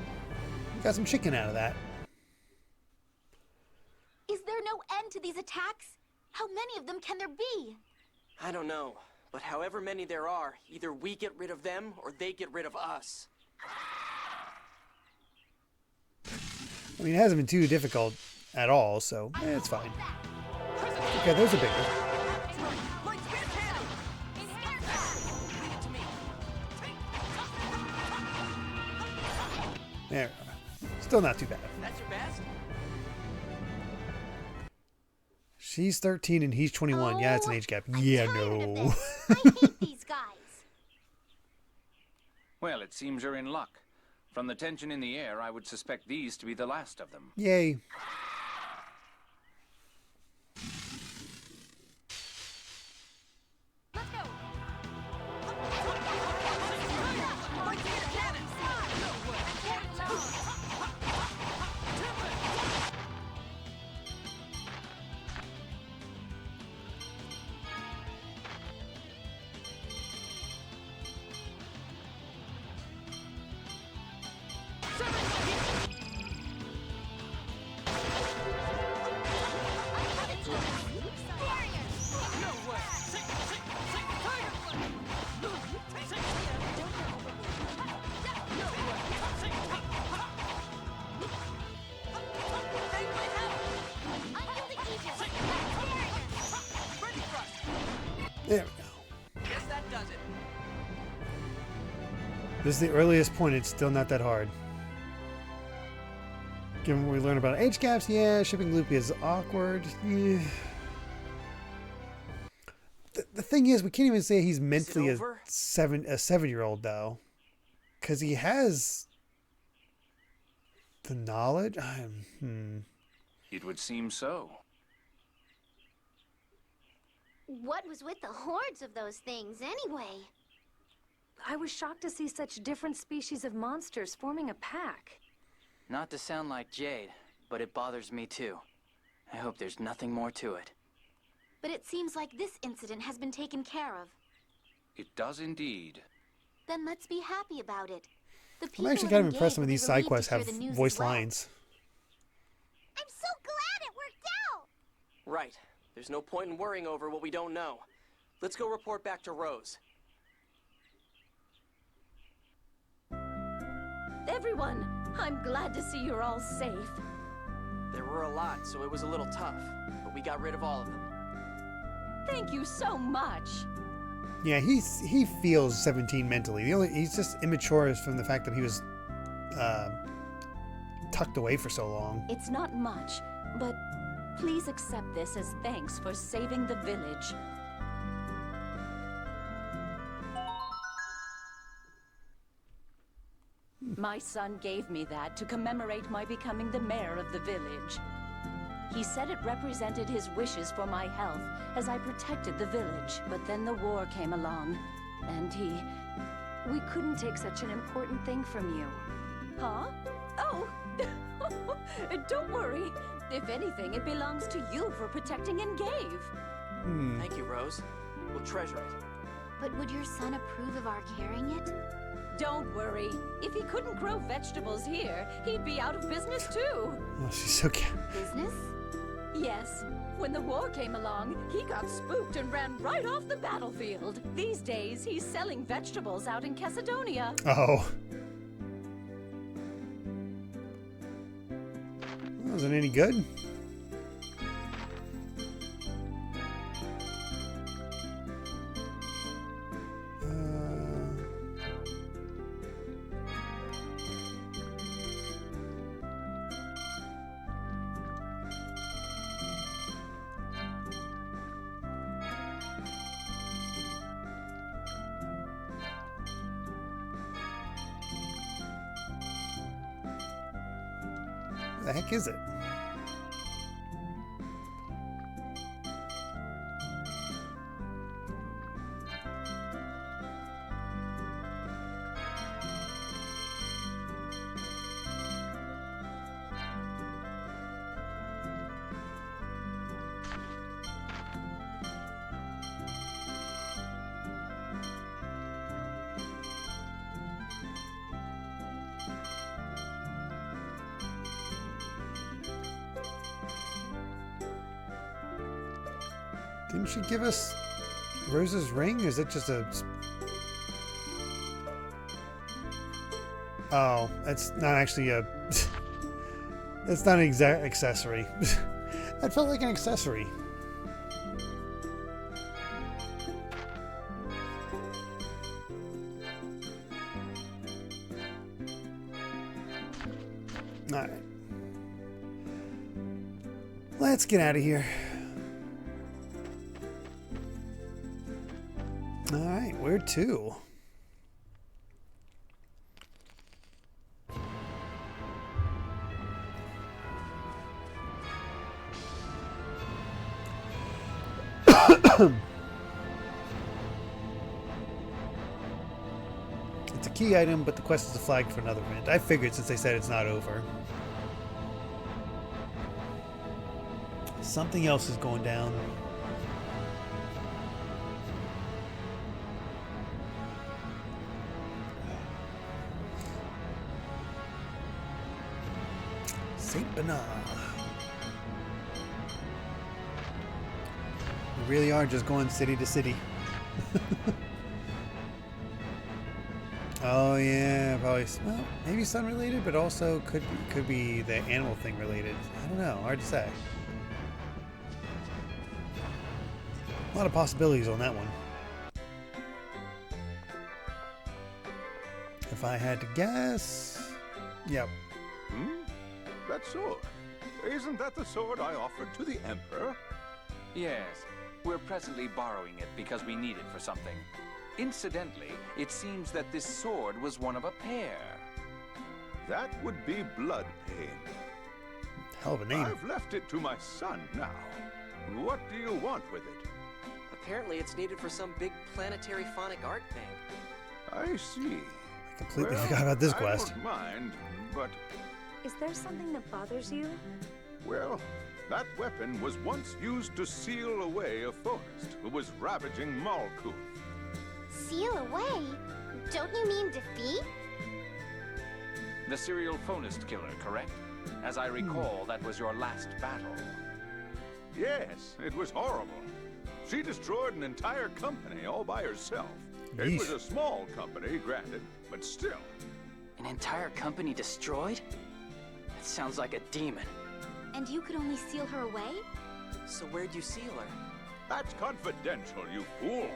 Got some chicken out of that. Is there no end to these attacks? How many of them can there be? I don't know, but however many there are, either we get rid of them or they get rid of us. I mean, it hasn't been too difficult at all, so it's fine. Okay, there's a big one. There. Still not too bad. That's your best? She's 13 and he's 21. Yeah, it's an age gap. Yeah, no. I hate these guys. Well, it seems you're in luck. From the tension in the air, I would suspect these to be the last of them. Yay. There we go. Guess that does it. This is the earliest point. It's still not that hard. Given what we learned about age gaps, yeah, shipping Loopy is awkward. Yeah. The thing is, we can't even say he's mentally a 7-year-old though, because he has the knowledge. It would seem so. What was with the hordes of those things, anyway? I was shocked to see such different species of monsters forming a pack. Not to sound like Jade, but it bothers me too. I hope there's nothing more to it. But it seems like this incident has been taken care of. It does indeed. Then let's be happy about it. The I'm people actually kind of in impressed Engage when these will be side relieved quests to have hear the news voice as well. lines. I'm so glad it worked out! Right. There's no point in worrying over what we don't know. Let's go report back to Rose. Everyone, I'm glad to see you're all safe. There were a lot, so it was a little tough, but we got rid of all of them. Thank you so much. Yeah, he feels 17 mentally. He's just immature from the fact that he was tucked away for so long. It's not much, but please accept this as thanks for saving the village. My son gave me that to commemorate my becoming the mayor of the village. He said it represented his wishes for my health as I protected the village. But then the war came along, and We couldn't take such an important thing from you. Huh? Oh! Don't worry. If anything, it belongs to you for protecting Engave. Thank you, Rose. We'll treasure it. But would your son approve of our carrying it? Don't worry. If he couldn't grow vegetables here, he'd be out of business too. Oh, she's so cute. Business? Yes. When the war came along, he got spooked and ran right off the battlefield. These days, he's selling vegetables out in Caledonia. Oh. Wasn't any good? The heck is it? Didn't she give us Rose's ring? Or is it just a... Oh, that's not actually a... That's not an exact accessory. That felt like an accessory. Alright. Let's get out of here. Alright, where to? It's a key item, but the quest is a flag for another event. I figured since they said it's not over. Something else is going down. Saint Bernard. We really are just going city to city. Oh yeah, probably. Well, maybe sun related, but also could be the animal thing related. I don't know. Hard to say. A lot of possibilities on that one. If I had to guess, yep. That sword. Isn't that the sword I offered to the Emperor? Yes. We're presently borrowing it because we need it for something. Incidentally, it seems that this sword was one of a pair. That would be Bloodpain. Hell of a name. I've left it to my son now. What do you want with it? Apparently it's needed for some big planetary phonic art thing. I see. I completely forgot about this quest. I don't mind, but... Is there something that bothers you? Well, that weapon was once used to seal away a forest who was ravaging Malkuth. Seal away? Don't you mean defeat? The serial phonist killer, correct? As I recall, that was your last battle. Yes, it was horrible. She destroyed an entire company all by herself. Yeesh. It was a small company, granted, but still. An entire company destroyed? That sounds like a demon. And you could only seal her away? So where'd you seal her? That's confidential, you fool.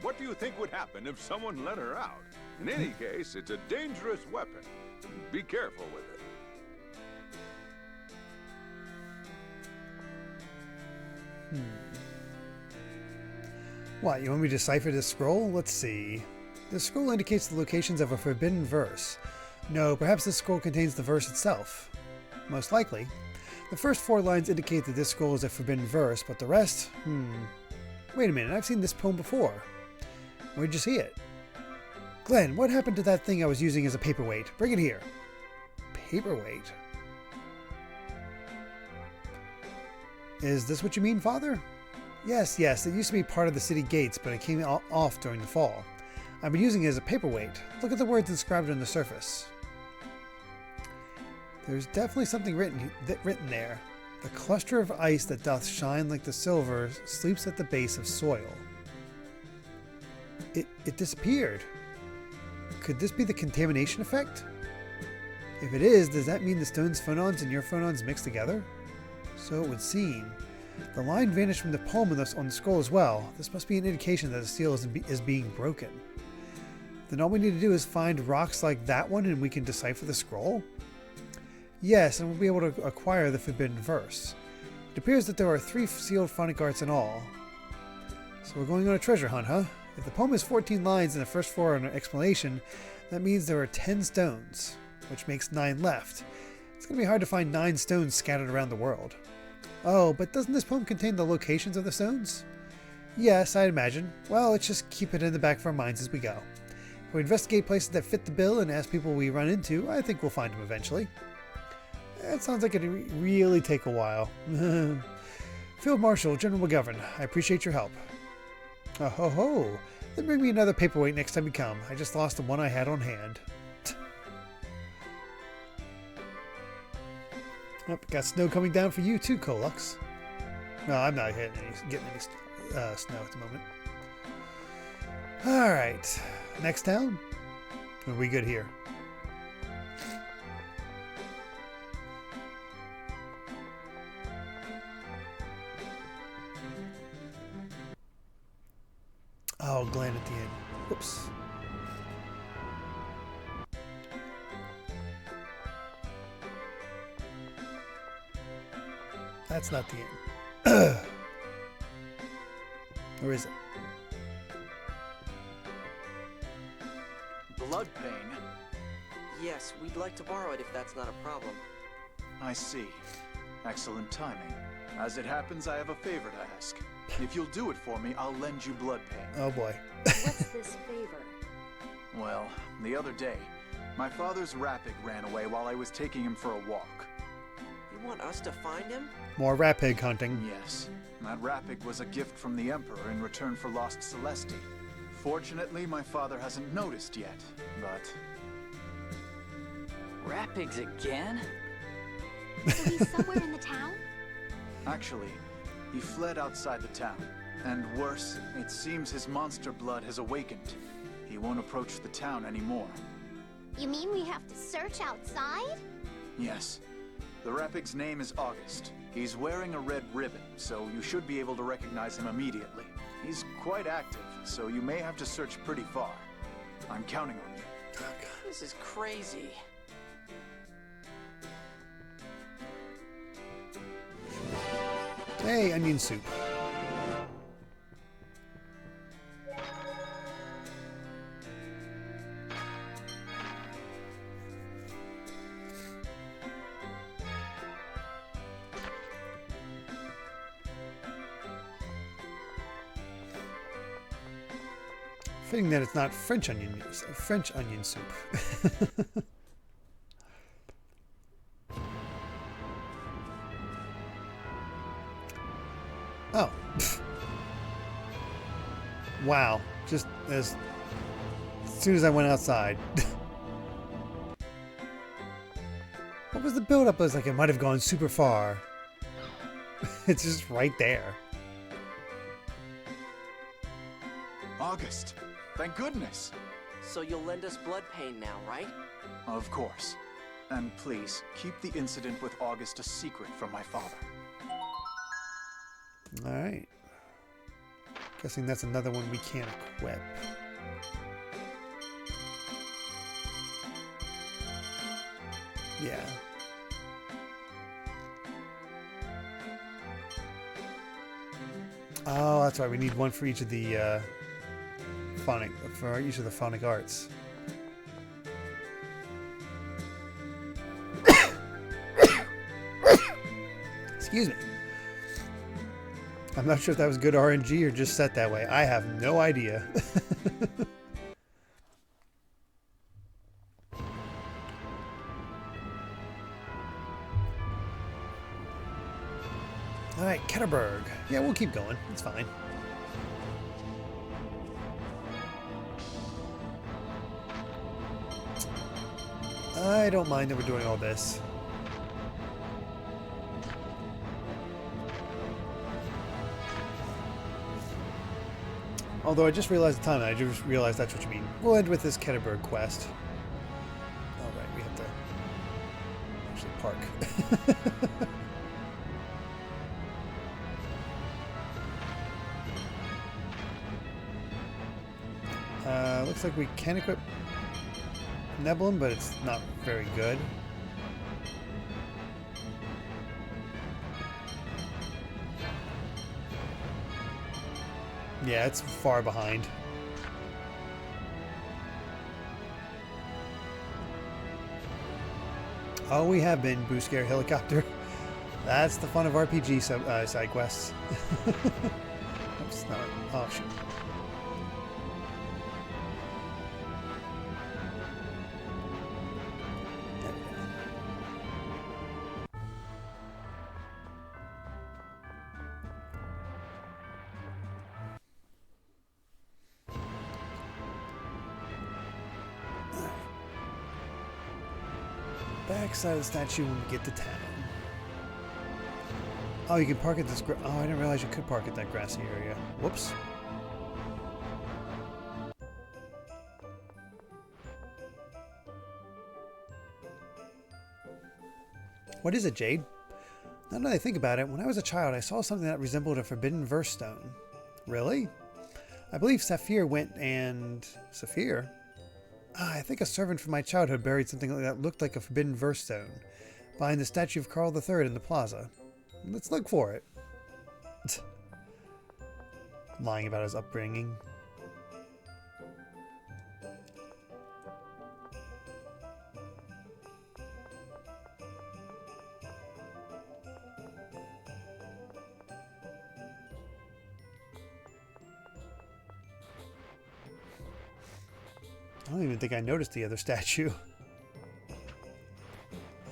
What do you think would happen if someone let her out? In any case, it's a dangerous weapon. Be careful with it. What, you want me to decipher this scroll? Let's see. The scroll indicates the locations of a forbidden verse. No, perhaps this scroll contains the verse itself. Most likely. The first 4 lines indicate that this scroll is a forbidden verse, but the rest... Wait a minute, I've seen this poem before. Where'd you see it? Glenn, what happened to that thing I was using as a paperweight? Bring it here. Paperweight? Is this what you mean, Father? Yes, it used to be part of the city gates, but it came off during the fall. I've been using it as a paperweight. Look at the words inscribed on the surface. There's definitely something written there. The cluster of ice that doth shine like the silver sleeps at the base of soil. It disappeared. Could this be the contamination effect? If it is, does that mean the stone's phonons and your phonons mixed together? So it would seem. The line vanished from the poem on the scroll as well. This must be an indication that the seal is being broken. Then all we need to do is find rocks like that one and we can decipher the scroll? Yes, and we'll be able to acquire the forbidden verse. It appears that there are 3 sealed phonic arts in all. So we're going on a treasure hunt, huh? If the poem is 14 lines and the first 4 are an explanation, that means there are 10 stones, which makes 9 left. It's going to be hard to find 9 stones scattered around the world. Oh, but doesn't this poem contain the locations of the stones? Yes, I'd imagine. Well, let's just keep it in the back of our minds as we go. If we investigate places that fit the bill and ask people we run into, I think we'll find them eventually. It sounds like it'd really take a while. Field Marshal, General McGovern, I appreciate your help. Oh ho ho! Then bring me another paperweight next time you come. I just lost the one I had on hand. Got snow coming down for you too, Kolux. No, I'm not getting any snow at the moment. All right, next town. Are we good here? Oh, Glenn at the end. Whoops. That's not the end. Or is it? Blood pain? Yes, we'd like to borrow it if that's not a problem. I see. Excellent timing. As it happens, I have a favor to ask. If you'll do it for me, I'll lend you blood pain. Oh boy. What's this favor? Well, the other day, my father's Rapig ran away while I was taking him for a walk. You want us to find him? More Rapig hunting. Yes. That Rapig was a gift from the Emperor in return for lost Celesti. Fortunately, my father hasn't noticed yet, but... Rapigs again? So he's somewhere in the town? Actually, he fled outside the town. And worse, it seems his monster blood has awakened. He won't approach the town anymore. You mean we have to search outside? Yes. The Rapig's name is August. He's wearing a red ribbon, so you should be able to recognize him immediately. He's quite active, so you may have to search pretty far. I'm counting on you. Oh, God. This is crazy. Hey, onion soup. Fitting that it's not French onion soup. Oh. Wow. Just as soon as I went outside. What was the build-up? I was like, it might have gone super far. It's just right there. August! Thank goodness! So you'll lend us blood pain now, right? Of course. And please, keep the incident with August a secret from my father. Alright. Guessing that's another one we can't equip. Yeah. Oh, that's right. We need one for each of the phonic arts. Excuse me. I'm not sure if that was good RNG or just set that way. I have no idea. Alright, Ketterberg. Yeah, we'll keep going. It's fine. I don't mind that we're doing all this. Although I just realized the time, and I just realized that's what you mean. We'll end with this Ketterberg quest. Alright, we have to actually park. Looks like we can equip Nebulum, but it's not very good. Yeah, it's far behind. Oh, we have been BlueSky helicopter. That's the fun of RPG side quests. Oops, not. Oh, shoot. Backside of the statue when we get to town. Oh, you can park at this. Oh, I didn't realize you could park at that grassy area. Whoops. What is it, Jade? Now that I think about it, when I was a child, I saw something that resembled a forbidden verse stone. Really? I believe Saphir went and... Saphir? Ah, I think a servant from my childhood buried something that looked like a forbidden verse stone behind the statue of Karl III in the plaza. Let's look for it. Lying about his upbringing. I don't even think I noticed the other statue.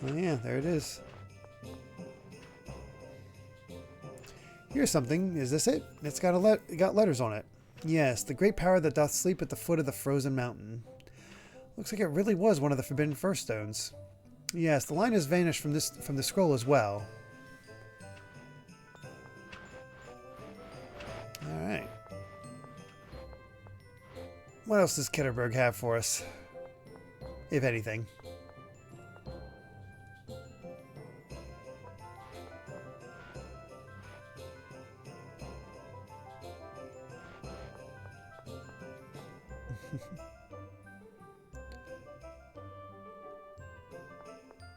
Oh yeah, there it is. Here's something. Is this it? It's got got letters on it. Yes, the great power that doth sleep at the foot of the frozen mountain. Looks like it really was one of the forbidden first stones. Yes, the line has vanished from the scroll as well. All right. What else does Kitterberg have for us? If anything.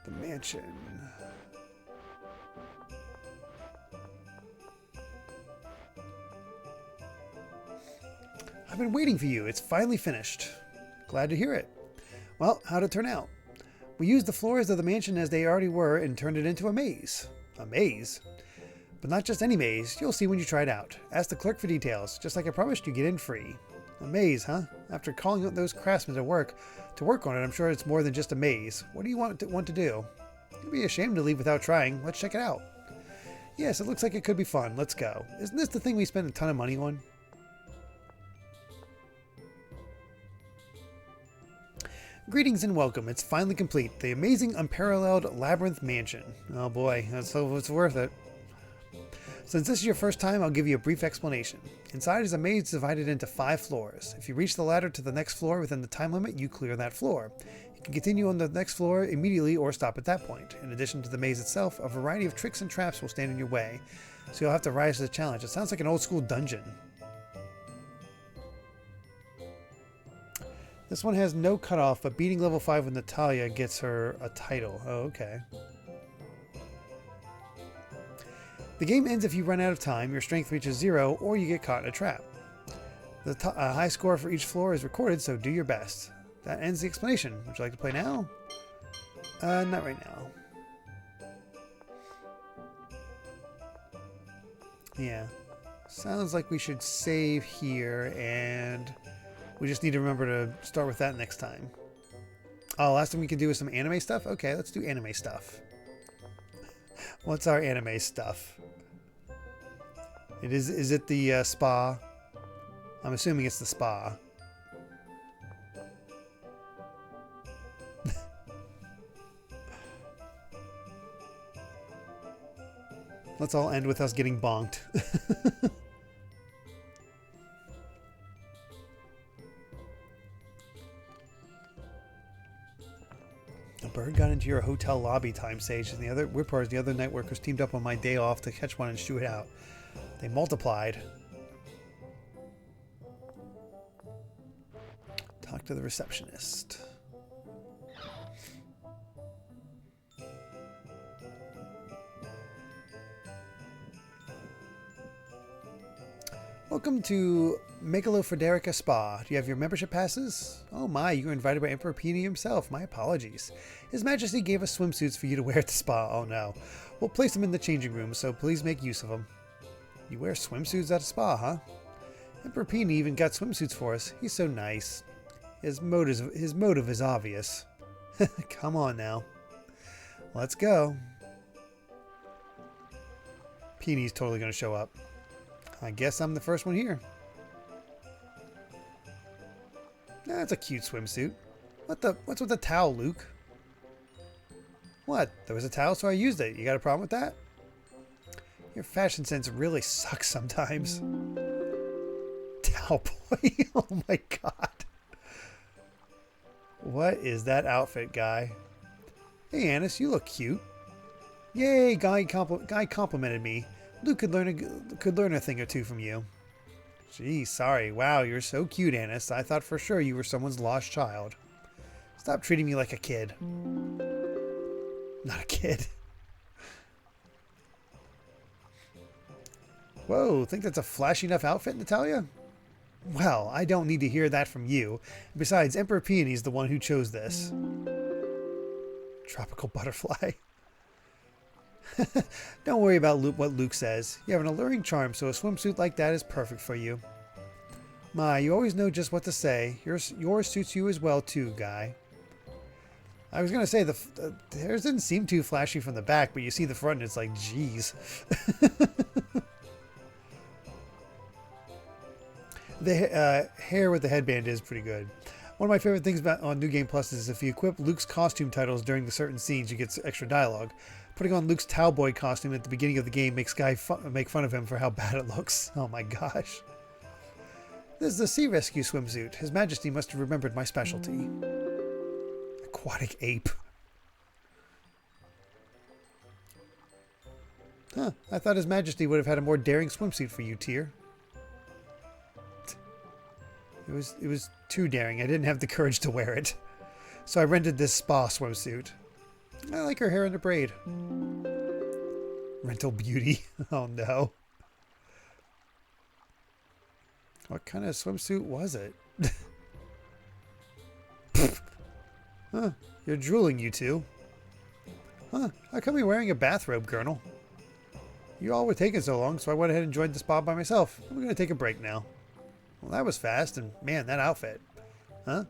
The mansion. I've been waiting for you. It's finally finished. Glad to hear it. Well, how'd it turn out? We used the floors of the mansion as they already were and turned it into a maze. A maze? But not just any maze. You'll see when you try it out. Ask the clerk for details. Just like I promised, you get in free. A maze, huh? After calling those craftsmen to work on it, I'm sure it's more than just a maze. What do you want to do? You'd be ashamed to leave without trying. Let's check it out. Yes, it looks like it could be fun. Let's go. Isn't this the thing we spent a ton of money on? Greetings and welcome. It's finally complete. The amazing, unparalleled Labyrinth Mansion. Oh boy, it's worth it. Since this is your first time, I'll give you a brief explanation. Inside is a maze divided into 5 floors. If you reach the ladder to the next floor within the time limit, you clear that floor. You can continue on the next floor immediately or stop at that point. In addition to the maze itself, a variety of tricks and traps will stand in your way, so you'll have to rise to the challenge. It sounds like an old school dungeon. This one has no cutoff, but beating level 5 with Natalia gets her a title. Oh, okay. The game ends if you run out of time, your strength reaches 0, or you get caught in a trap. The high score for each floor is recorded, so do your best. That ends the explanation. Would you like to play now? Not right now. Yeah. Sounds like we should save here, and we just need to remember to start with that next time. Oh, last thing we could do is some anime stuff? Okay, let's do anime stuff. What's our anime stuff? Is it the spa? I'm assuming it's the spa. Let's all end with us getting bonked. A bird got into your hotel lobby, time sage, and the other whippers, the other night workers teamed up on my day off to catch one and shoot it out. They multiplied. Talk to the receptionist. Welcome to Megalofrederica Spa. Do you have your membership passes? Oh my, you were invited by Emperor Peony himself. My apologies. His Majesty gave us swimsuits for you to wear at the spa. Oh no. We'll place them in the changing room, so please make use of them. You wear swimsuits at a spa, huh? Emperor Peony even got swimsuits for us. He's so nice. His motive is obvious. Come on now. Let's go. Peony's totally going to show up. I guess I'm the first one here. That's a cute swimsuit. What's with the towel, Luke? What? There was a towel, so I used it. You got a problem with that? Your fashion sense really sucks sometimes. Towboy. Oh my god. What is that outfit, guy? Hey, Annis, you look cute. Yay, guy complimented me. Luke could learn a thing or two from you. Gee, sorry. Wow, you're so cute, Annis. I thought for sure you were someone's lost child. Stop treating me like a kid. Not a kid. Whoa, think that's a flashy enough outfit, Natalia? Well, I don't need to hear that from you. Besides, Emperor Peony's the one who chose this. Tropical butterfly. Don't worry about what Luke says. You have an alluring charm, so a swimsuit like that is perfect for you. My, you always know just what to say. Yours suits you as well, too, Guy. I was going to say, theirs didn't seem too flashy from the back, but you see the front and it's like, geez. The hair with the headband is pretty good. One of my favorite things on New Game Plus is if you equip Luke's costume titles during the certain scenes, you get extra dialogue. Putting on Luke's Towboy costume at the beginning of the game makes Guy make fun of him for how bad it looks. Oh my gosh. This is the Sea Rescue swimsuit. His Majesty must have remembered my specialty. Aquatic ape. Huh, I thought His Majesty would have had a more daring swimsuit for you, Tyr. It was too daring. I didn't have the courage to wear it. So I rented this spa swimsuit. I like her hair in a braid. Rental beauty. Oh no. What kind of swimsuit was it? Huh, you're drooling, you two. Huh, how come you're wearing a bathrobe, Colonel? You all were taking so long, so I went ahead and joined the spa by myself. I'm going to take a break now. Well, that was fast, and man, that outfit. Huh?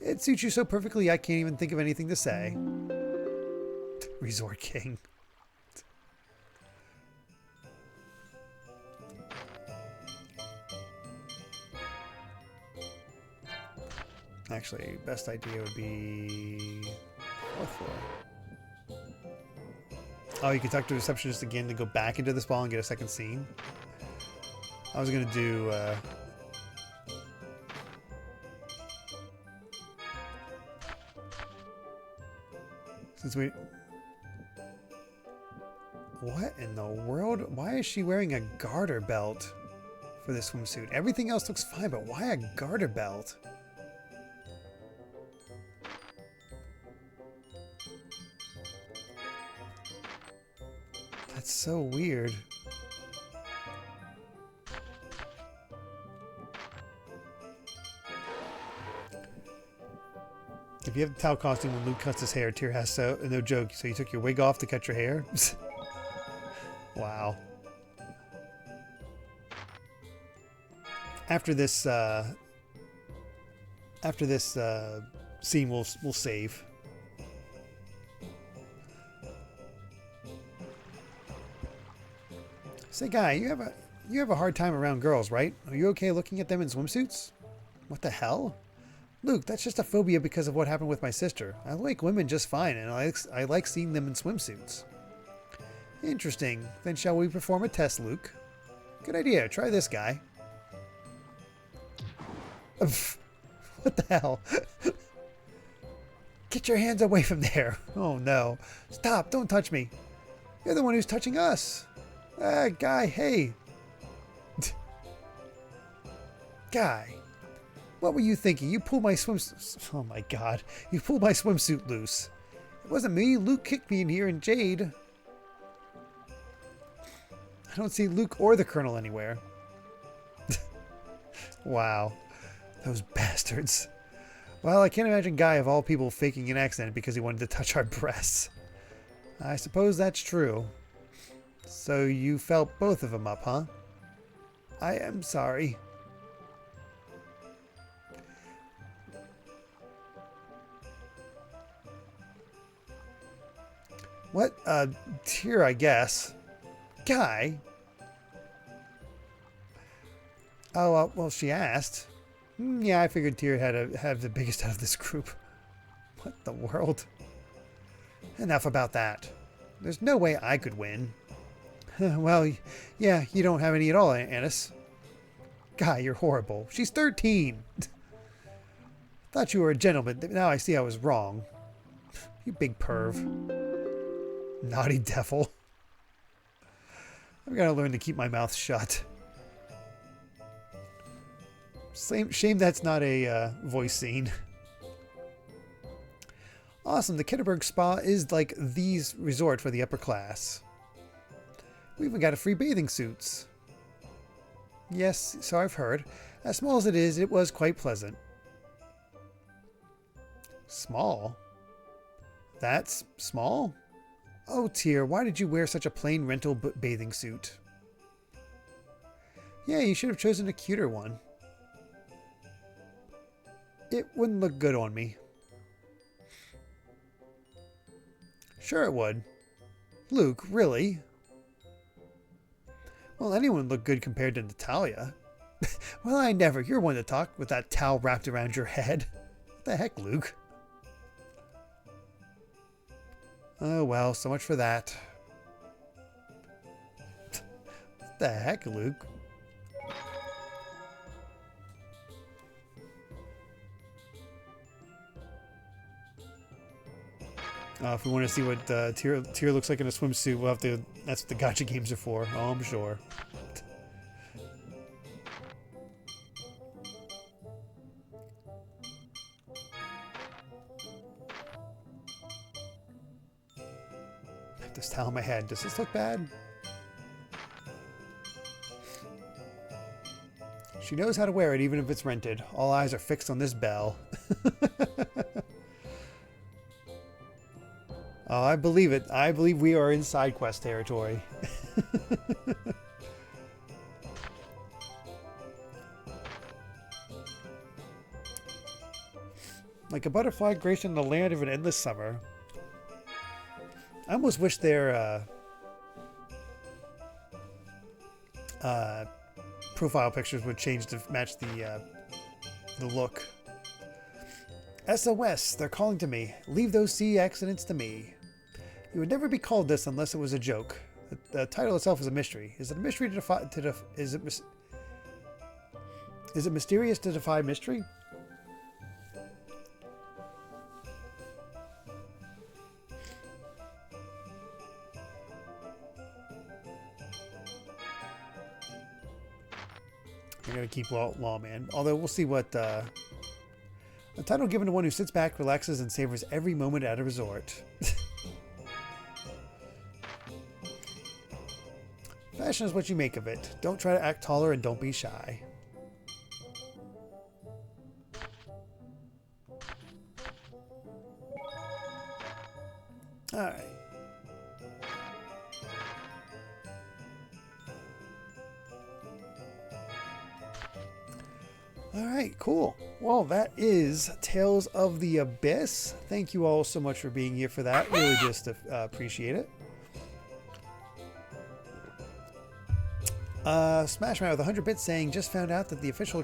It suits you so perfectly I can't even think of anything to say. Resort King. Actually, best idea would be 4th floor. Oh, you can talk to the receptionist again to go back into the spa and get a second scene. I was gonna do since we... What in the world? Why is she wearing a garter belt for this swimsuit? Everything else looks fine, but why a garter belt? That's so weird. If you have the towel costume when Luke cuts his hair, Tyr has so no joke. So you took your wig off to cut your hair? Wow. After this scene, we'll save. Say, Guy, you have a hard time around girls, right? Are you okay looking at them in swimsuits? What the hell? Luke, that's just a phobia because of what happened with my sister. I like women just fine, and I like seeing them in swimsuits. Interesting. Then shall we perform a test, Luke? Good idea. Try this, Guy. What the hell? Get your hands away from there. Oh, no. Stop. Don't touch me. You're the one who's touching us. Guy, hey. Guy. What were you thinking? You pulled my swimsuit... Oh my god. You pulled my swimsuit loose. It wasn't me. Luke kicked me in here and Jade. I don't see Luke or the Colonel anywhere. Wow. Those bastards. Well, I can't imagine Guy of all people faking an accident because he wanted to touch our breasts. I suppose that's true. So you felt both of them up, huh? I am sorry. What? Tyr, I guess. Guy? Oh, well, she asked. Yeah, I figured Tyr had to have the biggest out of this group. What the world? Enough about that. There's no way I could win. Well, yeah, you don't have any at all, Annis. Guy, you're horrible. She's 13. Thought you were a gentleman. Now I see I was wrong. You big perv. Naughty devil. I've got to learn to keep my mouth shut. Shame that's not a voice scene. Awesome, the Kitterberg Spa is like the resort for the upper class. We even got a free bathing suits. Yes, so I've heard. As small as it is, it was quite pleasant. Small? That's small? Oh dear, why did you wear such a plain rental bathing suit? Yeah, you should have chosen a cuter one. It wouldn't look good on me. Sure it would. Luke, really? Well, anyone would look good compared to Natalia. Well, I never. You're one to talk with that towel wrapped around your head. What the heck, Luke? Oh, well, so much for that. What the heck, Luke? If we want to see what Tyr looks like in a swimsuit, we'll have to. That's what the gacha games are for. Oh, I'm sure. I have this towel on my head. Does this look bad? She knows how to wear it, even if it's rented. All eyes are fixed on this belle. Oh, I believe it. I believe we are in sidequest territory. Like a butterfly gracing the land of an endless summer. I almost wish their profile pictures would change to match the look. SOS, they're calling to me. Leave those sea accidents to me. You would never be called this unless it was a joke. The title itself is a mystery. Is it a mystery to defy? Is it mysterious to defy mystery? I'm gonna keep Lawman. Although we'll see what. A title given to one who sits back, relaxes, and savors every moment at a resort. Fashion is what you make of it. Don't try to act taller and don't be shy. Alright. Alright, cool. Well, that is Tales of the Abyss. Thank you all so much for being here for that. Really just appreciate it. Smash Man with 100 bits saying, just found out that the official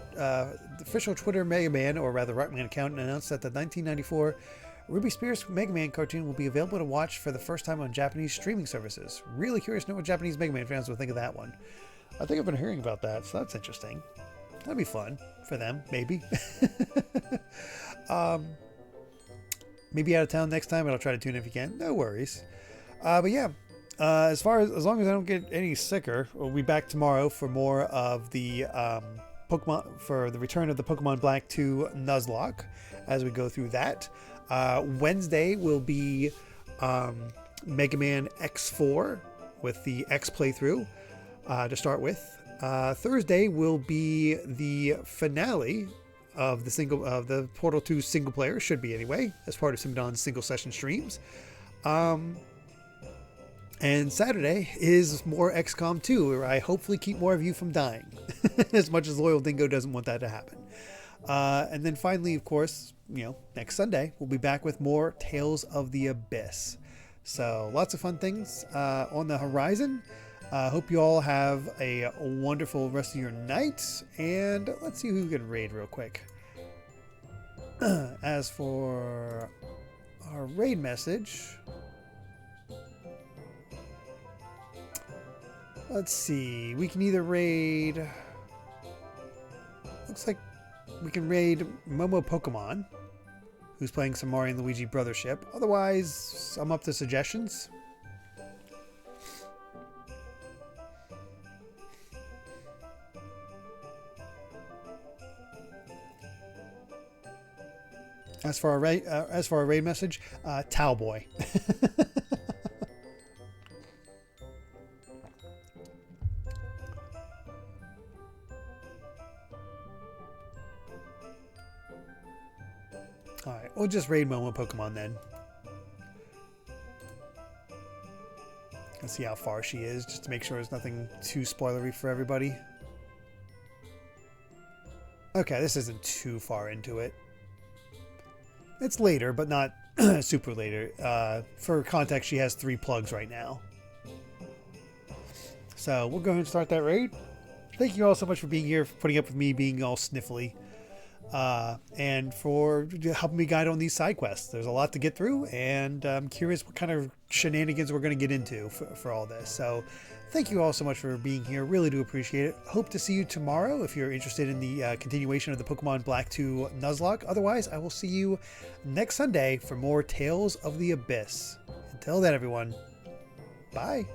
Twitter Mega Man, or rather Rockman account, announced that the 1994 Ruby Spears Mega Man cartoon will be available to watch for the first time on Japanese streaming services. Really curious to know what Japanese Mega Man fans will think of that one. I think I've been hearing about that, so that's interesting. That'd be fun for them, maybe. Maybe out of town next time, but I'll try to tune in if you can. No worries. But yeah. As long as I don't get any sicker, we'll be back tomorrow for more of the Pokemon, for the return of the Pokemon Black 2 Nuzlocke as we go through that. Wednesday will be Mega Man X4 with the X playthrough to start with. Thursday will be the finale of the Portal 2 single player, should be anyway, as part of Simdon's single session streams. And Saturday is more XCOM 2, where I hopefully keep more of you from dying. As much as Loyal Dingo doesn't want that to happen. And then finally, of course, next Sunday, we'll be back with more Tales of the Abyss. So lots of fun things on the horizon. Hope you all have a wonderful rest of your night. And let's see who can raid real quick. As for our raid message... Let's see. We can either raid... Looks like we can raid Momo Pokemon, who's playing some Mario and Luigi Brothership. Otherwise, I'm up to suggestions. As for a raid message, Towboy. All right, we'll just raid Momo Pokemon then. Let's see how far she is, just to make sure there's nothing too spoilery for everybody. Okay, this isn't too far into it. It's later, but not super later. For context, she has 3 plugs right now. So we'll go ahead and start that raid. Thank you all so much for being here, for putting up with me being all sniffly. And for helping me guide on these side quests. There's a lot to get through, and I'm curious what kind of shenanigans we're going to get into for all this. So thank you all so much for being here. Really do appreciate it. Hope to see you tomorrow if you're interested in the continuation of the Pokemon Black 2 Nuzlocke. Otherwise, I will see you next Sunday for more Tales of the Abyss. Until then, everyone, bye.